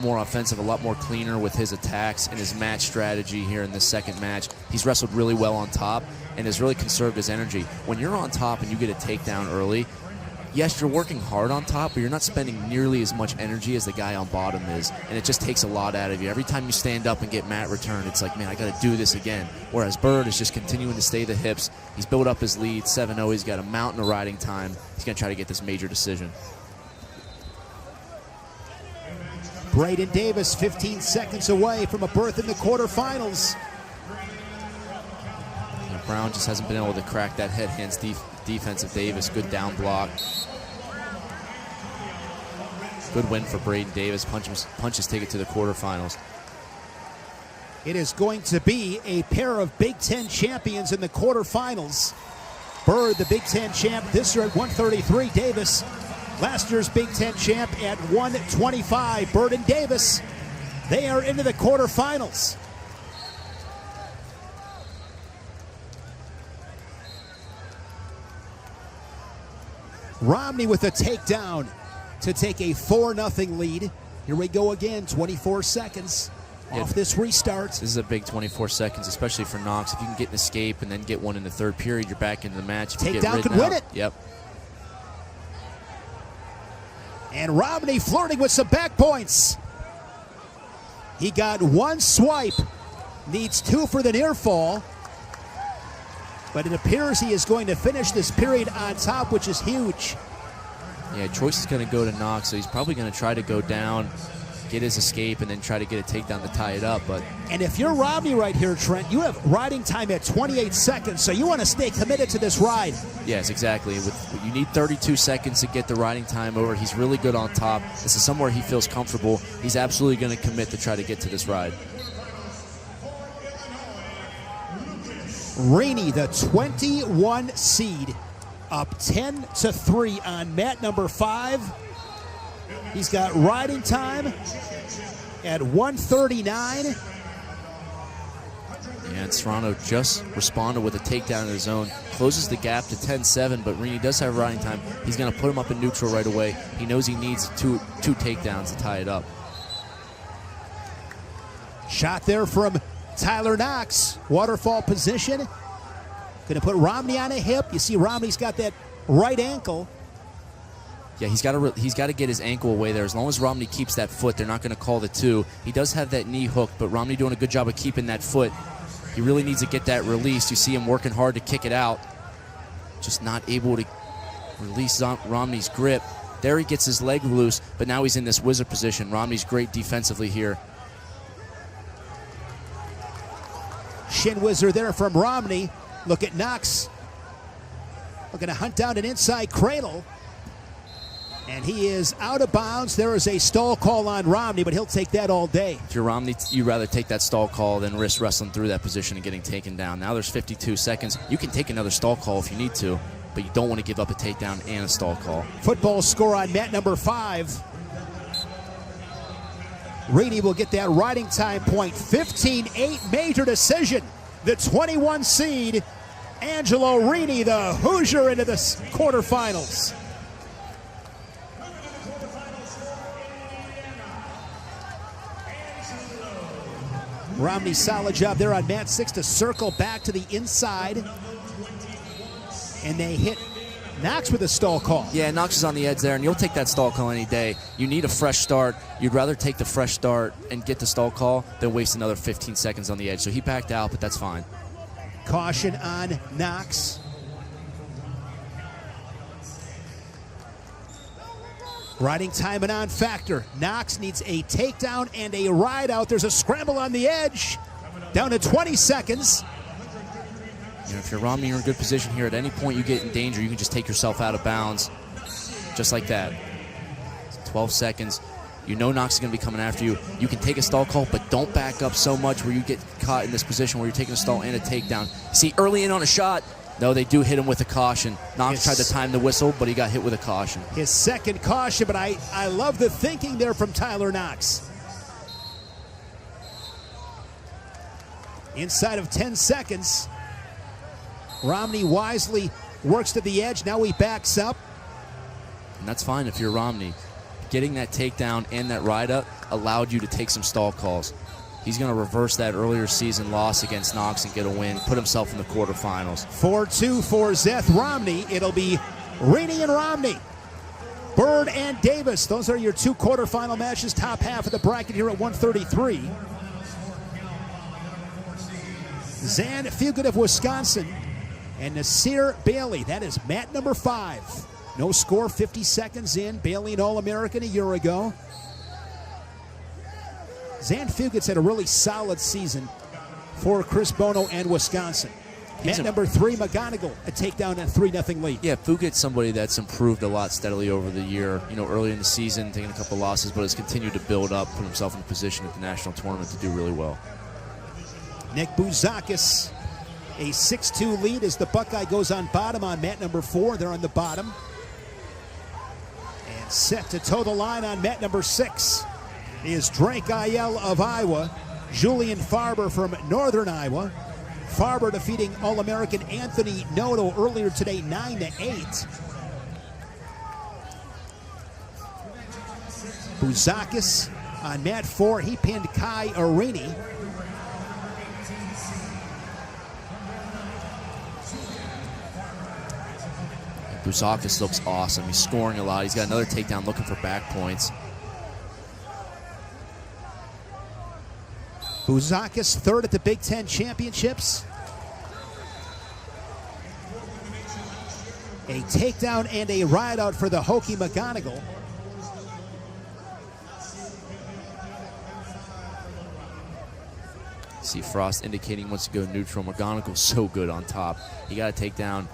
more offensive, a lot more cleaner with his attacks and his match strategy here in this second match. He's wrestled really well on top and has really conserved his energy. When you're on top and you get a takedown early, yes, you're working hard on top, but you're not spending nearly as much energy as the guy on bottom is, and it just takes a lot out of you. Every time you stand up and get mat return, it's like, man, I got to do this again. Whereas Bird is just continuing to stay the hips. He's built up his lead, 7-0. He's got a mountain of riding time. He's going to try to get this major decision. Braden Davis 15 seconds away from a berth in the quarterfinals. And Brown just hasn't been able to crack that head hands defense of Davis. Good down block. Good win for Braden Davis. Punches take it to the quarterfinals. It is going to be a pair of Big Ten champions in the quarterfinals. Bird, the Big Ten champ, this year at 133. Davis, last year's Big Ten champ, at 125. Bird and Davis, they are into the quarterfinals. Romney with a takedown to take a 4-0 lead. Here we go again, 24 seconds off this restart. This is a big 24 seconds, especially for Knox. If you can get an escape and then get one in the third period, you're back into the match. Takedown could win it. Yep. And Romney flirting with some back points. He got one swipe, needs two for the near fall. But it appears he is going to finish this period on top, which is huge. Yeah, choice is going to go to Knox, so he's probably going to try to go down, get his escape, and then try to get a takedown to tie it up. And if you're Romney right here, Trent, you have riding time at 28 seconds, so you want to stay committed to this ride. Yes, exactly. You need 32 seconds to get the riding time over. He's really good on top. This is somewhere he feels comfortable. He's absolutely going to commit to try to get to this ride. Renny, the 21 seed, up 10-3 on mat number 5. He's got riding time at 139. And Serrano just responded with a takedown of his own. Closes the gap to 10-7, but Renny does have riding time. He's going to put him up in neutral right away. He knows he needs two takedowns to tie it up. Shot there from Tyler Knox. Waterfall position. Going to put Romney on a hip. You see Romney's got that right ankle. Yeah, he's got to get his ankle away there. As long as Romney keeps that foot, they're not going to call the 2. He does have that knee hooked, but Romney doing a good job of keeping that foot. He really needs to get that released. You see him working hard to kick it out. Just not able to release Romney's grip. There he gets his leg loose, but now he's in this wizard position. Romney's great defensively here. Shin whizzer there from Romney. Look at Knox. Looking to hunt down an inside cradle. And he is out of bounds. There is a stall call on Romney, but he'll take that all day. If you're Romney, you'd rather take that stall call than risk wrestling through that position and getting taken down. Now there's 52 seconds. You can take another stall call if you need to, but you don't want to give up a takedown and a stall call. Football score on mat number 5. Renny will get that riding time point. 15-8 major decision. The 21 seed, Angelo Renny, the Hoosier, into the quarterfinals. Romney, solid job there on mat 6 to circle back to the inside. And they hit Knox with a stall call. Yeah, Knox is on the edge there, and you'll take that stall call any day. You need a fresh start. You'd rather take the fresh start and get the stall call than waste another 15 seconds on the edge. So he backed out, but that's fine. Caution on Knox. Riding time and on factor. Knox needs a takedown and a ride out. There's a scramble on the edge. Down to 20 seconds. You know, if you're Romney, you're in a good position here. At any point you get in danger, you can just take yourself out of bounds. Just like that. 12 seconds. You know Knox is going to be coming after you. You can take a stall call, but don't back up so much where you get caught in this position where you're taking a stall and a takedown. See, early in on a shot, no, they do hit him with a caution. Knox tried to time the whistle, but he got hit with a caution. His second caution, but I love the thinking there from Tyler Knox. Inside of 10 seconds, Romney wisely works to the edge. Now he backs up. And that's fine if you're Romney. getting that takedown and that ride up allowed you to take some stall calls. He's going to reverse that earlier season loss against Knox and get a win, put himself in the quarterfinals. 4-2 for Seth Romney. It'll be Renny and Romney. Bird and Davis. Those are your 2 quarterfinal matches, top half of the bracket here at 133. Zan Fugate of Wisconsin and Nasir Bailey. That is mat number 5. No score, 50 seconds in. Bailey an All-American a year ago. Zan Fugate's had a really solid season for Chris Bono and Wisconsin. Mat number 3, McGonagle, a takedown and 3-0 lead. Yeah, Fugate's somebody that's improved a lot steadily over the year. You know, early in the season, taking a couple losses, but has continued to build up, put himself in a position at the national tournament to do really well. Nick Bouzakis, a 6-2 lead as the Buckeye goes on bottom on mat number 4. They're on the bottom. And set to toe the line on mat number 6 is Drake Ayala of Iowa, Julian Farber from Northern Iowa. Farber defeating All-American Anthony Noto earlier today, 9-8. Bouzakis on mat 4, he pinned Kai Arini. Bouzakis looks awesome. He's scoring a lot. He's got another takedown looking for back points. Bouzakis, 3rd at the Big Ten Championships. A takedown and a ride out for the Hokie McGonagle. See Frost indicating he wants to go neutral. McGonagle's so good on top. He got a takedown.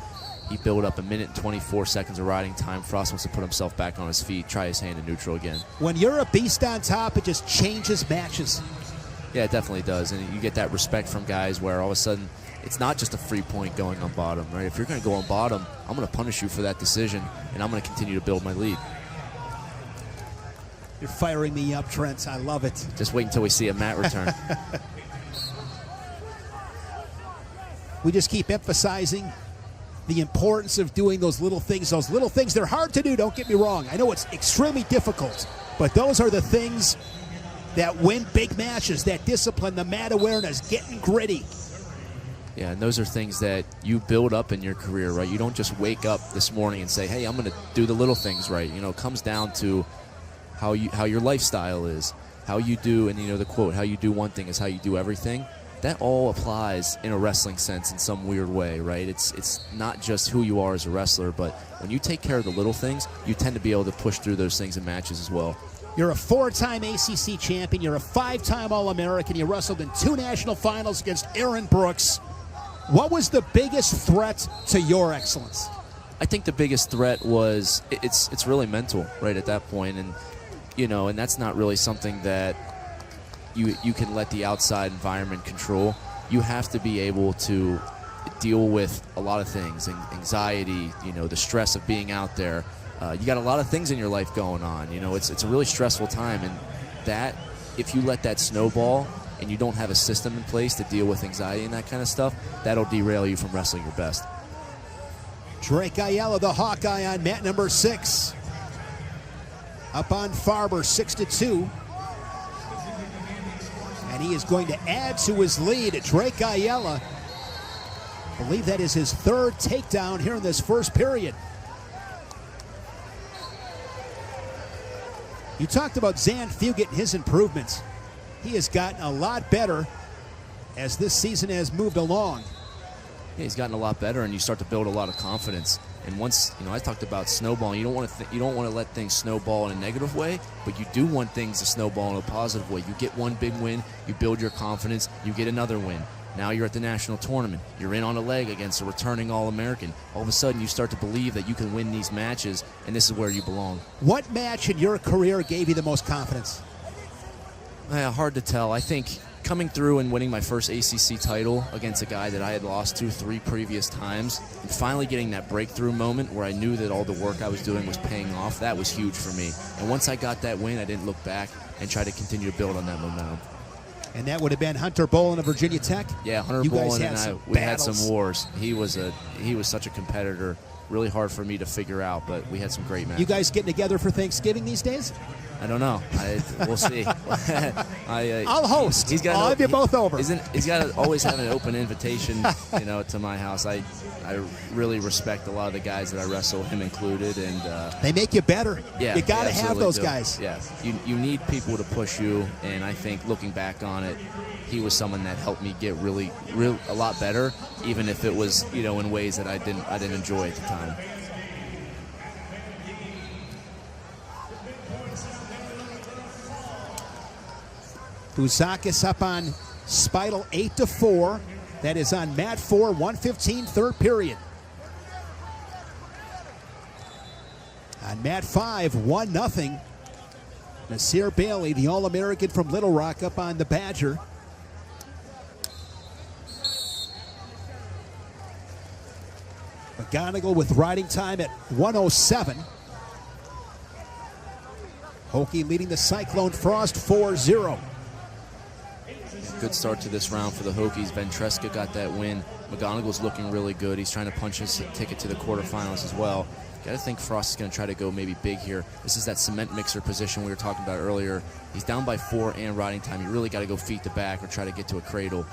He built up 1 minute and 24 seconds of riding time. Frost wants to put himself back on his feet, try his hand in neutral again. When you're a beast on top, it just changes matches. Yeah, it definitely does. And you get that respect from guys where all of a sudden it's not just a free point going on bottom, right? If you're going to go on bottom, I'm going to punish you for that decision, and I'm going to continue to build my lead. You're firing me up, Trent. I love it. Just wait until we see a mat return. We just keep emphasizing the importance of doing those little things. Those little things, they're hard to do, don't get me wrong. I know it's extremely difficult, but those are the things that win big matches, that discipline, the mat awareness, getting gritty. Yeah, and those are things that you build up in your career, right? You don't just wake up this morning and say, hey, I'm going to do the little things right. You know, it comes down to how your lifestyle is, how you do, and you know the quote, how you do one thing is how you do everything. That all applies in a wrestling sense in some weird way, right? It's not just who you are as a wrestler, but when you take care of the little things, you tend to be able to push through those things in matches as well. You're a 4-time ACC champion. You're a 5-time All-American. You wrestled in 2 national finals against Aaron Brooks. What was the biggest threat to your excellence? I think the biggest threat was it's really mental, right, at that point. And, you know, and that's not really something that you can let the outside environment control. You have to be able to deal with a lot of things, anxiety, you know, the stress of being out there. You got a lot of things in your life going on. You know, it's a really stressful time, and that, if you let that snowball and you don't have a system in place to deal with anxiety and that kind of stuff, that'll derail you from wrestling your best. Drake Ayala, the Hawkeye, on mat number 6. Up on Farber, 6-2. And he is going to add to his lead. Drake Ayala, I believe that is his 3rd takedown here in this first period. You talked about Zan Fugate and his improvements. He has gotten a lot better as this season has moved along. Yeah, he's gotten a lot better, and you start to build a lot of confidence. And once, you know, I talked about snowballing. You don't want to let things snowball in a negative way, but you do want things to snowball in a positive way. You get one big win, you build your confidence, you get another win. Now you're at the national tournament. You're in on a leg against a returning All-American. All of a sudden, you start to believe that you can win these matches, and this is where you belong. What match in your career gave you the most confidence? Hard to tell. I think coming through and winning my first ACC title against a guy that I had lost to 3 previous times, and finally getting that breakthrough moment where I knew that all the work I was doing was paying off, that was huge for me. And once I got that win, I didn't look back and try to continue to build on that momentum. And that would have been Hunter Bolin of Virginia Tech? Yeah, Hunter Bolin and I, we had some wars. He was such a competitor. really hard for me to figure out, but we had some great matches. You guys getting together for Thanksgiving these days? I don't know. We'll see. I'll host. I'll have you both over. He's got to always have an open invitation, to my house. I really respect a lot of the guys that I wrestle, him included, and they make you better. Yeah, you got to have those do. guys. Yeah, you need people to push you, and I think looking back on it, he was someone that helped me get a lot better, even if it was in ways that I didn't enjoy at the time. Bouzakis up on Spidel 8-4. That is on mat 4, 1:15, third period. On mat 5, 1-0. Nasir Bailey, the All-American from Little Rock, up on the Badger. McGonagle with riding time at 1:07. Hokie leading the Cyclone Frost 4-0. Good start to this round for the Hokies. Ventresca got that win. McGonagle's looking really good. He's trying to punch his ticket to the quarterfinals as well. Got to think Frost is going to try to go maybe big here. This is that cement mixer position we were talking about earlier. He's down by 4 and riding time. You really got to go feet to back or try to get to a cradle.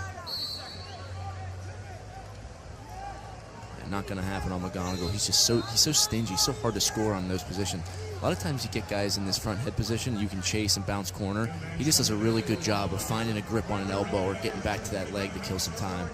And not going to happen on McGonagle. He's so stingy, so hard to score on those positions. A lot of times you get guys in this front head position, you can chase and bounce corner. He just does a really good job of finding a grip on an elbow or getting back to that leg to kill some time.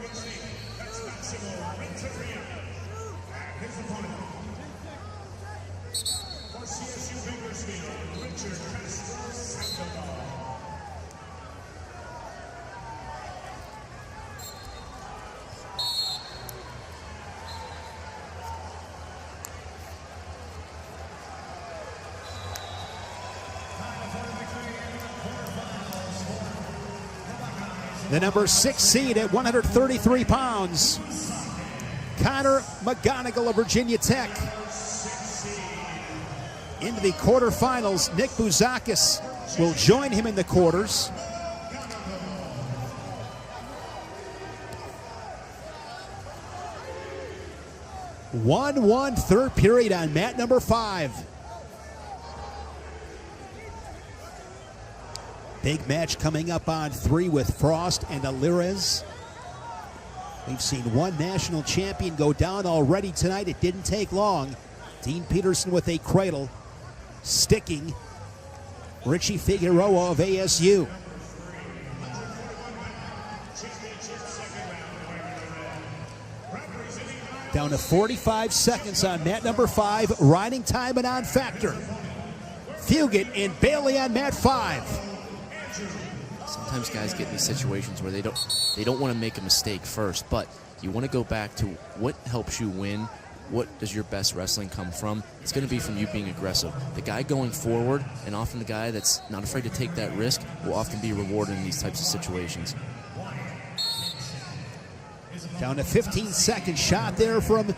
The number 6 seed at 133 pounds, Connor McGonagle of Virginia Tech. Into the quarterfinals, Nick Bouzakis will join him in the quarters. (1-1) third period on mat number 5. Big match coming up on 3 with Frost and Alirez. We've seen one national champion go down already tonight. It didn't take long. Dean Peterson with a cradle, sticking Richie Figueroa of ASU. Down to 45 seconds on mat number 5. Riding time and on factor. Fugate and Bailey on mat 5. Sometimes guys get in these situations where they don't want to make a mistake first, but you want to go back to what helps you win. What does your best wrestling come from? It's going to be from you being aggressive. The guy going forward, and often the guy that's not afraid to take that risk, will often be rewarded in these types of situations. Down to 15 seconds. Shot there from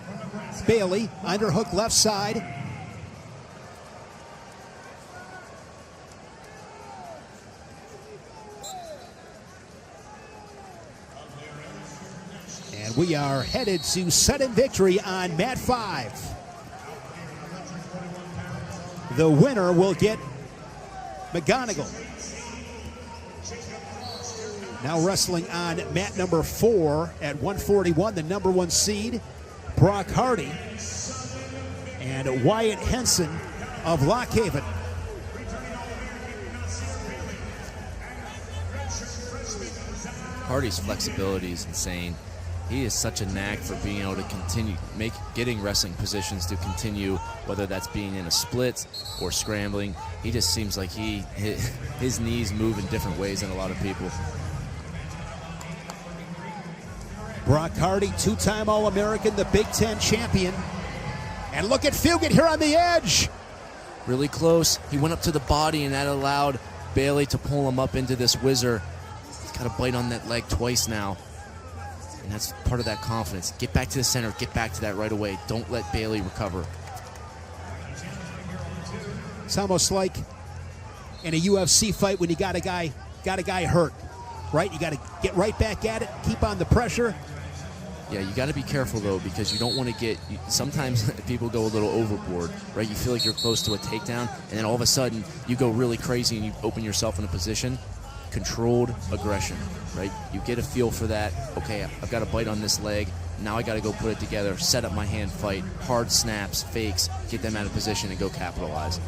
Bailey. Underhook left side. And we are headed to sudden victory on mat 5. The winner will get McGonagle. Now wrestling on mat number 4 at 141, the number 1 seed, Brock Hardy and Wyatt Henson of Lock Haven. Hardy's flexibility is insane. He is such a knack for being able to continue getting wrestling positions to continue, whether that's being in a split or scrambling. He just seems like his knees move in different ways than a lot of people. Brock Hardy, 2-time All-American, the Big Ten champion. And look at Fugate here on the edge. Really close. He went up to the body, and that allowed Bailey to pull him up into this whizzer. He's got to bite on that leg twice now. And that's part of that confidence. Get back to the center. Get back to that right away. Don't let Bailey recover. It's almost like in a UFC fight when you got a guy hurt, right? You got to get right back at it, keep on the pressure. Yeah, you got to be careful, though, because you don't want to get – sometimes people go a little overboard, right? You feel like you're close to a takedown, and then all of a sudden you go really crazy and you open yourself in a position. Controlled aggression, right? You get a feel for that. Okay, I've got a bite on this leg. Now I got to go put it together, set up my hand, fight, hard snaps, fakes, get them out of position, and go capitalize.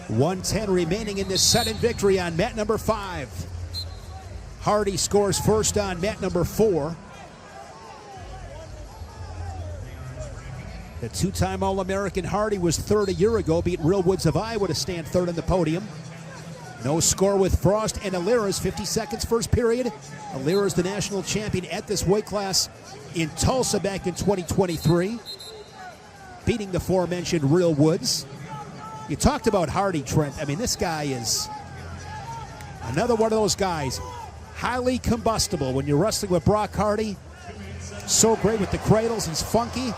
1:10 remaining in this sudden victory on mat number 5. Hardy scores first on mat number 4. The two-time All-American Hardy was third a year ago, beat Real Woods of Iowa to stand third on the podium. No score with Frost and Alira's 50 seconds first period. Alira's the national champion at this weight class in Tulsa back in 2023, beating the aforementioned Real Woods. You talked about Hardy, Trent. I mean, this guy is another one of those guys. Highly combustible when you're wrestling with Brock Hardy. So great with the cradles. He's funky.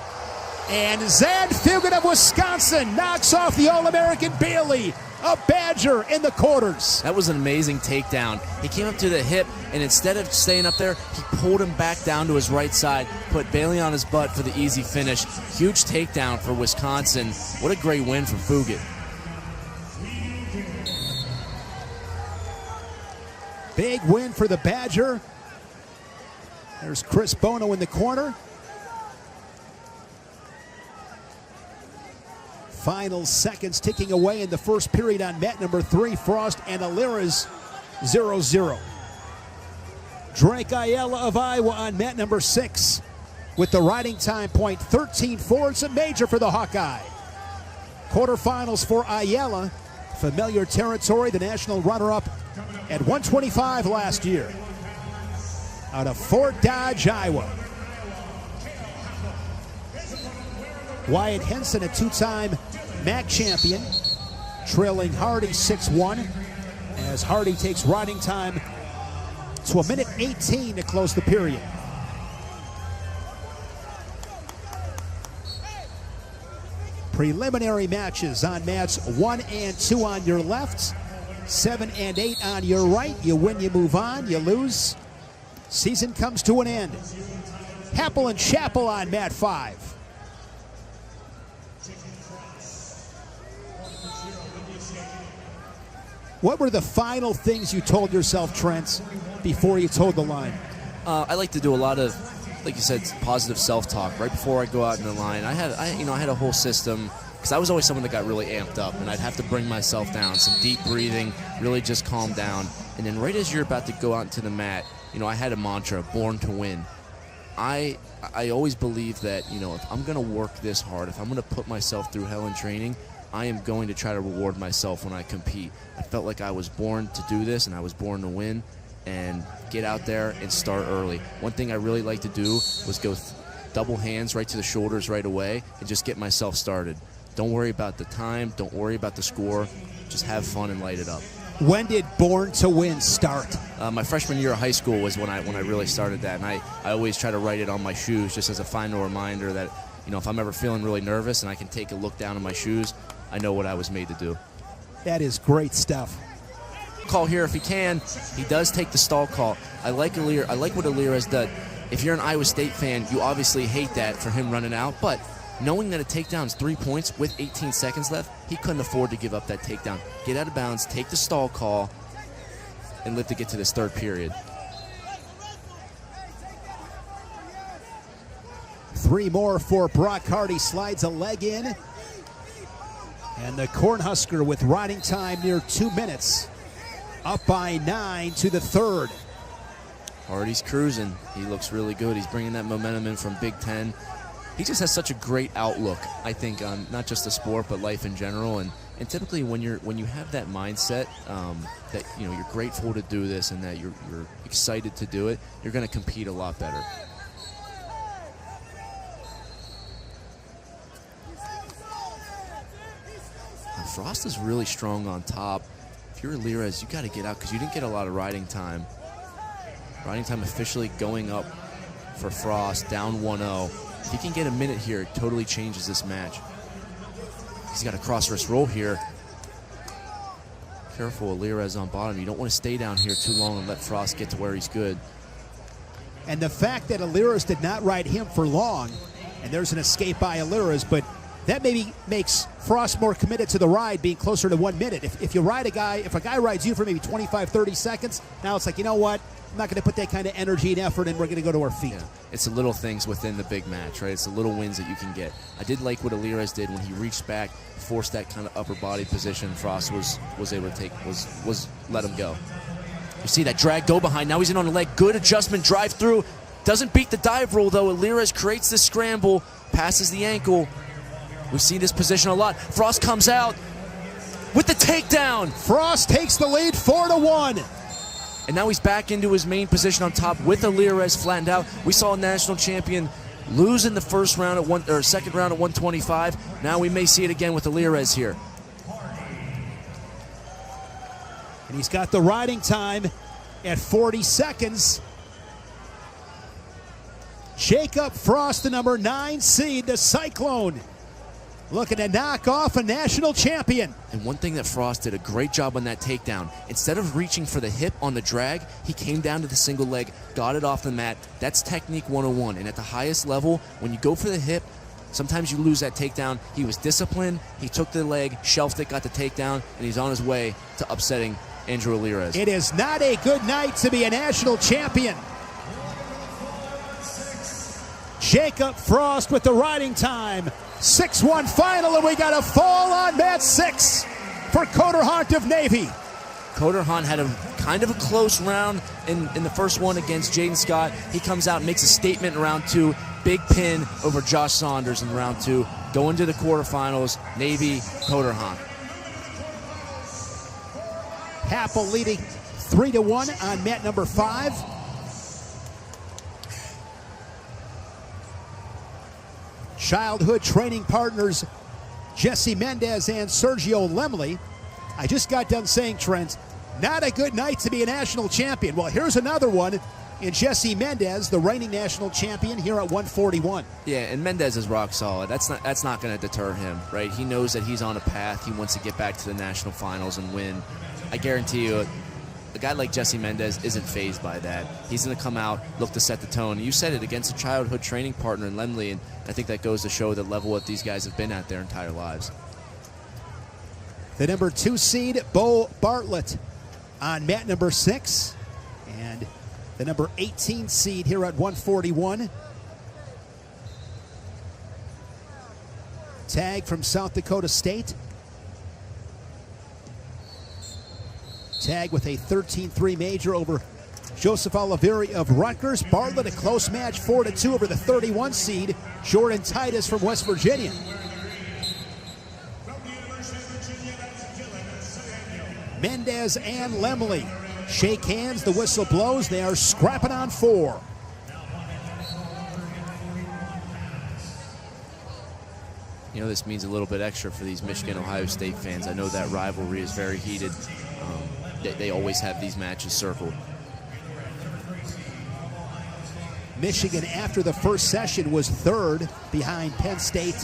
And Zed Fugate of Wisconsin knocks off the All-American Bailey, a Badger in the quarters. That was an amazing takedown. He came up to the hip, and instead of staying up there, he pulled him back down to his right side, put Bailey on his butt for the easy finish. Huge takedown for Wisconsin. What a great win for Fugate. Big win for the Badger. There's Chris Bono in the corner. Final seconds ticking away in the first period on mat number 3. Frost and Alira's 0-0. Drake Ayala of Iowa on mat number 6 with the riding time point 13-4. It's a major for the Hawkeye. Quarterfinals for Ayala. Familiar territory, the national runner-up at 125 last year out of Fort Dodge, Iowa. Wyatt Henson, a two-time MAC champion, trailing Hardy 6-1 as Hardy takes riding time to 1:18 to close the period. Preliminary matches on mats 1 and 2 on your left, 7 and 8 on your right. You win, you move on. You lose, season comes to an end. Happel and Chappell on mat 5. What were the final things you told yourself, Trent, before you told the line? I like to do a lot of, like you said, positive self-talk right before I go out in the line. I had a whole system because I was always someone that got really amped up, and I'd have to bring myself down, some deep breathing, really just calm down. And then right as you're about to go out into the mat, I had a mantra, born to win. I always believe that, if I'm going to work this hard, if I'm going to put myself through hell in training, I am going to try to reward myself when I compete. I felt like I was born to do this, and I was born to win, and get out there and start early. One thing I really like to do was go double hands right to the shoulders right away and just get myself started. Don't worry about the time. Don't worry about the score. Just have fun and light it up. When did Born to Win start? My freshman year of high school was when I really started that, and I always try to write it on my shoes just as a final reminder that, if I'm ever feeling really nervous and I can take a look down at my shoes, I know what I was made to do. That is great stuff. Call here if he can. He does take the stall call. I like Alira. I like what Alira has done. If you're an Iowa State fan, you obviously hate that for him running out, but knowing that a takedown is 3 points with 18 seconds left, he couldn't afford to give up that takedown. Get out of bounds, take the stall call, and live to get to this third period. 3 more for Brock Hardy. Slides a leg in. And the Cornhusker with riding time near 2 minutes. Up by 9 to the third. Hardy's cruising. He looks really good. He's bringing that momentum in from Big Ten. He just has such a great outlook, I think, on not just the sport but life in general. And typically when you have that mindset that you're grateful to do this and that you're excited to do it, you're going to compete a lot better. Frost is really strong on top. If you're Alira's, you got to get out because you didn't get a lot of riding time. Riding time officially going up for Frost, down 1-0. If he can get a minute here, it totally changes this match. He's got a cross wrist roll here. Careful, Alira's on bottom. You don't want to stay down here too long and let Frost get to where he's good. And the fact that Alirez did not ride him for long, and there's an escape by Alirez, but that maybe makes Frost more committed to the ride, being closer to 1 minute. If you ride a guy, if a guy rides you for maybe 25, 30 seconds, now it's like, you know what? I'm not going to put that kind of energy and effort, and we're going to go to our feet. Yeah. It's the little things within the big match, right? It's the little wins that you can get. I did like what Alirez did when he reached back, forced that kind of upper body position. Frost was able to take, was let him go. You see that drag go behind. Now he's in on the leg. Good adjustment, drive through. Doesn't beat the dive rule, though. Alirez creates this scramble, passes the ankle. We've seen this position a lot. Frost comes out with the takedown. Frost takes the lead 4-1. And now he's back into his main position on top with Alirez flattened out. We saw a national champion lose in the second round at 125. Now we may see it again with Alirez here. And he's got the riding time at 40 seconds. Jacob Frost, the number 9 seed, the Cyclone, looking to knock off a national champion. And one thing that Frost did a great job on that takedown, instead of reaching for the hip on the drag, he came down to the single leg, got it off the mat. That's technique 101. And at the highest level, when you go for the hip, sometimes you lose that takedown. He was disciplined. He took the leg, shelved it, got the takedown, and he's on his way to upsetting Andrew Alirez. It is not a good night to be a national champion. Jacob Frost with the riding time. 6-1 final, and we got a fall on mat 6 for Coder Hunt of Navy. Coder Hunt had a kind of a close round in the first one against Jaden Scott. He comes out and makes a statement in round 2. Big pin over Josh Saunders in round 2. Going to the quarterfinals, Navy, Coder Hunt. Happel leading 3-1 on mat number 5. Childhood training partners Jesse Mendes and Sergio Lemley. I just got done saying, Trent, not a good night to be a national champion. Well, here's another one in Jesse Mendes, the reigning national champion here at 141. Yeah, and Mendes is rock solid. That's not going to deter him, right? He knows that he's on a path. He wants to get back to the national finals and win. I guarantee you, a guy like Jesse Mendes isn't fazed by that. He's going to come out, look to set the tone. You said it, against a childhood training partner in Lemley, and I think that goes to show the level that these guys have been at their entire lives. The number 2 seed, Bo Bartlett, on mat number 6. And the number 18 seed here at 141. Tag from South Dakota State. Tag with a 13-3 major over Joseph Oliveri of Rutgers. Bartlett, a close match, 4-2 over the 31 seed, Jordan Titus from West Virginia. Mendes and Lemley shake hands, the whistle blows, they are scrapping on 4. You know, this means a little bit extra for these Michigan-Ohio State fans. I know that rivalry is very heated. They always have these matches circled. Michigan, after the first session, was 3rd behind Penn State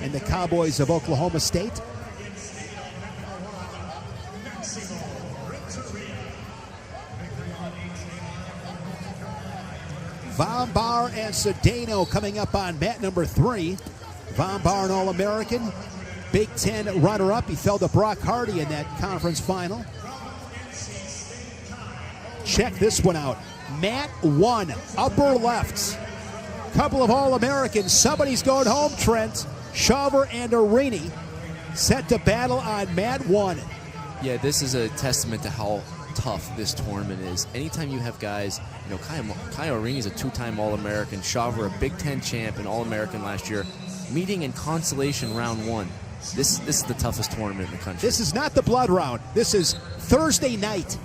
and the Cowboys of Oklahoma State. Von Bar and Cedeno coming up on mat number 3. Von Bar, an All-American, Big Ten runner-up. He fell to Brock Hardy in that conference final. Check this one out. Mat 1, upper left. Couple of All-Americans. Somebody's going home, Trent. Shaver and Renny set to battle on mat 1. Yeah, this is a testament to how tough this tournament is. Anytime you have guys, you know, Kai Renny's a 2-time All-American. Shaver, a Big Ten champ and All-American last year, meeting in consolation round 1. This is the toughest tournament in the country. This is not the blood round. This is Thursday night.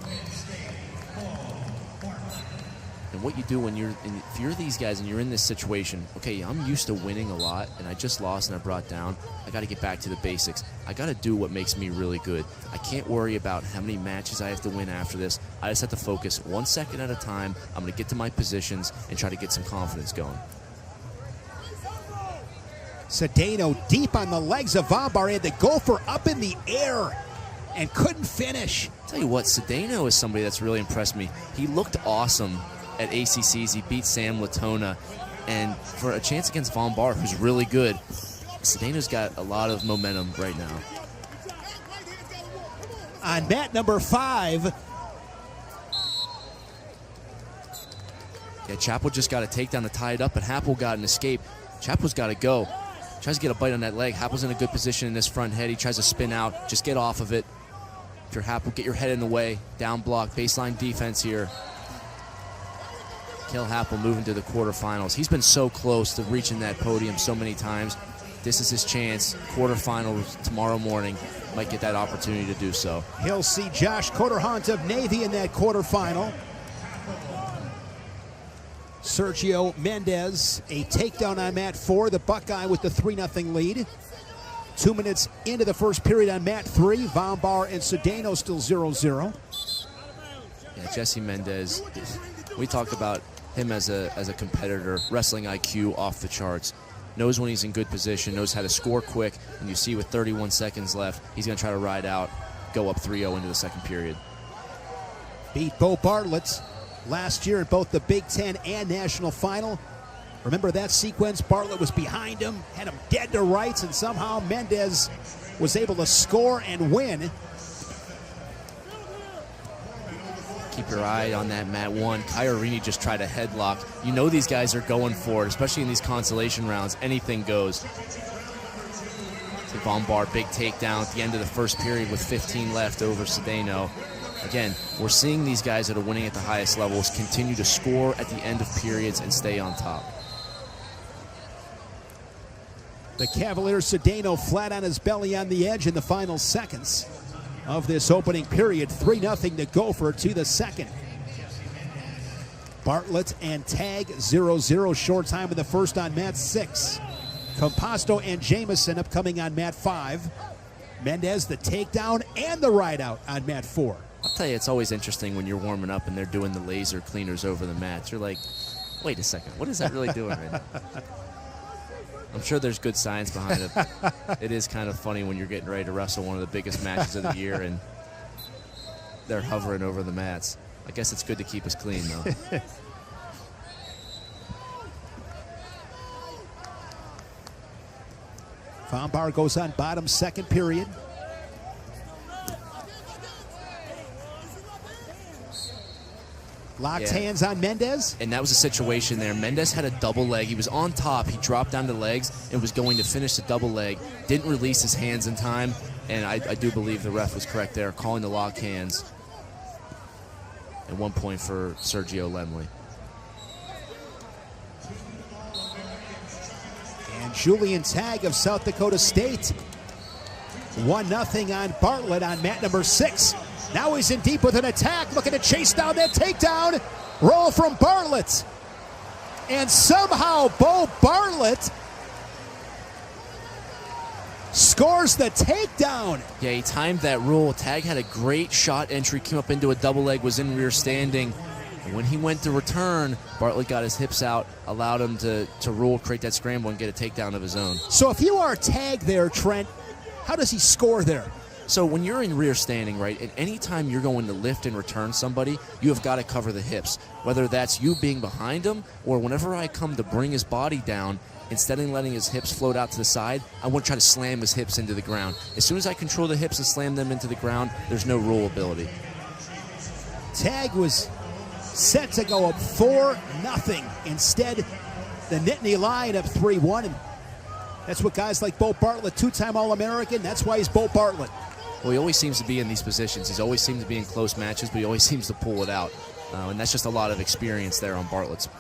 And what you do when if you're these guys and you're in this situation, okay, I'm used to winning a lot, and I just lost and I brought down. I got to get back to the basics. I got to do what makes me really good. I can't worry about how many matches I have to win after this. I just have to focus 1 second at a time. I'm going to get to my positions and try to get some confidence going. Cedeno deep on the legs of Von Bar. He had the gopher up in the air and couldn't finish. I'll tell you what, Cedeno is somebody that's really impressed me. He looked awesome at ACCs. He beat Sam Latona. And for a chance against Von Barr, who's really good, Cedeno's got a lot of momentum right now. On mat number 5. Yeah, Chappell just got a takedown to tie it up, but Happel got an escape. Chappell's got to go. Tries to get a bite on that leg. Happel's in a good position in this front head. He tries to spin out. Just get off of it. If you're Happel, get your head in the way. Down block, baseline defense here. Kel Happel moving to the quarterfinals. He's been so close to reaching that podium so many times. This is his chance. Quarterfinals tomorrow morning. Might get that opportunity to do so. He'll see Josh Cotterhunt of Navy in that quarterfinal. Sergio Mendes, a takedown on mat 4. The Buckeye with the 3-0 lead. 2 minutes into the first period on mat 3. Von Barr and Cedeno still 0-0. Yeah, Jesse Mendes. We talked about him as a competitor. Wrestling IQ off the charts. Knows when he's in good position, knows how to score quick, and you see with 31 seconds left, he's going to try to ride out, go up 3-0 into the second period. Beat Bo Bartlett last year at both the Big Ten and National Final. Remember that sequence? Bartlett was behind him, had him dead to rights, and somehow Mendes was able to score and win. Keep your eye on that mat 1. Renny just tried a headlock. You know these guys are going for it, especially in these consolation rounds. Anything goes. So Von Barr, big takedown at the end of the first period with 15 left over Cedeno. Again, we're seeing these guys that are winning at the highest levels continue to score at the end of periods and stay on top. The Cavalier Cedeno flat on his belly on the edge in the final seconds of this opening period. 3-0 to Gopher to the second. Bartlett and Tag 0-0, short time in the first on mat 6. Composto and Jamison upcoming on mat 5. Mendes the takedown and the ride out on mat 4. I'll tell you, it's always interesting when you're warming up and they're doing the laser cleaners over the mats. You're like, wait a second, what is that really doing right now? I'm sure there's good science behind it. It is kind of funny when you're getting ready to wrestle one of the biggest matches of the year and they're hovering over the mats. I guess it's good to keep us clean, though. Von Barr goes on bottom, second period. Locked hands on Mendes. And that was a situation there. Mendes had a double leg. He was on top. He dropped down to legs and was going to finish the double leg. Didn't release his hands in time. And I do believe the ref was correct there, calling the lock hands. At 1 point for Sergio Lemley. And Julian Tag of South Dakota State. 1-0 on Bartlett on mat number 6. Now he's in deep with an attack, looking to chase down that takedown. Roll from Bartlett. And somehow Bo Bartlett scores the takedown. Yeah, he timed that roll. Tag had a great shot entry, came up into a double leg, was in rear standing. And when he went to return, Bartlett got his hips out, allowed him to roll, create that scramble, and get a takedown of his own. So if you are Tag there, Trent, how does he score there? So when you're in rear standing, right, at any time you're going to lift and return somebody, you have got to cover the hips. Whether that's you being behind him or whenever I come to bring his body down, instead of letting his hips float out to the side, I want to try to slam his hips into the ground. As soon as I control the hips and slam them into the ground, there's no rollability. Tag was set to go up 4-0. Instead, the Nittany Lion up 3-1. And that's what guys like Bo Bartlett, two-time All-American, that's why he's Bo Bartlett. Well, he always seems to be in these positions. He's always seems to be in close matches, but he always seems to pull it out. And that's just a lot of experience there on Bartlett's.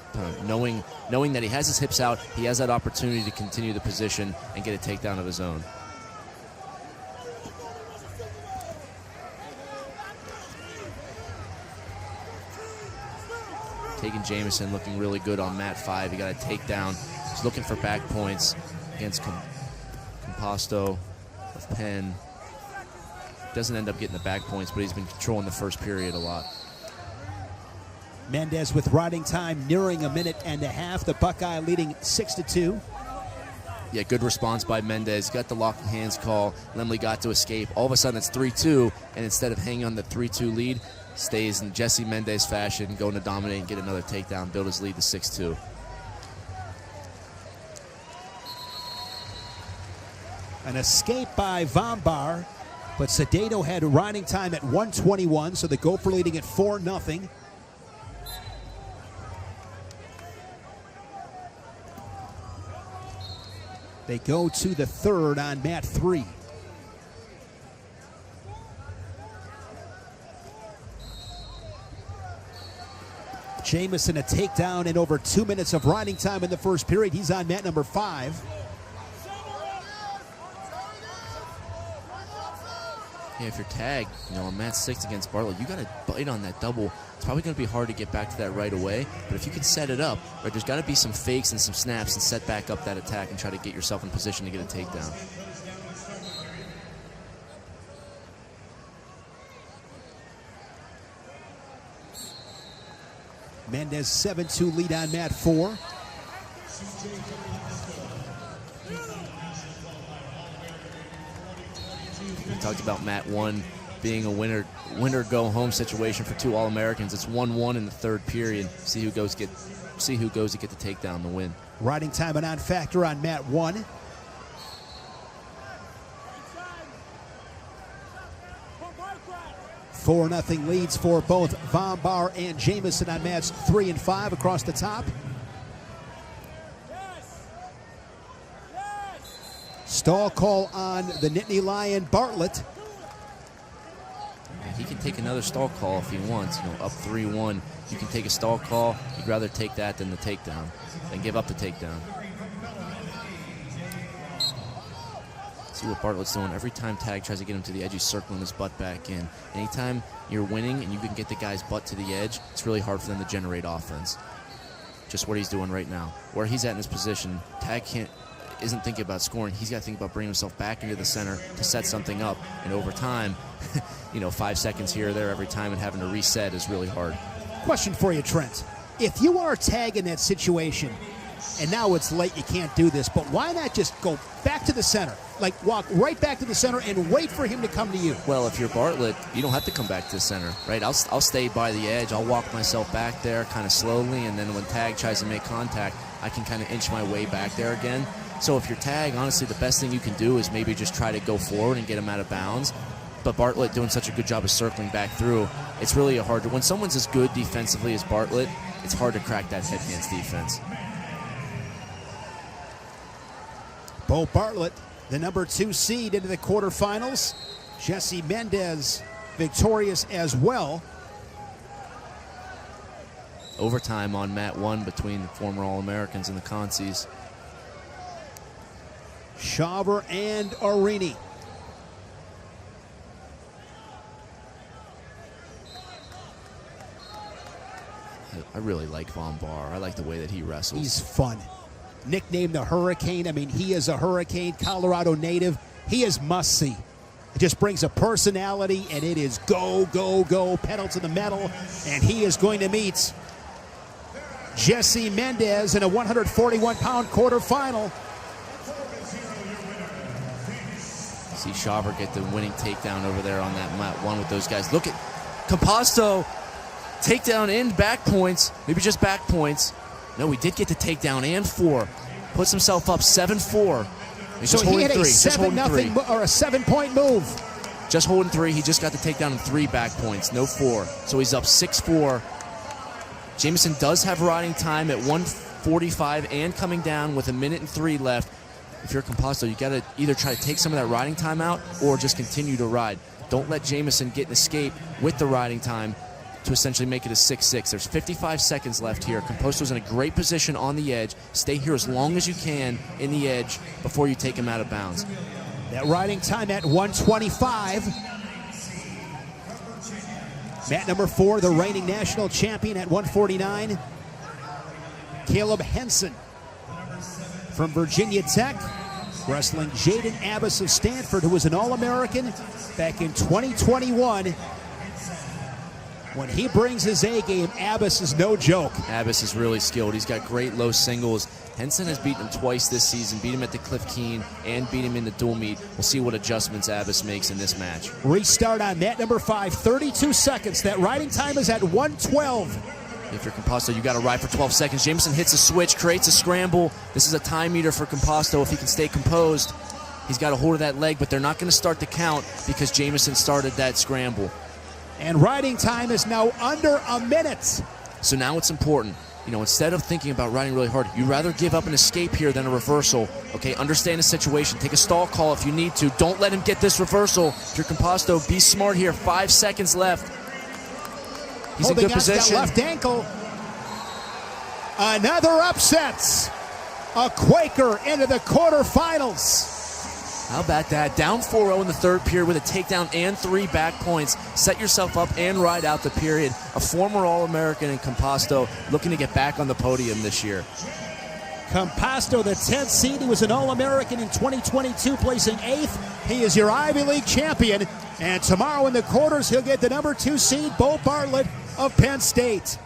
Knowing that he has his hips out, he has that opportunity to continue the position and get a takedown of his own. Taking Jamison looking really good on mat 5. He got a takedown. He's looking for back points against Composto of Penn. Doesn't end up getting the back points, but he's been controlling the first period a lot. Mendes with riding time nearing 1.5 minutes. The Buckeye leading 6-2. Yeah, good response by Mendes. Got the lock hands call. Lemley got to escape. All of a sudden it's 3-2, and instead of hanging on the 3-2 lead, stays in Jesse Mendes fashion, going to dominate and get another takedown, build his lead to 6-2. An escape by Vombar, but Sedano had riding time at 1:21, so the Gopher leading at 4-0. They go to the third on mat 3. Jamison a takedown in over 2 minutes of riding time in the first period. He's on mat number 5. Yeah, if you're tagged, on mat 6 against Bartlett, you got to bite on that double. It's probably going to be hard to get back to that right away, but if you can set it up, right, there's got to be some fakes and some snaps and set back up that attack and try to get yourself in position to get a takedown. Mendes 7-2 lead on mat 4. We talked about mat 1 being a winner go home situation for 2 All-Americans. It's 1-1 in the third period. See who goes to get the takedown, the win. Riding time a non-factor on mat 1. Four 4-0 leads for both Vombar and Jamison on mats 3 and 5 across the top. Stall call on the Nittany Lion Bartlett. He can take another stall call if he wants. Up 3-1, you can take a stall call. You'd rather take that than the takedown, than give up the takedown. See what Bartlett's doing. Every time Tag tries to get him to the edge, he's circling his butt back in. Anytime you're winning and you can get the guy's butt to the edge, it's really hard for them to generate offense. Just what he's doing right now. Where he's at in his position, Tag isn't thinking about scoring. He's got to think about bringing himself back into the center to set something up. And over time, 5 seconds here or there every time and having to reset is really hard. Question for you, Trent. If you are Tag in that situation, and now it's late, you can't do this, but why not just go back to the center? Like, walk right back to the center and wait for him to come to you. Well, if you're Bartlett, you don't have to come back to the center, right? I'll stay by the edge. I'll walk myself back there kind of slowly, and then when Tag tries to make contact, I can kind of inch my way back there again. So if you're Tag, honestly, the best thing you can do is maybe just try to go forward and get him out of bounds. But Bartlett doing such a good job of circling back through, it's really when someone's as good defensively as Bartlett, it's hard to crack that head-hands defense. Bo Bartlett, the number 2 seed into the quarterfinals. Jesse Mendes victorious as well. Overtime on mat 1 between the former All-Americans and the Consies. Scher and Renny. I really like Vombar. I like the way that he wrestles. He's fun. Nicknamed the Hurricane. I mean, he is a Hurricane, Colorado native. He is must-see. It just brings a personality, and it is go, go, go, pedal to the metal. And he is going to meet Jesse Mendes in a 141-pound quarterfinal. See Scher get the winning takedown over there on that mat 1 with those guys. Look at Composto. Takedown and back points. Maybe just back points. No, he did get the takedown and 4. Puts himself up 7-4. He's so he had a 7-0 or a 7-point move. Just holding 3. He just got the takedown and 3 back points, no 4. So he's up 6-4. Jamison does have riding time at 1:45 and coming down with 1 minute and 3 left. If you're Composto, you got to either try to take some of that riding time out or just continue to ride. Don't let Jamison get an escape with the riding time to essentially make it a 6-6. There's 55 seconds left here. Composto's in a great position on the edge. Stay here as long as you can in the edge before you take him out of bounds. That riding time at 1:25. Mat number 4, the reigning national champion at 1:49. Caleb Henson from Virginia Tech, wrestling Jaden Abbas of Stanford, who was an All-American back in 2021. When he brings his A game, Abbas is no joke. Abbas is really skilled. He's got great low singles. Henson has beaten him twice this season, beat him at the Cliff Keen and beat him in the dual meet. We'll see what adjustments Abbas makes in this match. Restart on mat number 5, 32 seconds. That riding time is at 1:12. If you're Composto, you got to ride for 12 seconds. Jameson hits a switch, creates a scramble. This is a time meter for Composto. If he can stay composed, he's got a hold of that leg, but they're not going to start the count because Jameson started that scramble. And riding time is now under a minute. So now it's important. You know, instead of thinking about riding really hard, you'd rather give up an escape here than a reversal. Okay, understand the situation. Take a stall call if you need to. Don't let him get this reversal. If you're Composto, be smart here. 5 seconds left. He's holding in good position. That left ankle. Another upset. A Quaker into the quarterfinals. How about that? Down 4-0 in the third period with a takedown and 3 back points. Set yourself up and ride out the period. A former All-American in Composto looking to get back on the podium this year. Composto, the 10th seed. He was an All-American in 2022, placing 8th. He is your Ivy League champion. And tomorrow in the quarters, he'll get the number 2 seed, Bo Bartlett of Penn State.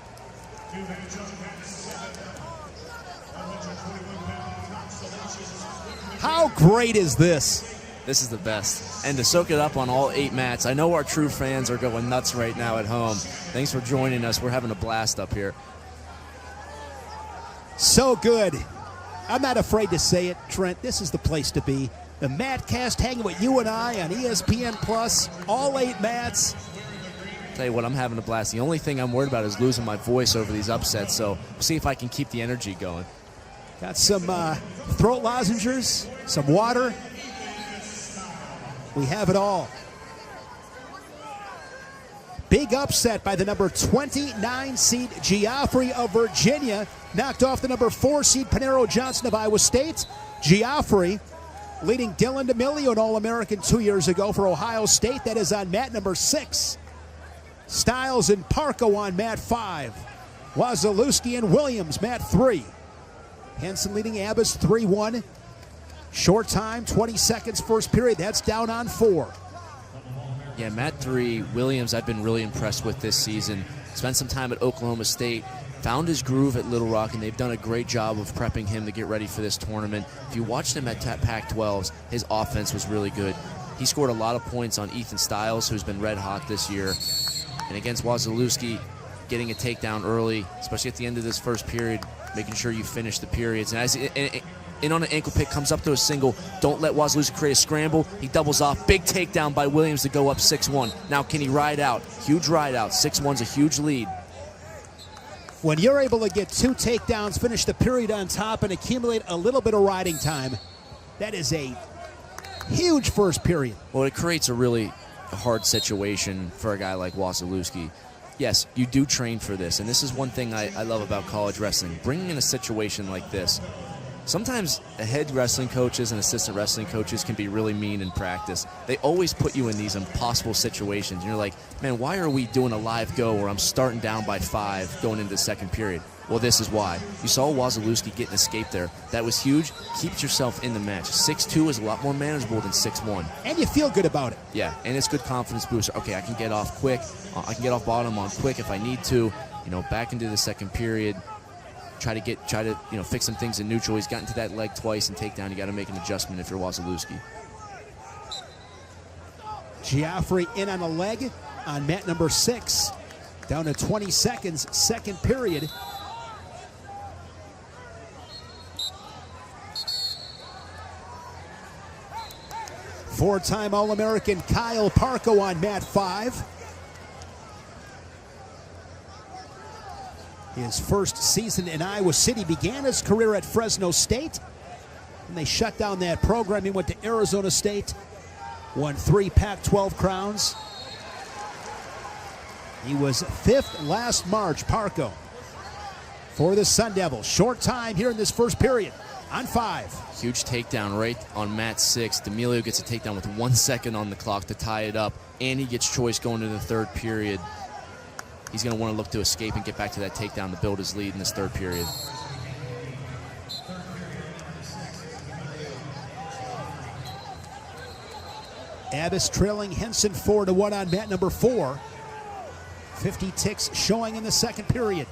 How great is this? This is the best. And to soak it up on all 8 mats. I know our true fans are going nuts right now at home. Thanks for joining us. We're having a blast up here. So good. I'm not afraid to say it, Trent. This is the place to be. The Matcast hanging with you and I on ESPN Plus. All 8 mats. Tell you what, I'm having a blast. The only thing I'm worried about is losing my voice over these upsets. So we'll see if I can keep the energy going. Got some throat lozenges, some water. We have it all. Big upset by the number 29 seed Geoffrey of Virginia. Knocked off the number 4 seed Panero Johnson of Iowa State. Geoffrey leading Dylan Demilio, an All-American 2 years ago for Ohio State. That is on mat number 6. Styles and Parco on mat 5. Wazalewski and Williams, mat 3. Henson leading Abbas 3-1. Short time, 20 seconds first period. That's down on 4. Yeah, mat 3, Williams, I've been really impressed with this season. Spent some time at Oklahoma State, found his groove at Little Rock, and they've done a great job of prepping him to get ready for this tournament. If you watched him at Pac-12s, his offense was really good. He scored a lot of points on Ethan Styles, who's been red hot this year. And against Wazalewski, getting a takedown early, especially at the end of this first period, making sure you finish the periods. And on an ankle pick, comes up to a single. Don't let Wazalewski create a scramble. He doubles off. Big takedown by Williams to go up 6-1. Now can he ride out? Huge ride out. 6-1's a huge lead. When you're able to get 2 takedowns, finish the period on top, and accumulate a little bit of riding time, that is a huge first period. Well, it creates a really hard situation for a guy like Wazalewski. Yes, you do train for this, and this is one thing I love about college wrestling. Bringing in a situation like this, sometimes head wrestling coaches and assistant wrestling coaches can be really mean in practice. They always put you in these impossible situations, and you're like, man, why are we doing a live go where I'm starting down by 5 going into the second period? Well, this is why. You saw Wazalewski get an escape there. That was huge. Keeps yourself in the match. 6-2 is a lot more manageable than 6-1. And you feel good about it. Yeah, and it's good confidence booster. Okay, I can get off quick. I can get off bottom on quick if I need to. You know, back into the second period. Try to fix some things in neutral. He's gotten to that leg twice and takedown. You got to make an adjustment if you're Wazalewski. Geoffrey in on a leg on mat number 6. Down to 20 seconds, second period. Four-time All-American Kyle Parco on mat 5. His first season in Iowa City, began his career at Fresno State. And they shut down that program. He went to Arizona State, won 3 Pac-12 crowns. He was 5th last March, Parco, for the Sun Devils. Short time here in this first period on 5. Huge takedown right on mat 6. Demilio gets a takedown with 1 second on the clock to tie it up, and he gets choice going into the third period. He's going to want to look to escape and get back to that takedown to build his lead in this third period. Abbas trailing Henson 4-1 on mat number 4. 50 ticks showing in the second period.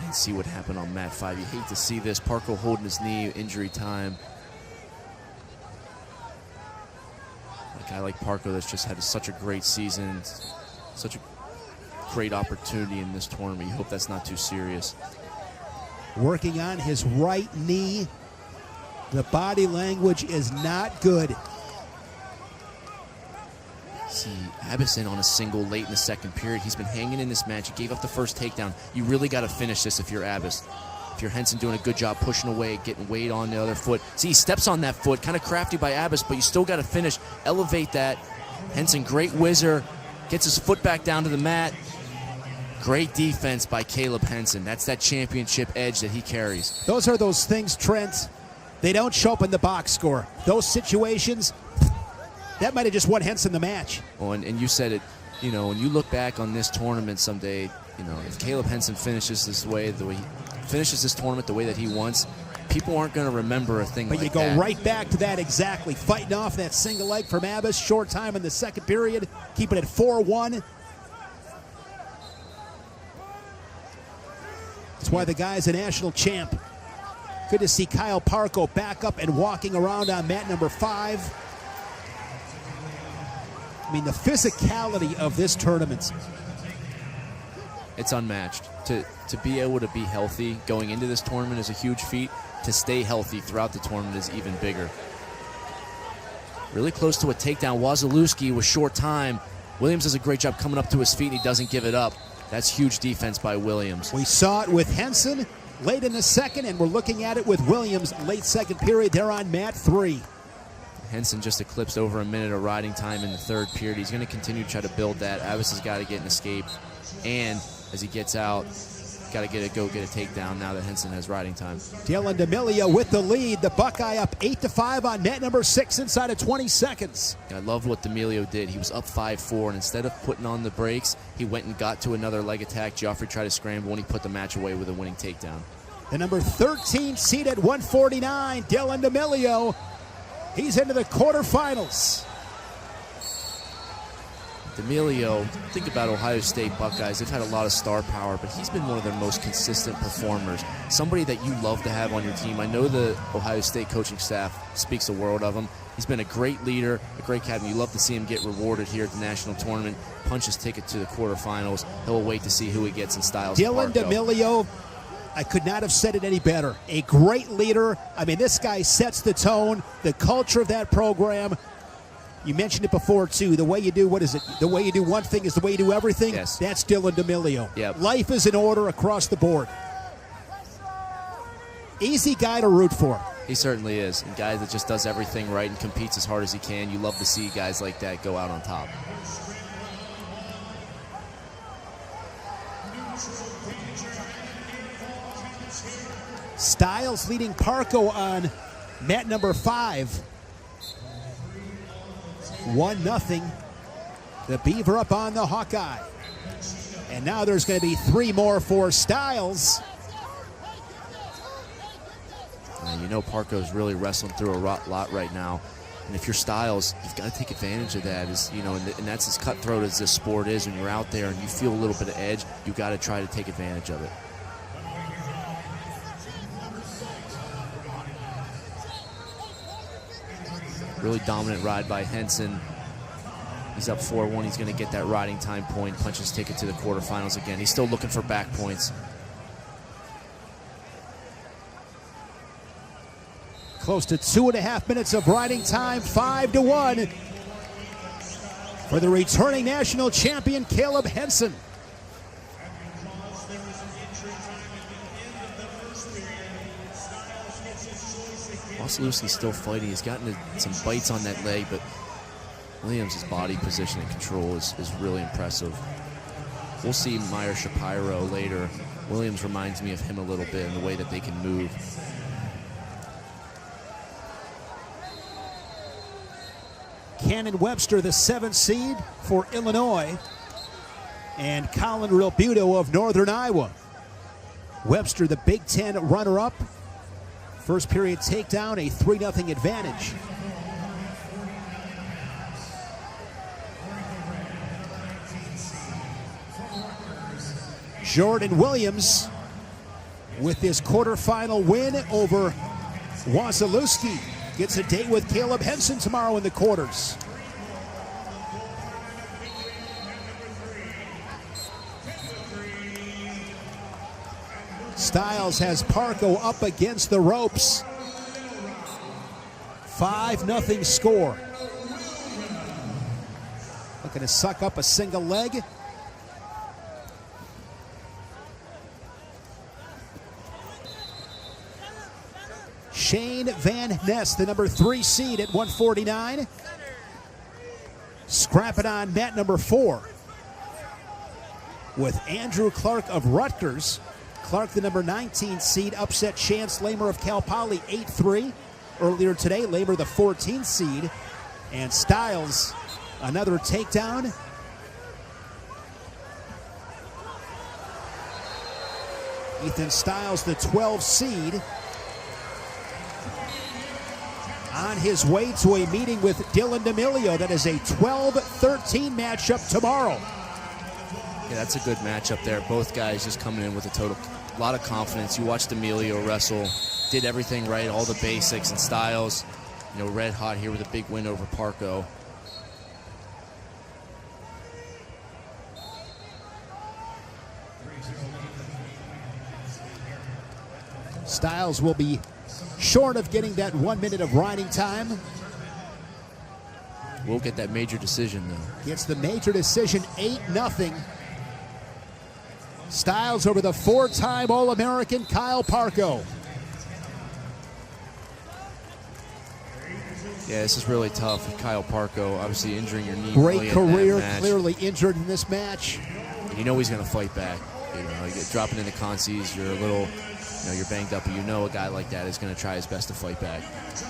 And see what happened on mat 5. You hate to see this. Parco holding his knee, injury time. A guy like Parco that's just had such a great season, such a great opportunity in this tournament. You hope that's not too serious. Working on his right knee. The body language is not good. See, Abison on a single late in the second period. He's been hanging in this match. He gave up the first takedown. You really got to finish this if you're Abis. If you're Henson, doing a good job pushing away, getting weight on the other foot. See, he steps on that foot, kind of crafty by Abis, but you still got to finish, elevate that. Henson, great whizzer, gets his foot back down to the mat. Great defense by Caleb Henson. That's that championship edge that he carries. Those are those things, Trent. They don't show up in the box score. Those situations, that might have just won Henson the match. Oh, and you said it, you know, when you look back on this tournament someday, you know, if Caleb Henson finishes this way, the way he finishes this tournament the way that he wants, people aren't going to remember a thing like that. But you go right back to that exactly. Fighting off that single leg from Abis. Short time in the second period. Keeping it 4-1. That's why the guy's a national champ. Good to see Kyle Parco back up and walking around on mat number 5. I mean, the physicality of this tournament. It's unmatched. To be able to be healthy going into this tournament is a huge feat. To stay healthy throughout the tournament is even bigger. Really close to a takedown. Wazalewski with short time. Williams does a great job coming up to his feet, and he doesn't give it up. That's huge defense by Williams. We saw it with Henson late in the second, and we're looking at it with Williams late second period. They're on mat 3. Henson just eclipsed over a minute of riding time in the third period. He's going to continue to try to build that. Abis has got to get an escape, and as he gets out, got to get a takedown now that Henson has riding time. Dylan Demilio with the lead. The Buckeye up 8-5 on net number 6 inside of 20 seconds. And I love what Demilio did. He was up 5-4, and instead of putting on the brakes, he went and got to another leg attack. Joffrey tried to scramble, and he put the match away with a winning takedown. The number 13 seed at 149, Dylan Demilio. He's into the quarterfinals. Demilio, think about Ohio State Buckeyes. They've had a lot of star power, but he's been one of their most consistent performers. Somebody that you love to have on your team. I know the Ohio State coaching staff speaks the world of him. He's been a great leader, a great captain. You love to see him get rewarded here at the national tournament. Punch his ticket to the quarterfinals. He'll wait to see who he gets in Styles. Dylan Demilio, I could not have said it any better. A great leader. I mean, this guy sets the tone, the culture of that program. You mentioned it before, too. The way you do, what is it? The way you do one thing is the way you do everything? Yes. That's Dylan Demilio. Yep. Life is in order across the board. Easy guy to root for. He certainly is. And guy that just does everything right and competes as hard as he can. You love to see guys like that go out on top. Styles leading Parco on mat number 5. 1-0. The Beaver up on the Hawkeye. And now there's going to be 3 more for Styles. You know Parco's really wrestling through a lot right now. And if you're Styles, you've got to take advantage of that. And that's as cutthroat as this sport is. When you're out there and you feel a little bit of edge, you've got to try to take advantage of it. Really dominant ride by Henson. He's up 4-1. He's going to get that riding time point, punch his ticket to the quarterfinals again. He's still looking for back points. Close to 2.5 minutes of riding time, 5-1 for the returning national champion, Caleb Henson. Wazalewski's still fighting. He's gotten some bites on that leg, but Williams' body position and control is really impressive. We'll see Meyer Shapiro later. Williams reminds me of him a little bit in the way that they can move. Cannon Webster, the 7th seed for Illinois, and Colin Rilbuto of Northern Iowa. Webster, the Big Ten runner-up. First period takedown, a 3-0 advantage. Jordan Williams with his quarterfinal win over Wasilewski gets a date with Caleb Henson tomorrow in the quarters. Styles has Parco up against the ropes. 5-0 score. Looking to suck up a single leg. Shane Van Ness, the number 3 seed at 149. Scrapping on mat number 4 with Andrew Clark of Rutgers. Clark, the number 19 seed, upset Chance Lamer of Cal Poly 8-3 earlier today. Lamer, the 14th seed. And Styles, another takedown. Ethan Styles, the 12th seed, on his way to a meeting with Dylan Demilio. That is a 12-13 matchup tomorrow. Yeah, that's a good matchup there. Both guys just coming in with a lot of confidence. You watched Demilio wrestle, did everything right, all the basics, and Styles, red hot here with a big win over Parco. Styles will be short of getting that 1 minute of riding time. We'll get that major decision, though. Gets the major decision, 8-0. Styles over the 4-time All-American Kyle Parco. Yeah, this is really tough with Kyle Parco, obviously injuring your knee. Great career, clearly injured in this match. And he's going to fight back. You get dropping into consies, you're a little, you're banged up, but a guy like that is going to try his best to fight back.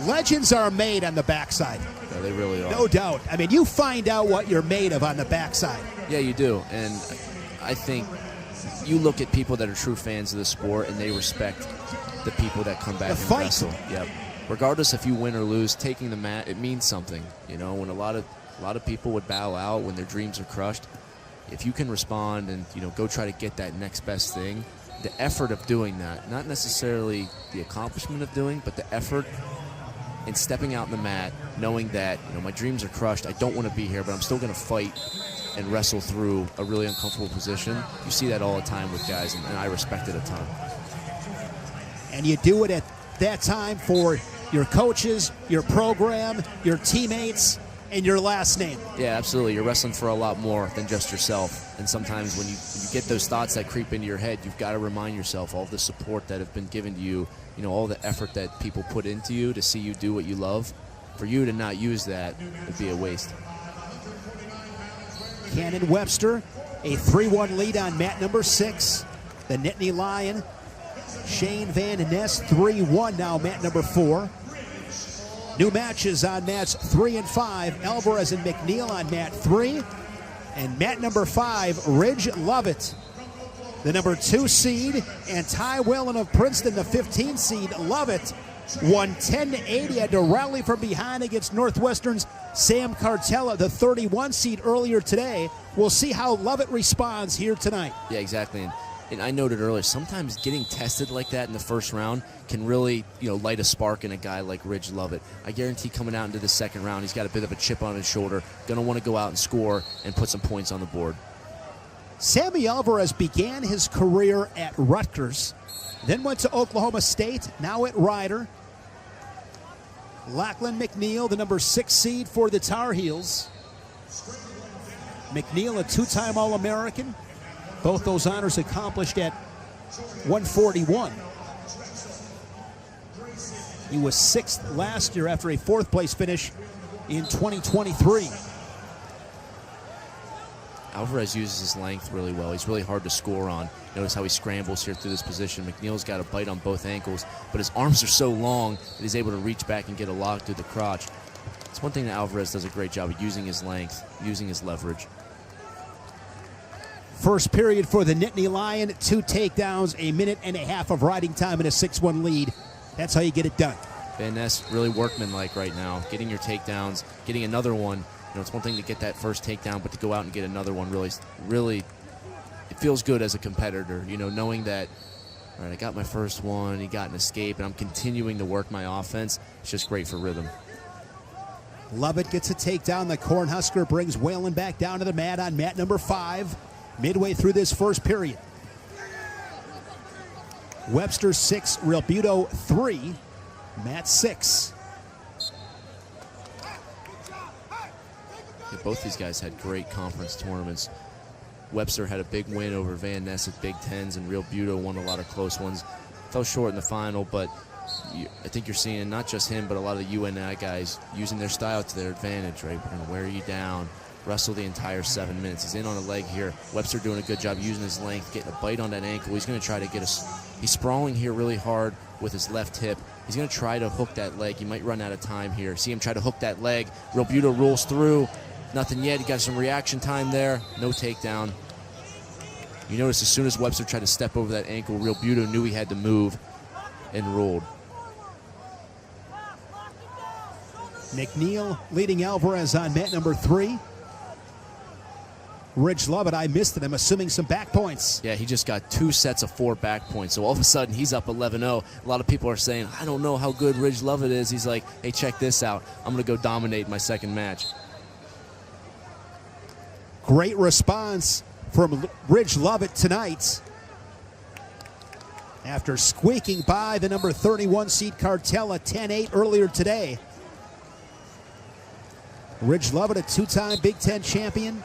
Legends are made on the backside. Yeah, they really are. No doubt. I mean, you find out what you're made of on the backside. Yeah, you do. And I think you look at people that are true fans of the sport, and they respect the people that come back and wrestle. Yep. Regardless if you win or lose, taking the mat, it means something. When a lot of people would bow out when their dreams are crushed, if you can respond and go try to get that next best thing, the effort of doing that, not necessarily the accomplishment of doing, but the effort in stepping out in the mat, knowing that my dreams are crushed, I don't want to be here, but I'm still going to fight and wrestle through a really uncomfortable position. You see that all the time with guys, and I respect it a ton. And you do it at that time for your coaches, your program, your teammates, and your last name. Yeah, absolutely. You're wrestling for a lot more than just yourself. And sometimes when you get those thoughts that creep into your head, you've got to remind yourself all the support that have been given to you, all the effort that people put into you to see you do what you love. For you to not use that would be a waste. Cannon Webster, a 3-1 lead on mat number 6. The Nittany Lion, Shane Van Ness, 3-1 now, mat number 4. New matches on mats 3 and 5. Alvarez and McNeil on mat 3. And mat number 5, Ridge Lovett, the number 2 seed, and Ty Whalen of Princeton, the 15 seed. Lovett won 10-80, had to rally from behind against Northwestern's Sam Cartella, the 31 seed, earlier today. We'll see how Lovett responds here tonight. Yeah, exactly. And I noted earlier, sometimes getting tested like that in the first round can really, light a spark in a guy like Ridge Lovett. I guarantee coming out into the second round, he's got a bit of a chip on his shoulder, going to want to go out and score and put some points on the board. Sammy Alvarez began his career at Rutgers, then went to Oklahoma State, now at Rider. Lachlan McNeil, the number 6 seed for the Tar Heels. McNeil, a 2-time All-American. Both those honors accomplished at 141. He was 6th last year after a 4th place finish in 2023. Alvarez uses his length really well. He's really hard to score on. Notice how he scrambles here through this position. McNeil's got a bite on both ankles, but his arms are so long that he's able to reach back and get a lock through the crotch. It's one thing that Alvarez does a great job of using his length, using his leverage. First period for the Nittany Lion, 2 takedowns, 1.5 minutes of riding time, and a 6-1 lead. That's how you get it done. Van Ness really workmanlike right now, getting your takedowns, getting another one. It's one thing to get that first takedown, but to go out and get another one really, it feels good as a competitor, you know, knowing that, all right, I got my first one, he got an escape, and I'm continuing to work my offense. It's just great for rhythm. Lovett gets a takedown. The Cornhusker brings Whalen back down to the mat on mat number 5, midway through this first period. Webster 6, Realbuto 3, mat 6. Yeah, both these guys had great conference tournaments. Webster had a big win over Van Ness at Big Tens, and Realbuto won a lot of close ones. Fell short in the final, but I think you're seeing not just him, but a lot of the UNI guys using their style to their advantage, right? We're going to wear you down, wrestle the entire 7 minutes. He's in on a leg here. Webster doing a good job using his length, getting a bite on that ankle. He's going to try to get us. He's sprawling here really hard with his left hip. He's going to try to hook that leg. He might run out of time here. See him try to hook that leg. Realbuto rolls through. Nothing yet. He got some reaction time there. No takedown. You notice as soon as Webster tried to step over that ankle, Realbuto knew he had to move and rolled. McNeil leading Alvarez on mat number 3. Ridge Lovett, I missed it. I'm assuming some back points. Yeah, he just got 2 sets of 4 back points. So all of a sudden, he's up 11-0. A lot of people are saying, I don't know how good Ridge Lovett is. He's like, hey, check this out. I'm going to go dominate my second match. Great response from Ridge Lovett tonight. After squeaking by the number 31 seed Cartella 10-8 earlier today. Ridge Lovett, a 2-time Big Ten champion,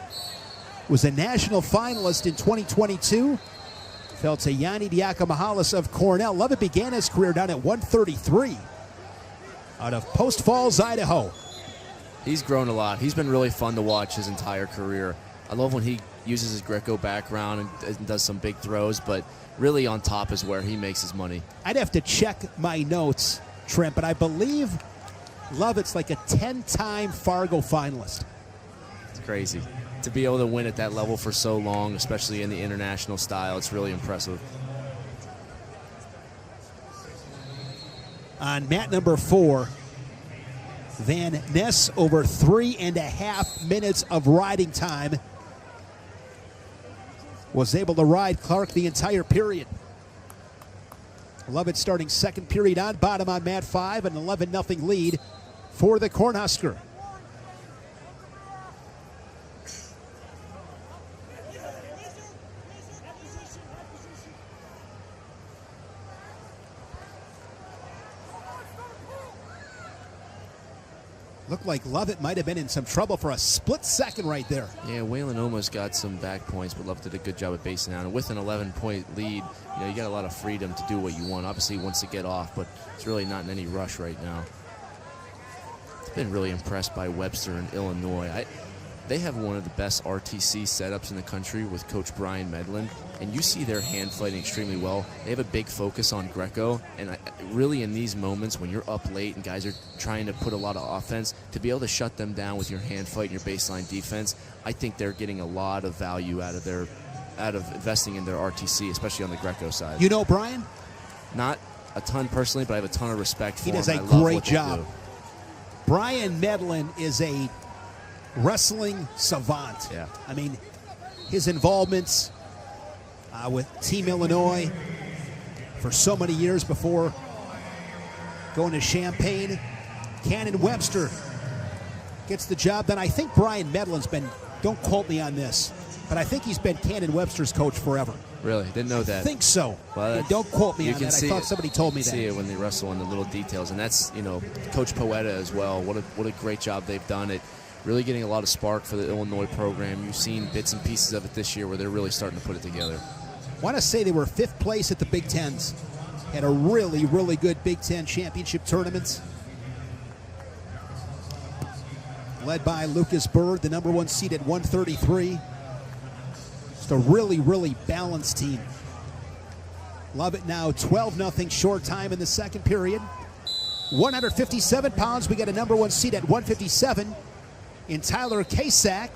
was a national finalist in 2022. Fell to Yanni Diakomahalis of Cornell. Lovett began his career down at 133 out of Post Falls, Idaho. He's grown a lot. He's been really fun to watch his entire career. I love when he uses his Greco background and does some big throws, but really on top is where he makes his money. I'd have to check my notes, Trent, but I believe Lovett's like a 10-time Fargo finalist. It's crazy. To be able to win at that level for so long, especially in the international style, it's really impressive. On mat number 4, Van Ness over 3.5 minutes of riding time. Was able to ride Clark the entire period. Lovett starting second period on bottom on mat 5, an 11-0 lead for the Cornhusker. Looked like Lovett might have been in some trouble for a split second right there. Yeah, Whalen almost got some back points, but Lovett did a good job at basing out. And with an 11-point lead, you know, you got a lot of freedom to do what you want. Obviously, he wants to get off, but it's really not in any rush right now. I've been really impressed by Webster and Illinois. They have one of the best RTC setups in the country with Coach Brian Medlin, and you see their hand fighting extremely well. They have a big focus on Greco, and really in these moments when you're up late and guys are trying to put a lot of offense, to be able to shut them down with your hand fight and your baseline defense, I think they're getting a lot of value out of investing in their RTC, especially on the Greco side. You know Brian? Not a ton personally, but I have a ton of respect for him. He does a great job. Brian Medlin is a wrestling savant. Yeah. I mean, his involvements with Team Illinois for so many years before going to Champaign. Cannon Webster gets the job done. I think Brian Medlin's been, don't quote me on this, but I think he's been Cannon Webster's coach forever. Really? Didn't know that. I think so. Well, don't quote me on that. I thought somebody told me that. You see it when they wrestle in the little details, and that's, you know, Coach Poeta as well. What a great job they've done. It really getting a lot of spark for the Illinois program. You've seen bits and pieces of it this year where they're really starting to put it together. I want to say they were 5th place at the Big Tens. Had a really, really good Big Ten championship tournament. Led by Lucas Bird, the number 1 seed at 133. Just a really, really balanced team. Lovett now 12-0 short time in the second period. 157 pounds, we got a number 1 seed at 157 in Tyler Kack.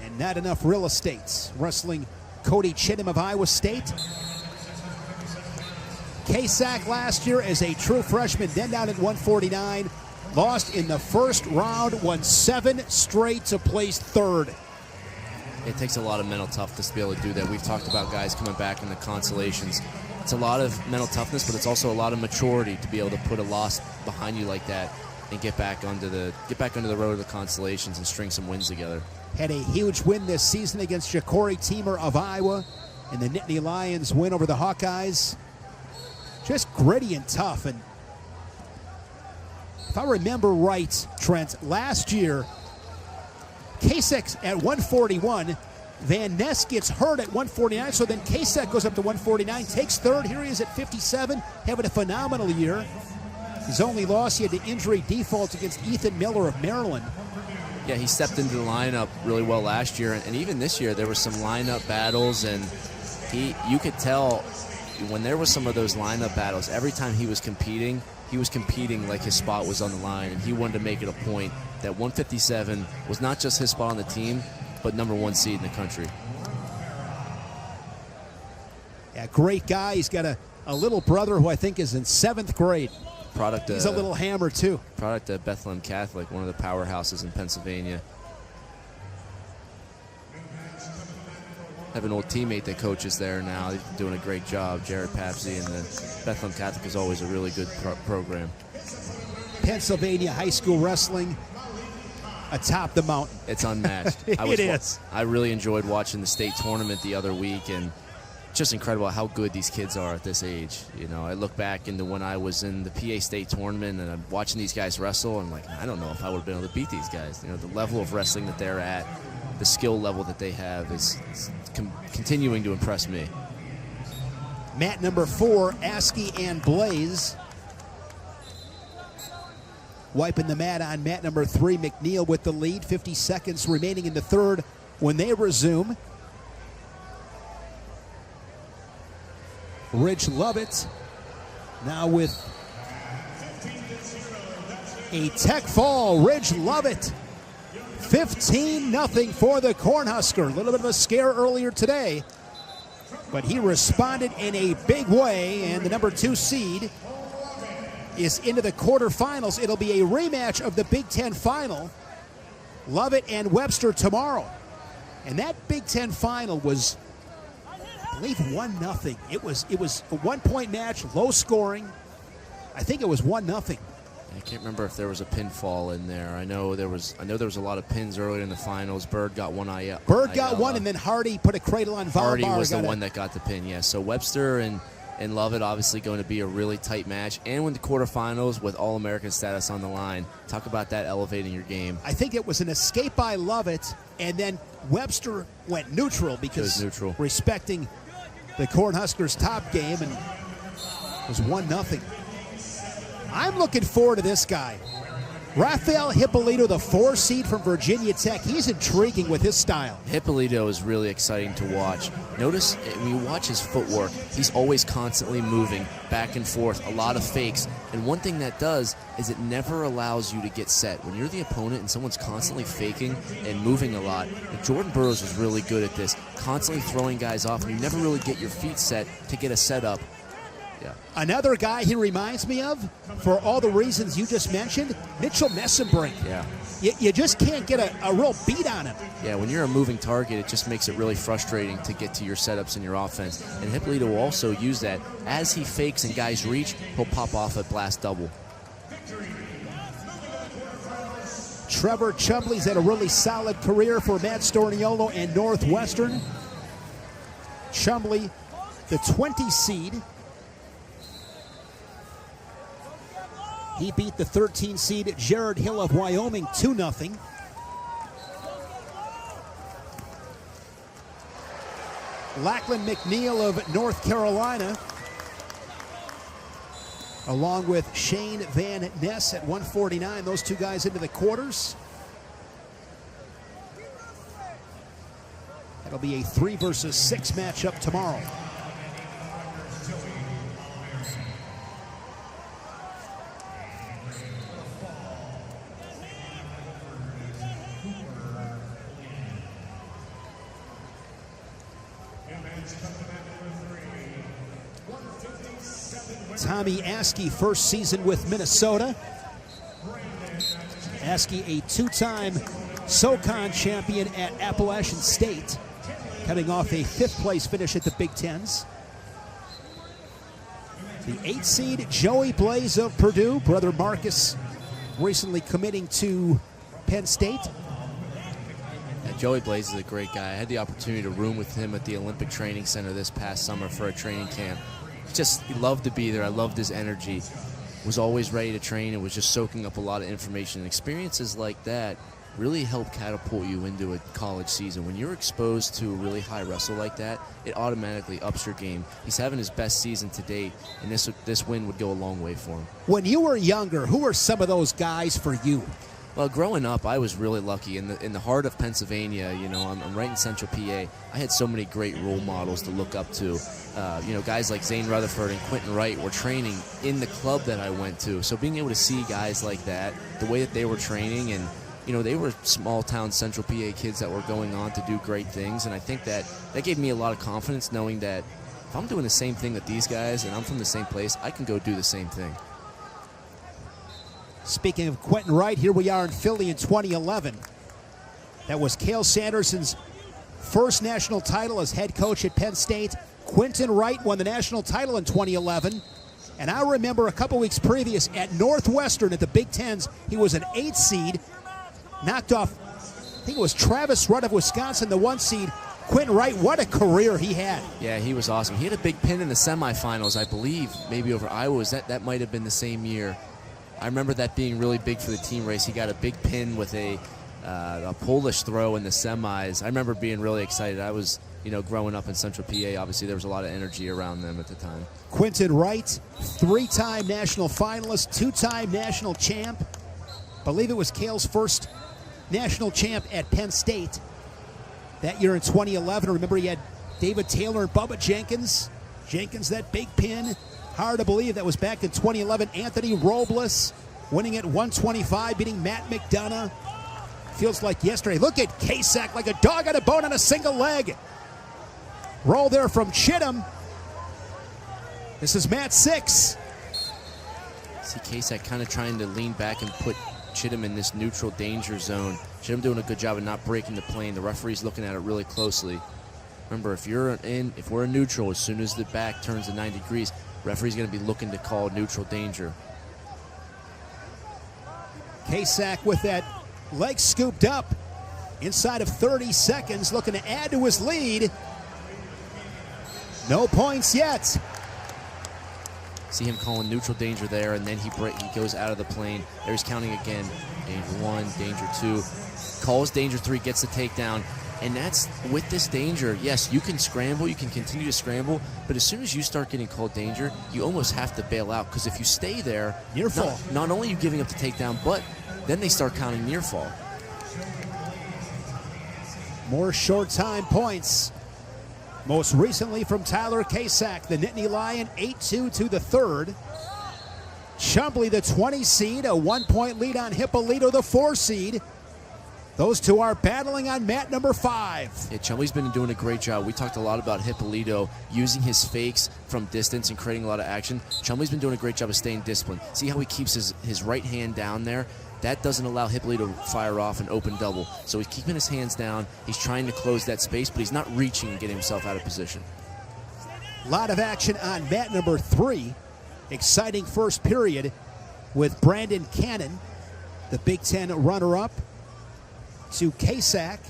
And not enough real estate. Wrestling Cody Chittum of Iowa State. Kack last year as a true freshman, then down at 149. Lost in the first round, won 7 straight to place 3rd. It takes a lot of mental toughness to be able to do that. We've talked about guys coming back in the consolations. It's a lot of mental toughness, but it's also a lot of maturity to be able to put a loss behind you like that and get back onto the road of the consolations and string some wins together. Had a huge win this season against Ja'Cory Teamer of Iowa, and the Nittany Lions win over the Hawkeyes. Just gritty and tough. And if I remember right, Trent, last year, Kasek at 141, Van Ness gets hurt at 149, so then Kasek goes up to 149, takes third. Here he is at 57, having a phenomenal year. His only loss, he had the injury default against Ethan Miller of Maryland. Yeah, he stepped into the lineup really well last year, and even this year there were some lineup battles, and you could tell when there was some of those lineup battles, every time he was competing like his spot was on the line, and he wanted to make it a point that 157 was not just his spot on the team, but #1 seed in the country. Yeah, great guy. He's got a little brother who I think is in 7th grade. He's a little hammer, too. Product of Bethlehem Catholic, one of the powerhouses in Pennsylvania. I have an old teammate that coaches there now. He's doing a great job, Jared Papsey, and the Bethlehem Catholic is always a really good program. Pennsylvania high school wrestling atop the mountain. It's unmatched. It is. I really enjoyed watching the state tournament the other week, and just incredible how good these kids are at this age. You know, I look back into when I was in the PA state tournament and I'm watching these guys wrestle, and I'm like, I don't know if I would have been able to beat these guys. You know, the level of wrestling that they're at, the skill level that they have is continuing to impress me. Mat number 4, Askey and Blaze. Wiping the mat on mat number 3, McNeil with the lead. 50 seconds remaining in the third when they resume. Rich Lovett now with a tech fall. Ridge Lovett, 15-0 for the Cornhusker. A little bit of a scare earlier today, but he responded in a big way, and the #2 seed is into the quarterfinals. It'll be a rematch of the Big Ten final. Lovett and Webster tomorrow. And that Big Ten final was, I believe, 1-0. It was a one-point match, low scoring. I think it was 1-0. I can't remember if there was a pinfall in there. I know there was a lot of pins earlier in the finals. Bird got one. Bird got one, and then Hardy put a cradle on Valbar. Hardy was the one that got the pin, yes. So Webster and Lovett obviously going to be a really tight match. And with the quarterfinals with All-American status on the line, talk about that elevating your game. I think it was an escape by Lovett, and then Webster went neutral because respecting the Cornhuskers' top game, and it was 1-0. I'm looking forward to this guy. Rafael Hippolito, the 4 seed from Virginia Tech. He's intriguing with his style. Hippolito is really exciting to watch. Notice when you watch his footwork, he's always constantly moving back and forth, a lot of fakes. And one thing that does is it never allows you to get set. When you're the opponent and someone's constantly faking and moving a lot, Jordan Burroughs was really good at this, constantly throwing guys off, and you never really get your feet set to get a setup. Yeah. Another guy he reminds me of, for all the reasons you just mentioned, Mitchell Messenbrink. Yeah. You just can't get a real beat on him. Yeah, when you're a moving target, it just makes it really frustrating to get to your setups and your offense. And Hippolito will also use that. As he fakes and guys reach, he'll pop off a blast double. Trevor Chumbley's had a really solid career for Matt Storniolo and Northwestern. Chumbley, the 20 seed. He beat the 13 seed Jared Hill of Wyoming 2-0. Lachlan McNeil of North Carolina, along with Shane Van Ness at 149. Those two guys into the quarters. That'll be a 3 versus 6 matchup tomorrow. Tommy Askey, first season with Minnesota. Askey, a 2-time SoCon champion at Appalachian State, coming off a 5th place finish at the Big Tens. The 8th seed, Joey Blaze of Purdue, brother Marcus recently committing to Penn State. Joey Blaze is a great guy. I had the opportunity to room with him at the Olympic Training Center this past summer for a training camp. He loved to be there. I loved his energy. Was always ready to train and was just soaking up a lot of information. And experiences like that really help catapult you into a college season. When you're exposed to a really high wrestle like that, it automatically ups your game. He's having his best season to date, and this win would go a long way for him. When you were younger, who were some of those guys for you? Well, growing up, I was really lucky. In the heart of Pennsylvania, you know, I'm right in central PA. I had so many great role models to look up to. You know, guys like Zane Rutherford and Quentin Wright were training in the club that I went to. So being able to see guys like that, the way that they were training, and, you know, they were small-town central PA kids that were going on to do great things. And I think that gave me a lot of confidence, knowing that if I'm doing the same thing that these guys and I'm from the same place, I can go do the same thing. Speaking of Quentin Wright, here we are in Philly in 2011. That was Cale Sanderson's first national title as head coach at Penn State. Quentin Wright won the national title in 2011. And I remember a couple weeks previous at Northwestern at the Big Tens, he was an 8th seed, knocked off, I think it was Travis Rudd of Wisconsin, the 1 seed. Quentin Wright, what a career he had. Yeah, he was awesome. He had a big pin in the semifinals, I believe, maybe over Iowa. That might have been the same year. I remember that being really big for the team race. He got a big pin with a Polish throw in the semis. I remember being really excited. I was, you know, growing up in Central PA, obviously there was a lot of energy around them at the time. Quentin Wright, 3-time national finalist, 2-time national champ. I believe it was Cale's first national champ at Penn State that year in 2011. Remember, he had David Taylor and Bubba Jenkins. Jenkins, that big pin. Hard to believe that was back in 2011. Anthony Robles winning at 125, beating Matt McDonough. Feels like yesterday. Look at KECKISEN like a dog on a bone on a single leg. Roll there from Chittum. This is Mat 6. See KECKISEN kind of trying to lean back and put Chittum in this neutral danger zone. Chittum doing a good job of not breaking the plane. The referee's looking at it really closely. Remember, if we're in neutral, as soon as the back turns to 90 degrees, referee's going to be looking to call neutral danger. KECKISEN with that leg scooped up inside of 30 seconds, looking to add to his lead. No points yet. See him calling neutral danger there, and then he goes out of the plane. There he's counting again. Danger 1, danger 2. Calls danger 3, gets the takedown. And that's with this danger. Yes, you can scramble, you can continue to scramble, but as soon as you start getting called danger, you almost have to bail out, because if you stay there, near fall. Not only are you giving up the takedown, but then they start counting near fall. More short time points. Most recently from Tyler KECKISEN, the Nittany Lion, 8-2 to the 3rd. Chumbley, the 20 seed, a 1-point lead on Hippolito, the 4 seed. Those two are battling on mat number 5. Yeah, Chumbley's been doing a great job. We talked a lot about Hippolito using his fakes from distance and creating a lot of action. Chumbley's been doing a great job of staying disciplined. See how he keeps his right hand down there? That doesn't allow Hippolito to fire off an open double. So he's keeping his hands down. He's trying to close that space, but he's not reaching and getting himself out of position. A lot of action on mat number 3. Exciting first period with Brandon Cannon, the Big Ten runner-up, to KECKISEN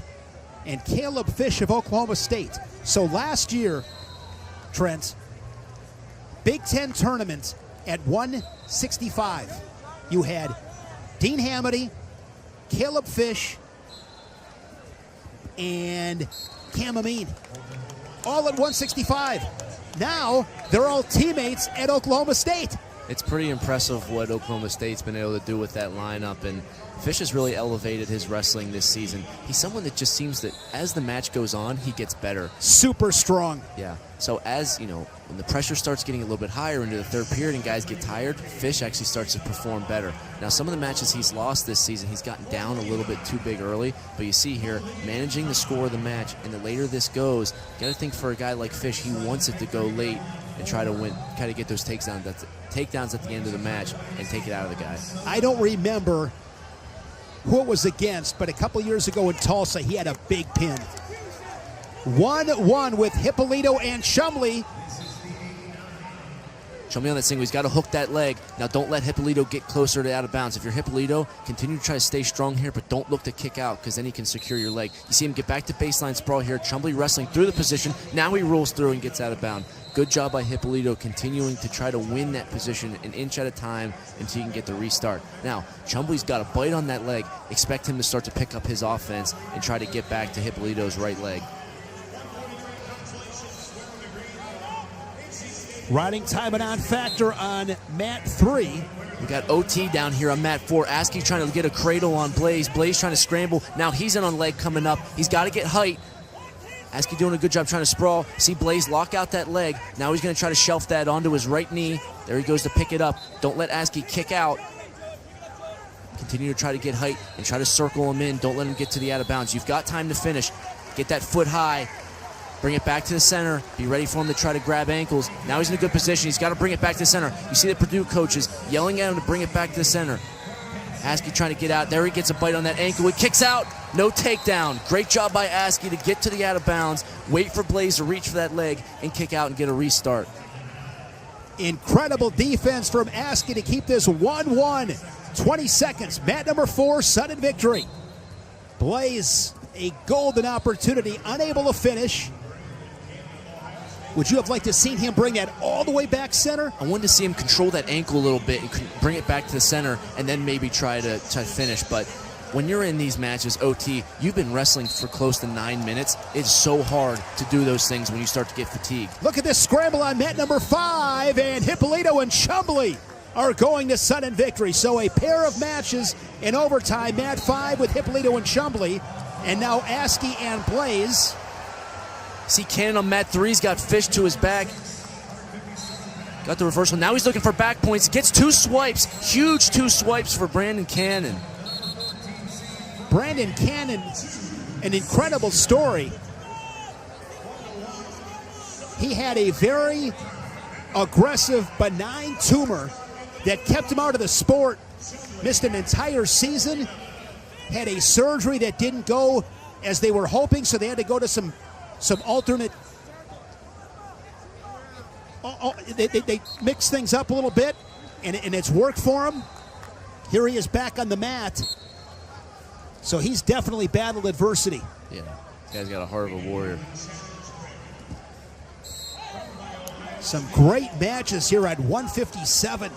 and Caleb Fish of Oklahoma State. So last year, Trent, Big Ten tournament at 165, you had Dean Hamady, Caleb Fish, and Cam Amin, all at 165. Now, they're all teammates at Oklahoma State. It's pretty impressive what Oklahoma State's been able to do with that lineup, and Fish has really elevated his wrestling this season. He's someone that just seems that as the match goes on, he gets better. Super strong. Yeah. So as, you know, when the pressure starts getting a little bit higher into the 3rd period and guys get tired, Fish actually starts to perform better. Now, some of the matches he's lost this season, he's gotten down a little bit too big early, but you see here, managing the score of the match, and the later this goes, you got to think for a guy like Fish, he wants it to go late and try to win, kind of get those takedowns at the end of the match and take it out of the guy. I don't remember who it was against, but a couple years ago in Tulsa, he had a big pin. 1-1 with Hippolito and Chumbley. Chumbley on that single. He's got to hook that leg. Now don't let Hippolito get closer to out of bounds. If you're Hippolito, continue to try to stay strong here, but don't look to kick out because then he can secure your leg. You see him get back to baseline sprawl here. Chumbley wrestling through the position. Now he rolls through and gets out of bounds. Good job by Hippolito continuing to try to win that position an inch at a time until you can get the restart. Now, Chumbley's got a bite on that leg. Expect him to start to pick up his offense and try to get back to Hippolito's right leg. Riding time and on factor on mat 3. We got OT down here on mat 4. Askey trying to get a cradle on Blaze. Blaze trying to scramble. Now he's in on leg coming up. He's got to get height. Askey doing a good job trying to sprawl. See Blaze lock out that leg. Now he's going to try to shelf that onto his right knee. There he goes to pick it up. Don't let Askey kick out. Continue to try to get height and try to circle him in. Don't let him get to the out of bounds. You've got time to finish. Get that foot high. Bring it back to the center. Be ready for him to try to grab ankles. Now he's in a good position. He's got to bring it back to the center. You see the Purdue coaches yelling at him to bring it back to the center. Askey trying to get out. There he gets a bite on that ankle. He kicks out. No takedown. Great job by Askey to get to the out of bounds. Wait for Blaze to reach for that leg and kick out and get a restart. Incredible defense from Askey to keep this 1-1. 20 seconds. Mat number 4, sudden victory. Blaze, a golden opportunity, unable to finish. Would you have liked to seen him bring that all the way back center? I wanted to see him control that ankle a little bit and bring it back to the center and then maybe try to finish. But when you're in these matches, OT, you've been wrestling for close to 9 minutes. It's so hard to do those things when you start to get fatigued. Look at this scramble on mat number 5, and Hippolito and Chumbley are going to sudden victory. So a pair of matches in overtime, mat 5 with Hippolito and Chumbley, and now Askey and Blaze. See Cannon on mat 3's got fish to his back. Got the reversal. Now he's looking for back points. Gets 2 swipes. Huge 2 swipes for Brandon Cannon. Brandon Cannon, an incredible story. He had a very aggressive, benign tumor that kept him out of the sport. Missed an entire season. Had a surgery that didn't go as they were hoping, so they had to go to some alternate. They mix things up a little bit, and it's worked for him. Here he is back on the mat. So he's definitely battled adversity. Yeah, this guy's got a heart of a warrior. Some great matches here at 157.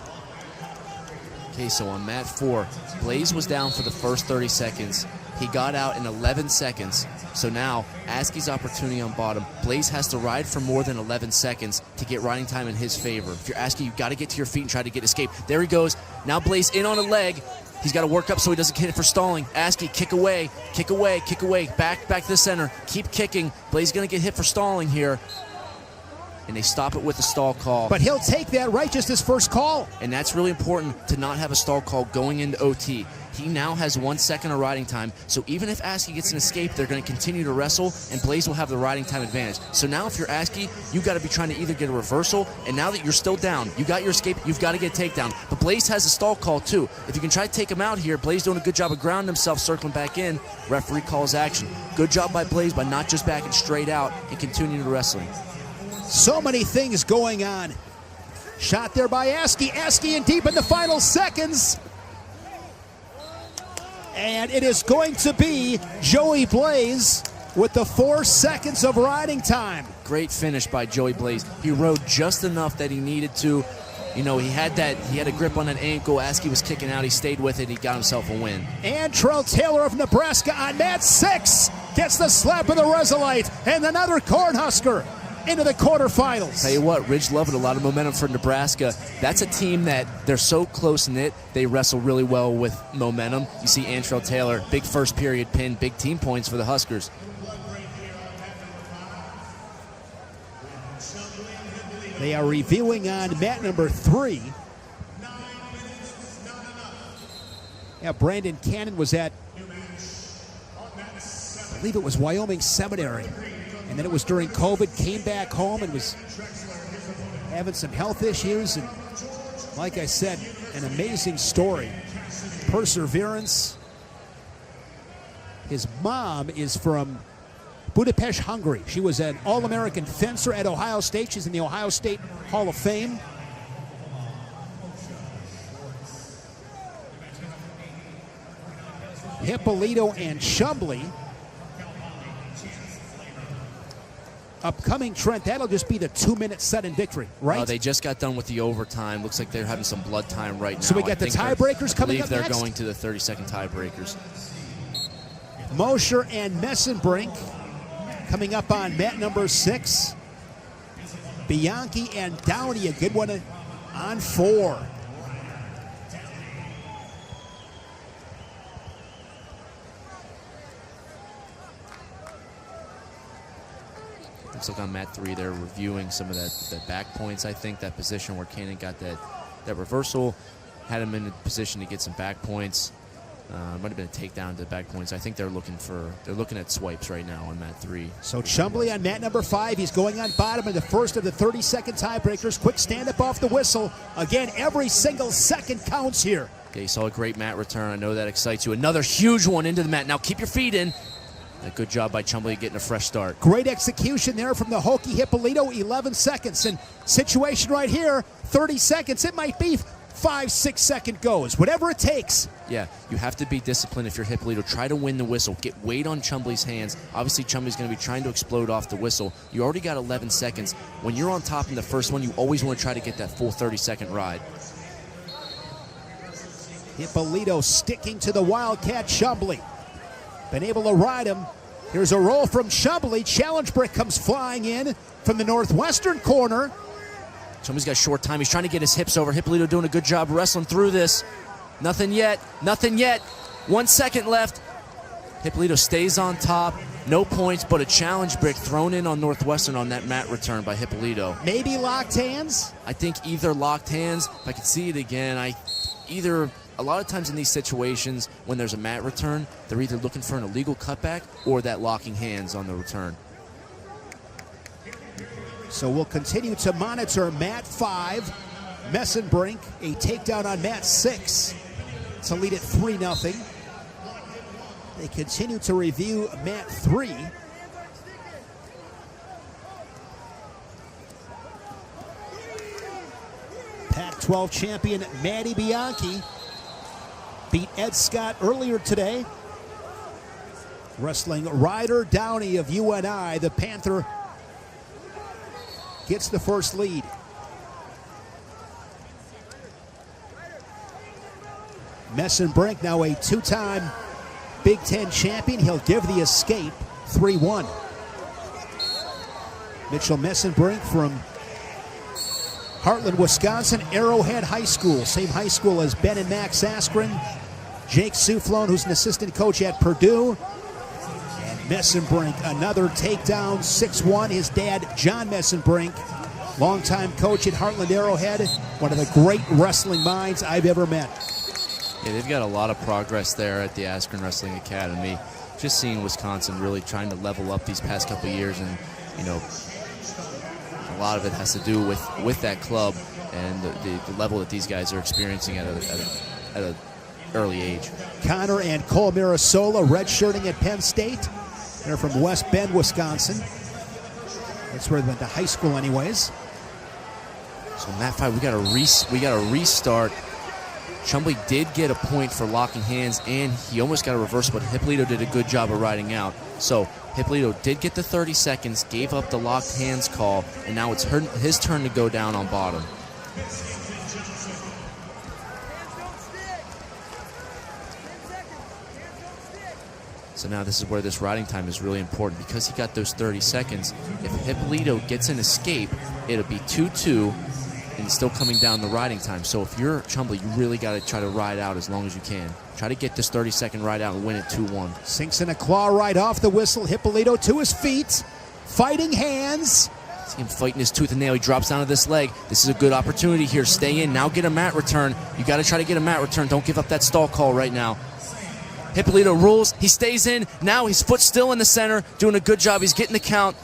Okay, so on mat 4, Blaze was down for the first 30 seconds. He got out in 11 seconds. So now, Askey's opportunity on bottom. Blaze has to ride for more than 11 seconds to get riding time in his favor. If you're Askey, you've got to get to your feet and try to get escape. There he goes. Now Blaze in on a leg. He's got to work up so he doesn't hit it for stalling. Askey, kick away, kick away, kick away. Back to the center. Keep kicking. Blaze is going to get hit for stalling here. And they stop it with a stall call. But he'll take that, right? Just his first call. And that's really important to not have a stall call going into OT. He now has 1 second of riding time, so even if Askey gets an escape, they're going to continue to wrestle, and Blaze will have the riding time advantage. So now if you're Askey, you've got to be trying to either get a reversal, and now that you're still down, you got your escape, you've got to get a takedown. But Blaze has a stall call too. If you can try to take him out here, Blaze doing a good job of grounding himself, circling back in. Referee calls action. Good job by Blaze by not just backing straight out and continuing to wrestling. So many things going on. Shot there by Askey. Askey in deep in the final seconds. And it is going to be Joey Blaze with the 4 seconds of riding time. Great finish by Joey Blaze. He rode just enough that he needed to. You know, he had a grip on that ankle. Askey was kicking out. He stayed with it. He got himself a win. And Trell Taylor of Nebraska on mat 6 gets the slap of the Resolite and another Cornhusker into the quarterfinals. Tell you what, Ridge Lovett, a lot of momentum for Nebraska. That's a team that they're so close-knit, they wrestle really well with momentum. You see Antrell Taylor, big first period pin, big team points for the Huskers. They are reviewing on mat number 3. Yeah, Brandon Cannon was at, I believe it was Wyoming Seminary. And then it was during COVID, came back home and was having some health issues. And like I said, an amazing story. Perseverance, His mom is from Budapest, Hungary. She was an All-American fencer at Ohio State. She's in the Ohio State Hall of Fame. Hippolito and Chumbley. Upcoming, Trent, that'll just be the 2-minute sudden victory, right? They just got done with the overtime. Looks like they're having some blood time right now. So we got the tiebreakers coming up next? I believe they're going to the 30-second tiebreakers. Scher and Messenbrink coming up on mat number 6. Bianchi and Downey, a good one on 4. Looks like on mat 3 they're reviewing some of that back points. I think that position where Kanan got that reversal had him in a position to get some back points. Might have been a takedown to the back points. I think they're looking at swipes right now on mat 3. So Chumbley on mat number 5. He's going on bottom in the first of the 30-second tiebreakers. Quick stand-up off the whistle. Again, every single second counts here. Okay, you saw a great mat return. I know that excites you. Another huge one into the mat. Now keep your feet in. A good job by Chumbley getting a fresh start. Great execution there from the Hokie Hippolito. 11 seconds. And situation right here, 30 seconds. It might be 5-6 second goes. Whatever it takes. Yeah, you have to be disciplined if you're Hippolito. Try to win the whistle. Get weight on Chumbley's hands. Obviously, Chumbley's going to be trying to explode off the whistle. You already got 11 seconds. When you're on top in the first one, you always want to try to get that full 30-second ride. Hippolito sticking to the Wildcat Chumbley. Been able to ride him. Here's a roll from Chumbley. Challenge brick comes flying in from the northwestern corner. Chumbley's got short time. He's trying to get his hips over. Hippolito doing a good job wrestling through this. Nothing yet. Nothing yet. 1 second left. Hippolito stays on top. No points, but a challenge brick thrown in on Northwestern on that mat return by Hippolito. Maybe locked hands? I think either locked hands. If I could see it again, a lot of times in these situations, when there's a mat return, they're either looking for an illegal cutback or that locking hands on the return. So we'll continue to monitor mat 5. Messenbrink, a takedown on mat 6 to lead it 3-0. They continue to review mat 3. Pac-12 champion Matty Bianchi beat Ed Scott earlier today. Wrestling Ryder Downey of UNI, the Panther gets the first lead. Messenbrink, now a 2-time Big Ten champion. He'll give the escape 3-1. Mitchell Messenbrink from Heartland, Wisconsin, Arrowhead High School. Same high school as Ben and Max Askren. Jake Soufflon, who's an assistant coach at Purdue. And Messenbrink, another takedown, 6-1. His dad, John Messenbrink, longtime coach at Heartland Arrowhead. One of the great wrestling minds I've ever met. Yeah, they've got a lot of progress there at the Askren Wrestling Academy. Just seeing Wisconsin really trying to level up these past couple of years, and a lot of it has to do with that club and the level that these guys are experiencing at an early age. Connor and Cole Mirasola redshirting at Penn State. They're from West Bend, Wisconsin. That's where they went to high school anyways. So mat 5, we got a restart. Chumbley did get a point for locking hands, and he almost got a reversal, but Hippolito did a good job of riding out. So Hippolito did get the 30 seconds, gave up the locked hands call, and now it's his turn to go down on bottom. So now this is where this riding time is really important, because he got those 30 seconds. If Hippolito gets an escape, it'll be 2-2 and still coming down the riding time. So if you're Chumbley, you really got to try to ride out as long as you can. Try to get this 30-second ride out and win it 2-1. Sinks in a claw right off the whistle. Hippolito to his feet. Fighting hands. See him fighting his tooth and nail. He drops down to this leg. This is a good opportunity here. Stay in. Now get a mat return. You got to try to get a mat return. Don't give up that stall call right now. Hippolito rules. He stays in. Now his foot's still in the center. Doing a good job. He's getting the count.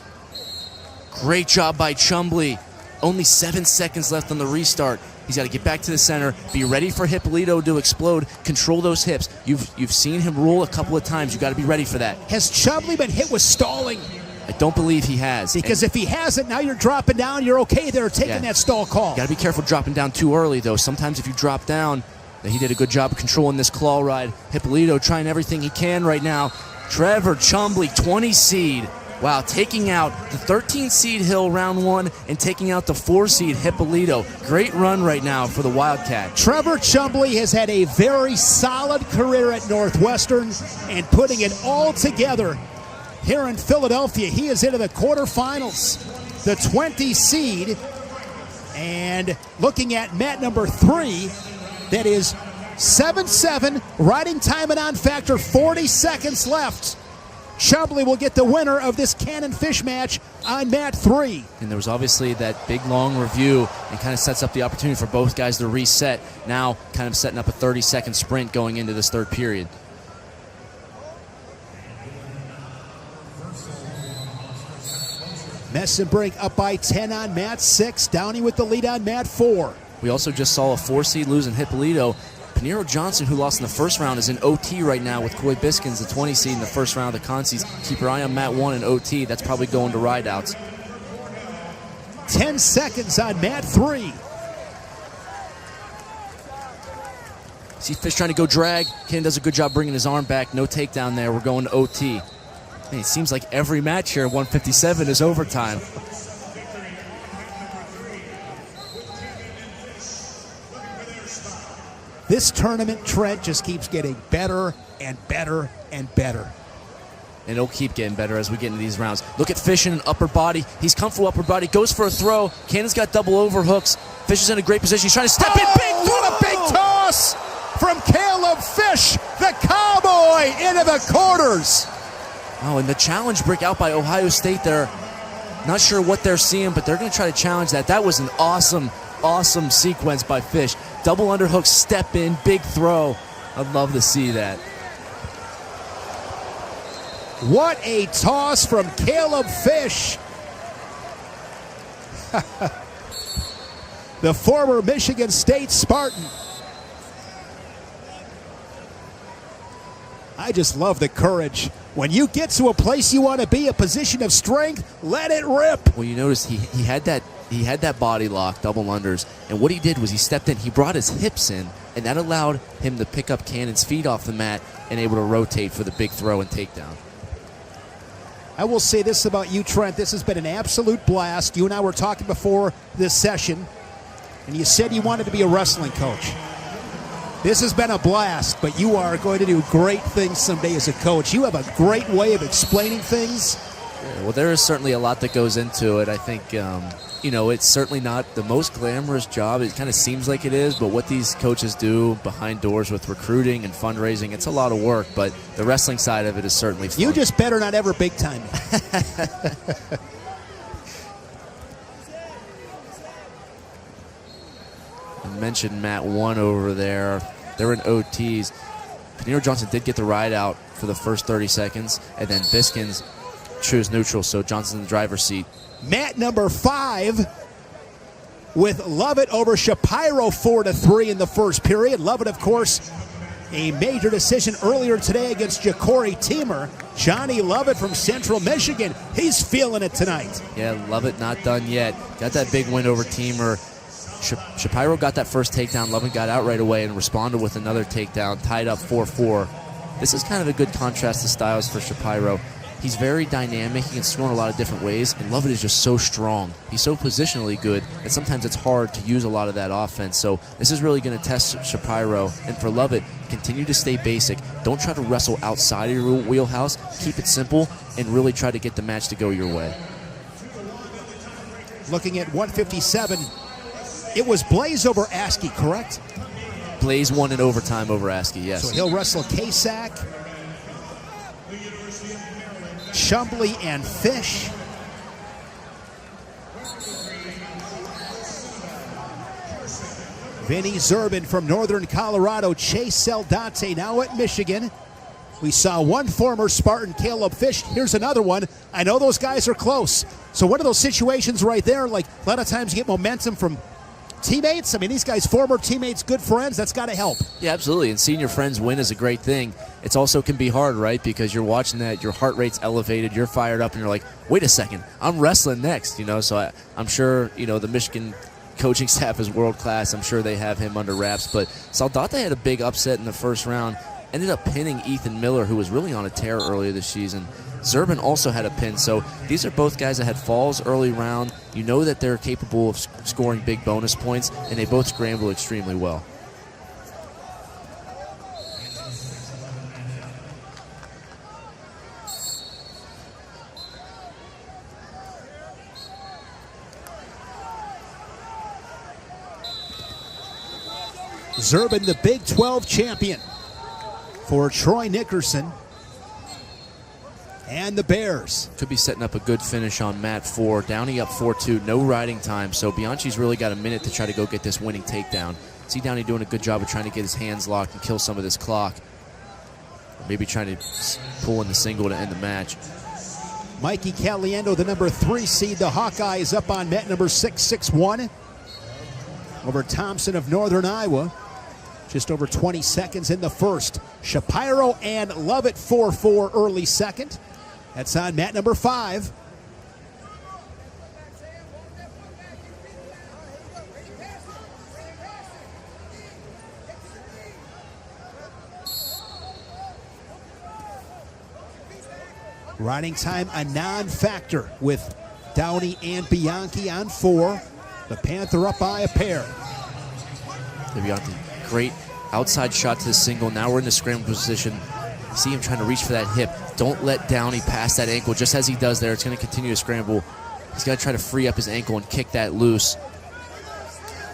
Great job by Chumbley. Only 7 seconds left on the restart. He's got to get back to the center, be ready for Hippolito to explode, control those hips. You've seen him roll a couple of times. You got to be ready for that. Has Chumbley been hit with stalling? I don't believe he has. Because if he hasn't, now you're dropping down. You're okay there taking that stall call. You got to be careful dropping down too early, though. Sometimes if you drop down, he did a good job of controlling this claw ride. Hippolito trying everything he can right now. Trevor Chumbley, 20 seed. Wow, taking out the 13 seed Hill round 1 and taking out the 4 seed Hippolito. Great run right now for the Wildcat. Trevor Chumbley has had a very solid career at Northwestern and putting it all together here in Philadelphia. He is into the quarterfinals, the 20 seed, and looking at mat number 3, that is 7-7, riding time and on factor, 40 seconds left. Chumbley will get the winner of this cannon fish match on mat 3. And there was obviously that big long review and kind of sets up the opportunity for both guys to reset. Now kind of setting up a 30-second sprint going into this third period. Messenbrink up by 10 on mat 6. Downey with the lead on mat 4. We also just saw a 4 seed lose in Hippolito. Panero Johnson, who lost in the first round, is in OT right now with Coy Biskins, the 20 seed in the first round of the Concies. Keep your eye on mat 1 in OT. That's probably going to rideouts. 10 seconds on mat 3. See Fish trying to go drag. Ken does a good job bringing his arm back. No takedown there. We're going to OT. Man, it seems like every match here at 157 is overtime. This tournament, Trent, just keeps getting better and better and better. And it'll keep getting better as we get into these rounds. Look at Fish in an upper body. He's comfortable upper body. Goes for a throw. Cannon's got double overhooks. Fish is in a great position. He's trying to step in. Big What a big toss from Caleb Fish, the cowboy, into the quarters. Oh, and the challenge brick out by Ohio State there. Not sure what they're seeing, but they're going to try to challenge that. That was an awesome sequence by Fish. Double underhook, step in, big throw. I'd love to see that. What a toss from Caleb Fish. The former Michigan State Spartan. I just love the courage. When you get to a place you want to be, a position of strength, let it rip. Well, you notice he had that body lock, double unders, and what he did was he stepped in, he brought his hips in, and that allowed him to pick up Cannon's feet off the mat and able to rotate for the big throw and takedown. I will say this about you, Trent. This has been an absolute blast. You and I were talking before this session, and you said you wanted to be a wrestling coach. This has been a blast, but you are going to do great things someday as a coach. You have a great way of explaining things. Yeah, well, there is certainly a lot that goes into it. I think, it's certainly not the most glamorous job. It kind of seems like it is, but what these coaches do behind doors with recruiting and fundraising, it's a lot of work, but the wrestling side of it is certainly fun. You just better not ever big time me. I mentioned mat 1 over there. They're in OTs. Panero Johnson did get the ride out for the first 30 seconds, and then Biskins chose neutral, so Johnson's in the driver's seat. Mat number 5 with Lovett over Shapiro 4-3 in the first period. Lovett, of course, a major decision earlier today against Ja'Cory Teamer. Johnny Lovett from Central Michigan. He's feeling it tonight. Yeah, Lovett not done yet. Got that big win over Teamer. Shapiro got that first takedown. Lovett got out right away and responded with another takedown, tied up 4-4. This is kind of a good contrast to styles for Shapiro. He's very dynamic. He can score in a lot of different ways, and Lovett is just so strong. He's so positionally good that sometimes it's hard to use a lot of that offense. So this is really going to test Shapiro. And for Lovett, continue to stay basic. Don't try to wrestle outside of your wheelhouse. Keep it simple and really try to get the match to go your way. Looking at 157, it was Blaze over Askey, correct? Blaze won in overtime over Askey, yes. So he'll wrestle Kack, Chumbley, and Fish. Vinny Zerbin from Northern Colorado. Chase Seldante now at Michigan. We saw one former Spartan, Caleb Fish. Here's another one. I know those guys are close. So one of those situations right there, like a lot of times you get momentum from teammates? I mean, these guys, former teammates, good friends. That's got to help. Yeah, absolutely. And seeing your friends win is a great thing. It also can be hard, right? Because you're watching that, your heart rate's elevated, you're fired up, and you're like, wait a second, I'm wrestling next. So I'm sure, the Michigan coaching staff is world class. I'm sure they have him under wraps. But Saldate had a big upset in the first round. Ended up pinning Ethan Miller, who was really on a tear earlier this season. Zerban also had a pin. So these are both guys that had falls early round. You know that they're capable of scoring big bonus points, and they both scramble extremely well. Zerban, the Big 12 champion for Troy Nickerson and the Bears. Could be setting up a good finish on mat 4. Downey up 4-2, no riding time. So Bianchi's really got a minute to try to go get this winning takedown. See Downey doing a good job of trying to get his hands locked and kill some of this clock. Or maybe trying to pull in the single to end the match. Mikey Caliendo, the number 3 seed. The Hawkeye is up on mat number 6, 6-1 over Thompson of Northern Iowa. Just over 20 seconds in the first. Shapiro and Lovett 4-4 early second. That's on mat number 5. Riding time a non-factor with Downey and Bianchi on 4. The Panther up by a pair. Bianchi, great outside shot to the single. Now we're in the scramble position. See him trying to reach for that hip. Don't let Downey pass that ankle. Just as he does there, it's going to continue to scramble. He's got to try to free up his ankle and kick that loose.